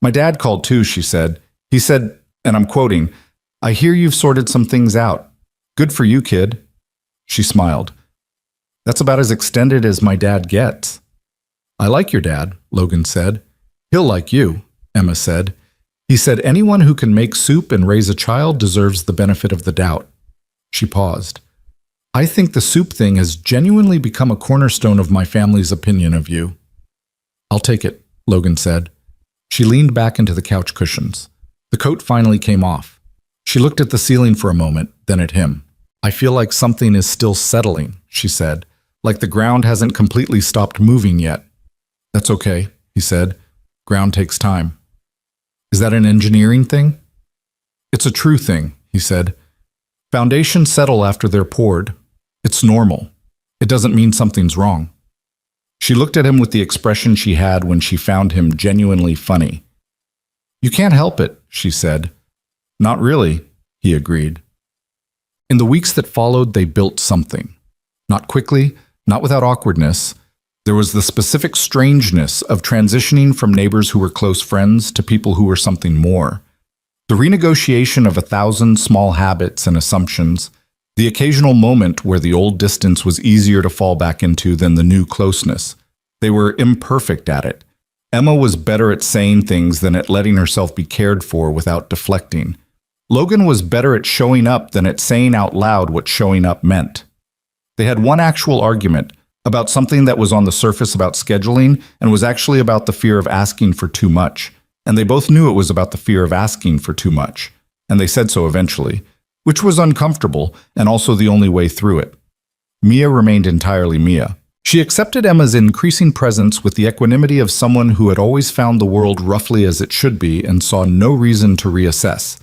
My dad called too, she said. He said, and I'm quoting, I hear you've sorted some things out. Good for you, kid. She smiled. That's about as extended as my dad gets. I like your dad, Logan said. He'll like you, Emma said. He said anyone who can make soup and raise a child deserves the benefit of the doubt. She paused. I think the soup thing has genuinely become a cornerstone of my family's opinion of you. I'll take it, Logan said. She leaned back into the couch cushions. The coat finally came off. She looked at the ceiling for a moment, then at him. I feel like something is still settling, she said, like the ground hasn't completely stopped moving yet. That's okay, he said. Ground takes time. Is that an engineering thing? It's a true thing, he said. Foundations settle after they're poured. It's normal. It doesn't mean something's wrong. She looked at him with the expression she had when she found him genuinely funny. You can't help it, she said. Not really, he agreed. In the weeks that followed, they built something. Not quickly, not without awkwardness. There was the specific strangeness of transitioning from neighbors who were close friends to people who were something more. The renegotiation of 1,000 small habits and assumptions, the occasional moment where the old distance was easier to fall back into than the new closeness. They were imperfect at it. Emma was better at saying things than at letting herself be cared for without deflecting. Logan was better at showing up than at saying out loud what showing up meant. They had one actual argument about something that was on the surface about scheduling and was actually about the fear of asking for too much. And they both knew it was about the fear of asking for too much. And they said so eventually, which was uncomfortable and also the only way through it. Mia remained entirely Mia. She accepted Emma's increasing presence with the equanimity of someone who had always found the world roughly as it should be and saw no reason to reassess.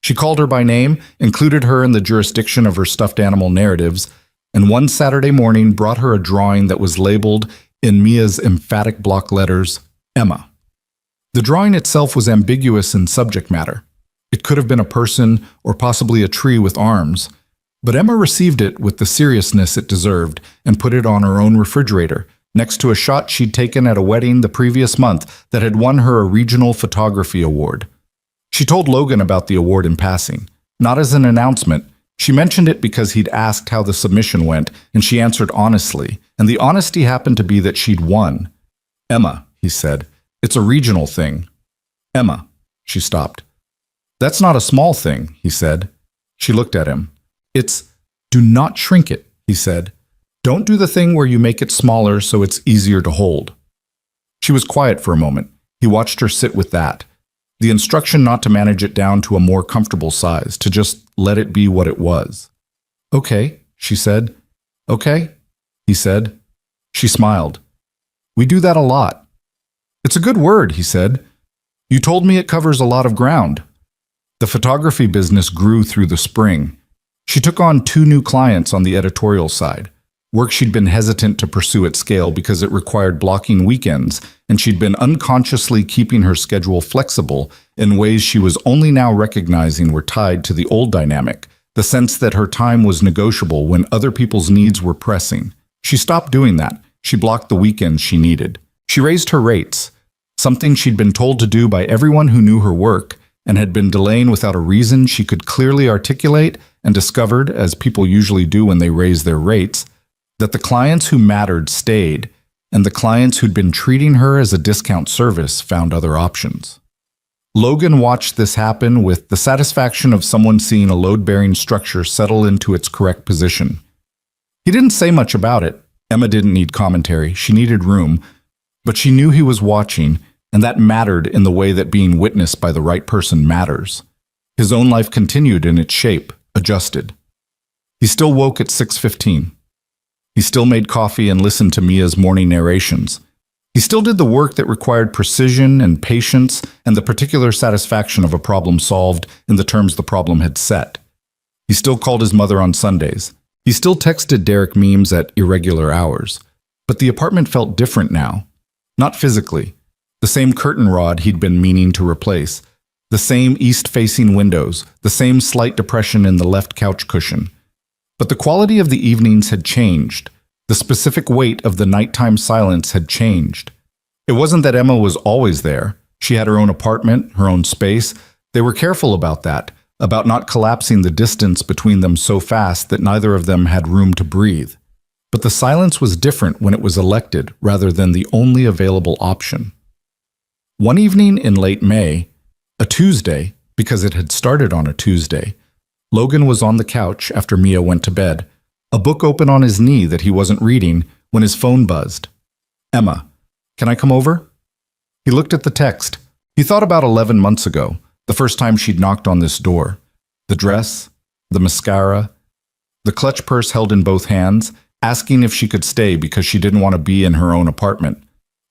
She called her by name, included her in the jurisdiction of her stuffed animal narratives, and one Saturday morning brought her a drawing that was labeled, in Mia's emphatic block letters, Emma. The drawing itself was ambiguous in subject matter. It could have been a person or possibly a tree with arms, but Emma received it with the seriousness it deserved and put it on her own refrigerator, next to a shot she'd taken at a wedding the previous month that had won her a regional photography award. She told Logan about the award in passing, not as an announcement. She mentioned it because he'd asked how the submission went, and she answered honestly, and the honesty happened to be that she'd won. Emma, he said, it's a regional thing. Emma, she stopped. That's not a small thing, he said. She looked at him. Do not shrink it, he said. Don't do the thing where you make it smaller so it's easier to hold. She was quiet for a moment. He watched her sit with that. The instruction not to manage it down to a more comfortable size, to just let it be what it was. Okay, she said. Okay, he said. She smiled. We do that a lot. It's a good word, he said. You told me it covers a lot of ground. The photography business grew through the spring. She took on 2 new clients on the editorial side, work she'd been hesitant to pursue at scale because it required blocking weekends, and she'd been unconsciously keeping her schedule flexible in ways she was only now recognizing were tied to the old dynamic, the sense that her time was negotiable when other people's needs were pressing. She stopped doing that. She blocked the weekends she needed. She raised her rates, something she'd been told to do by everyone who knew her work and had been delaying without a reason she could clearly articulate, and discovered, as people usually do when they raise their rates, that the clients who mattered stayed, and the clients who'd been treating her as a discount service found other options. Logan watched this happen with the satisfaction of someone seeing a load-bearing structure settle into its correct position. He didn't say much about it. Emma didn't need commentary. She needed room. But she knew he was watching, and that mattered in the way that being witnessed by the right person matters. His own life continued in its shape, adjusted. He still woke at 6:15. He still made coffee and listened to Mia's morning narrations. He still did the work that required precision and patience and the particular satisfaction of a problem solved in the terms the problem had set. He still called his mother on Sundays. He still texted Derek memes at irregular hours. But the apartment felt different now. Not physically. The same curtain rod he'd been meaning to replace. The same east-facing windows. The same slight depression in the left couch cushion. But the quality of the evenings had changed. The specific weight of the nighttime silence had changed. It wasn't that Emma was always there. She had her own apartment, her own space. They were careful about that, about not collapsing the distance between them so fast that neither of them had room to breathe. But the silence was different when it was elected rather than the only available option. One evening in late May, a Tuesday, because it had started on a Tuesday, Logan was on the couch after Mia went to bed, a book open on his knee that he wasn't reading, when his phone buzzed. "Emma, can I come over?" He looked at the text. He thought about 11 months ago, the first time she'd knocked on this door. The dress, the mascara, the clutch purse held in both hands, asking if she could stay because she didn't want to be in her own apartment.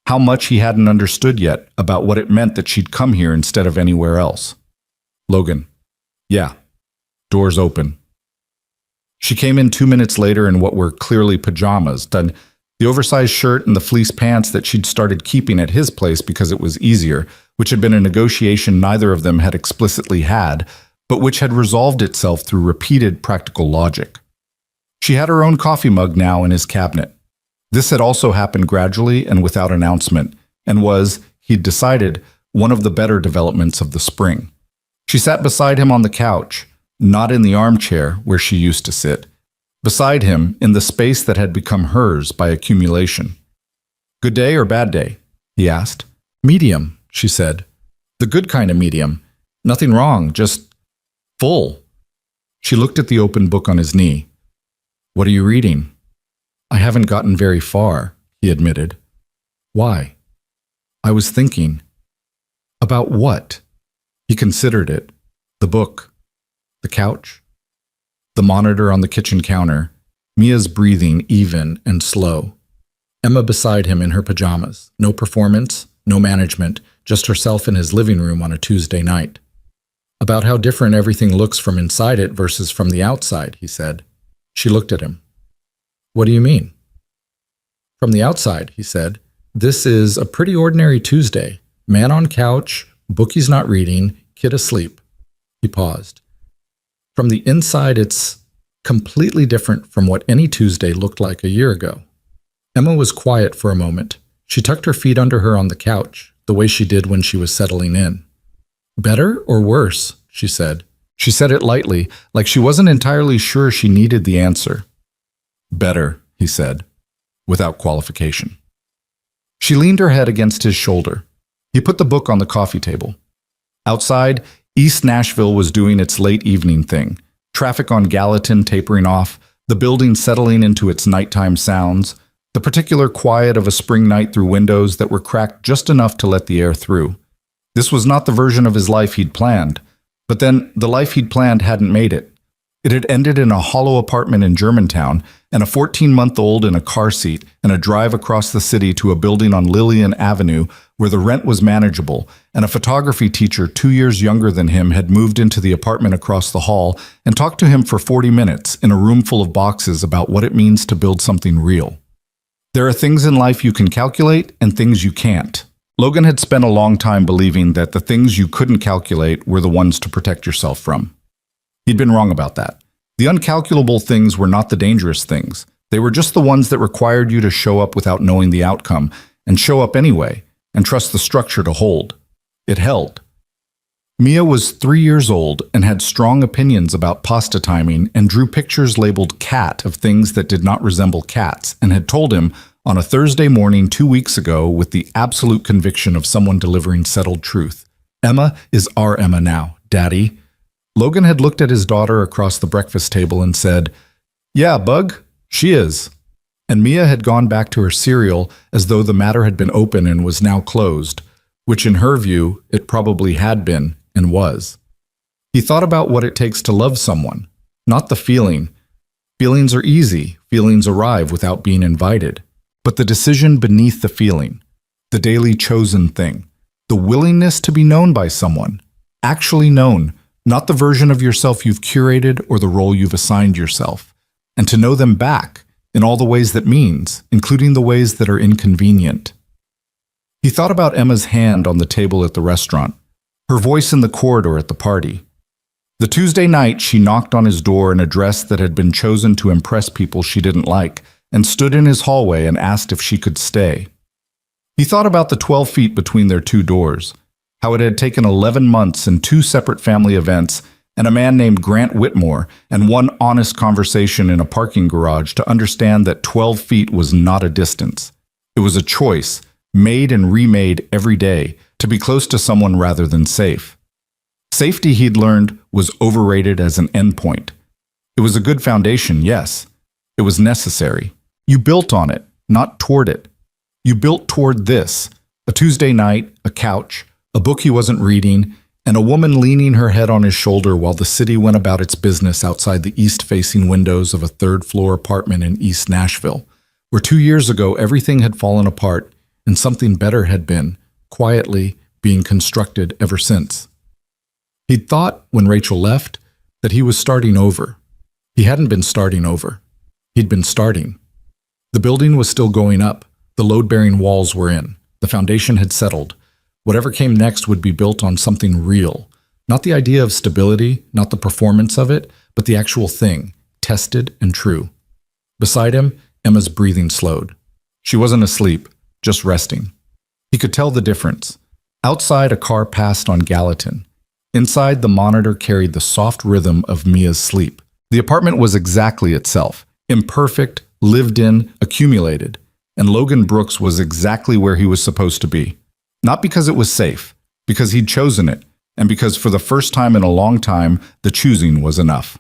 How much he hadn't understood yet about what it meant that she'd come here instead of anywhere else. "Logan, yeah, door's open." She came in 2 minutes later in what were clearly pajamas, the oversized shirt and the fleece pants that she'd started keeping at his place because it was easier, which had been a negotiation neither of them had explicitly had, but which had resolved itself through repeated practical logic. She had her own coffee mug now in his cabinet. This had also happened gradually and without announcement, and was, he'd decided, one of the better developments of the spring. She sat beside him on the couch, not in the armchair where she used to sit, beside him in the space that had become hers by accumulation. "Good day or bad day?" he asked. "Medium," she said. "The good kind of medium. Nothing wrong, just full." She looked at the open book on his knee. "What are you reading?" "I haven't gotten very far," he admitted. "Why?" "I was thinking." "About what?" He considered it. The book. The couch. The monitor on the kitchen counter. Mia's breathing even and slow. Emma beside him in her pajamas. No performance, no management, just herself in his living room on a Tuesday night. "About how different everything looks from inside it versus from the outside," he said. She looked at him. "What do you mean?" "From the outside," he said, "this is a pretty ordinary Tuesday. Man on couch, bookie's not reading, kid asleep." He paused. "From the inside, it's completely different from what any Tuesday looked like a year ago." Emma was quiet for a moment. She tucked her feet under her on the couch, the way she did when she was settling in. "Better or worse?" she said. She said it lightly, like she wasn't entirely sure she needed the answer. "Better," he said, without qualification. She leaned her head against his shoulder. He put the book on the coffee table. Outside, East Nashville was doing its late evening thing. Traffic on Gallatin tapering off, the building settling into its nighttime sounds, the particular quiet of a spring night through windows that were cracked just enough to let the air through. This was not the version of his life he'd planned, but then the life he'd planned hadn't made it. It had ended in a hollow apartment in Germantown and a 14-month-old in a car seat and a drive across the city to a building on Lillian Avenue where the rent was manageable, and a photography teacher 2 years younger than him had moved into the apartment across the hall and talked to him for 40 minutes in a room full of boxes about what it means to build something real. There are things in life you can calculate and things you can't. Logan had spent a long time believing that the things you couldn't calculate were the ones to protect yourself from. He'd been wrong about that. The uncalculable things were not the dangerous things. They were just the ones that required you to show up without knowing the outcome, and show up anyway, and trust the structure to hold. It held. Mia was 3 years old and had strong opinions about pasta timing and drew pictures labeled cat of things that did not resemble cats, and had told him on a Thursday morning 2 weeks ago with the absolute conviction of someone delivering settled truth. "Emma is our Emma now, Daddy." Logan had looked at his daughter across the breakfast table and said, "Yeah, Bug, she is." And Mia had gone back to her cereal as though the matter had been open and was now closed, which in her view it probably had been and was. He thought about what it takes to love someone, not the feeling. Feelings are easy, feelings arrive without being invited. But the decision beneath the feeling, the daily chosen thing, the willingness to be known by someone, actually known, not the version of yourself you've curated or the role you've assigned yourself, and to know them back in all the ways that means, including the ways that are inconvenient. He thought about Emma's hand on the table at the restaurant, her voice in the corridor at the party. The Tuesday night she knocked on his door in a dress that had been chosen to impress people she didn't like, and stood in his hallway and asked if she could stay. He thought about the 12 feet between their two doors, how it had taken 11 months and 2 separate family events, and a man named Grant Whitmore, and one honest conversation in a parking garage to understand that 12 feet was not a distance. It was a choice, made and remade every day, to be close to someone rather than safe. Safety, he'd learned, was overrated as an endpoint. It was a good foundation, yes. It was necessary. You built on it, not toward it. You built toward this: a Tuesday night, a couch, a book he wasn't reading, and a woman leaning her head on his shoulder while the city went about its business outside the east-facing windows of a third-floor apartment in East Nashville, where 2 years ago everything had fallen apart and something better had been, quietly, being constructed ever since. He'd thought, when Rachel left, that he was starting over. He hadn't been starting over. He'd been starting. The building was still going up. The load-bearing walls were in. The foundation had settled. Whatever came next would be built on something real. Not the idea of stability, not the performance of it, but the actual thing, tested and true. Beside him, Emma's breathing slowed. She wasn't asleep, just resting. He could tell the difference. Outside, a car passed on Gallatin. Inside, the monitor carried the soft rhythm of Mia's sleep. The apartment was exactly itself, imperfect, lived in, accumulated, and Logan Brooks was exactly where he was supposed to be. Not because it was safe, because he'd chosen it, and because for the first time in a long time, the choosing was enough.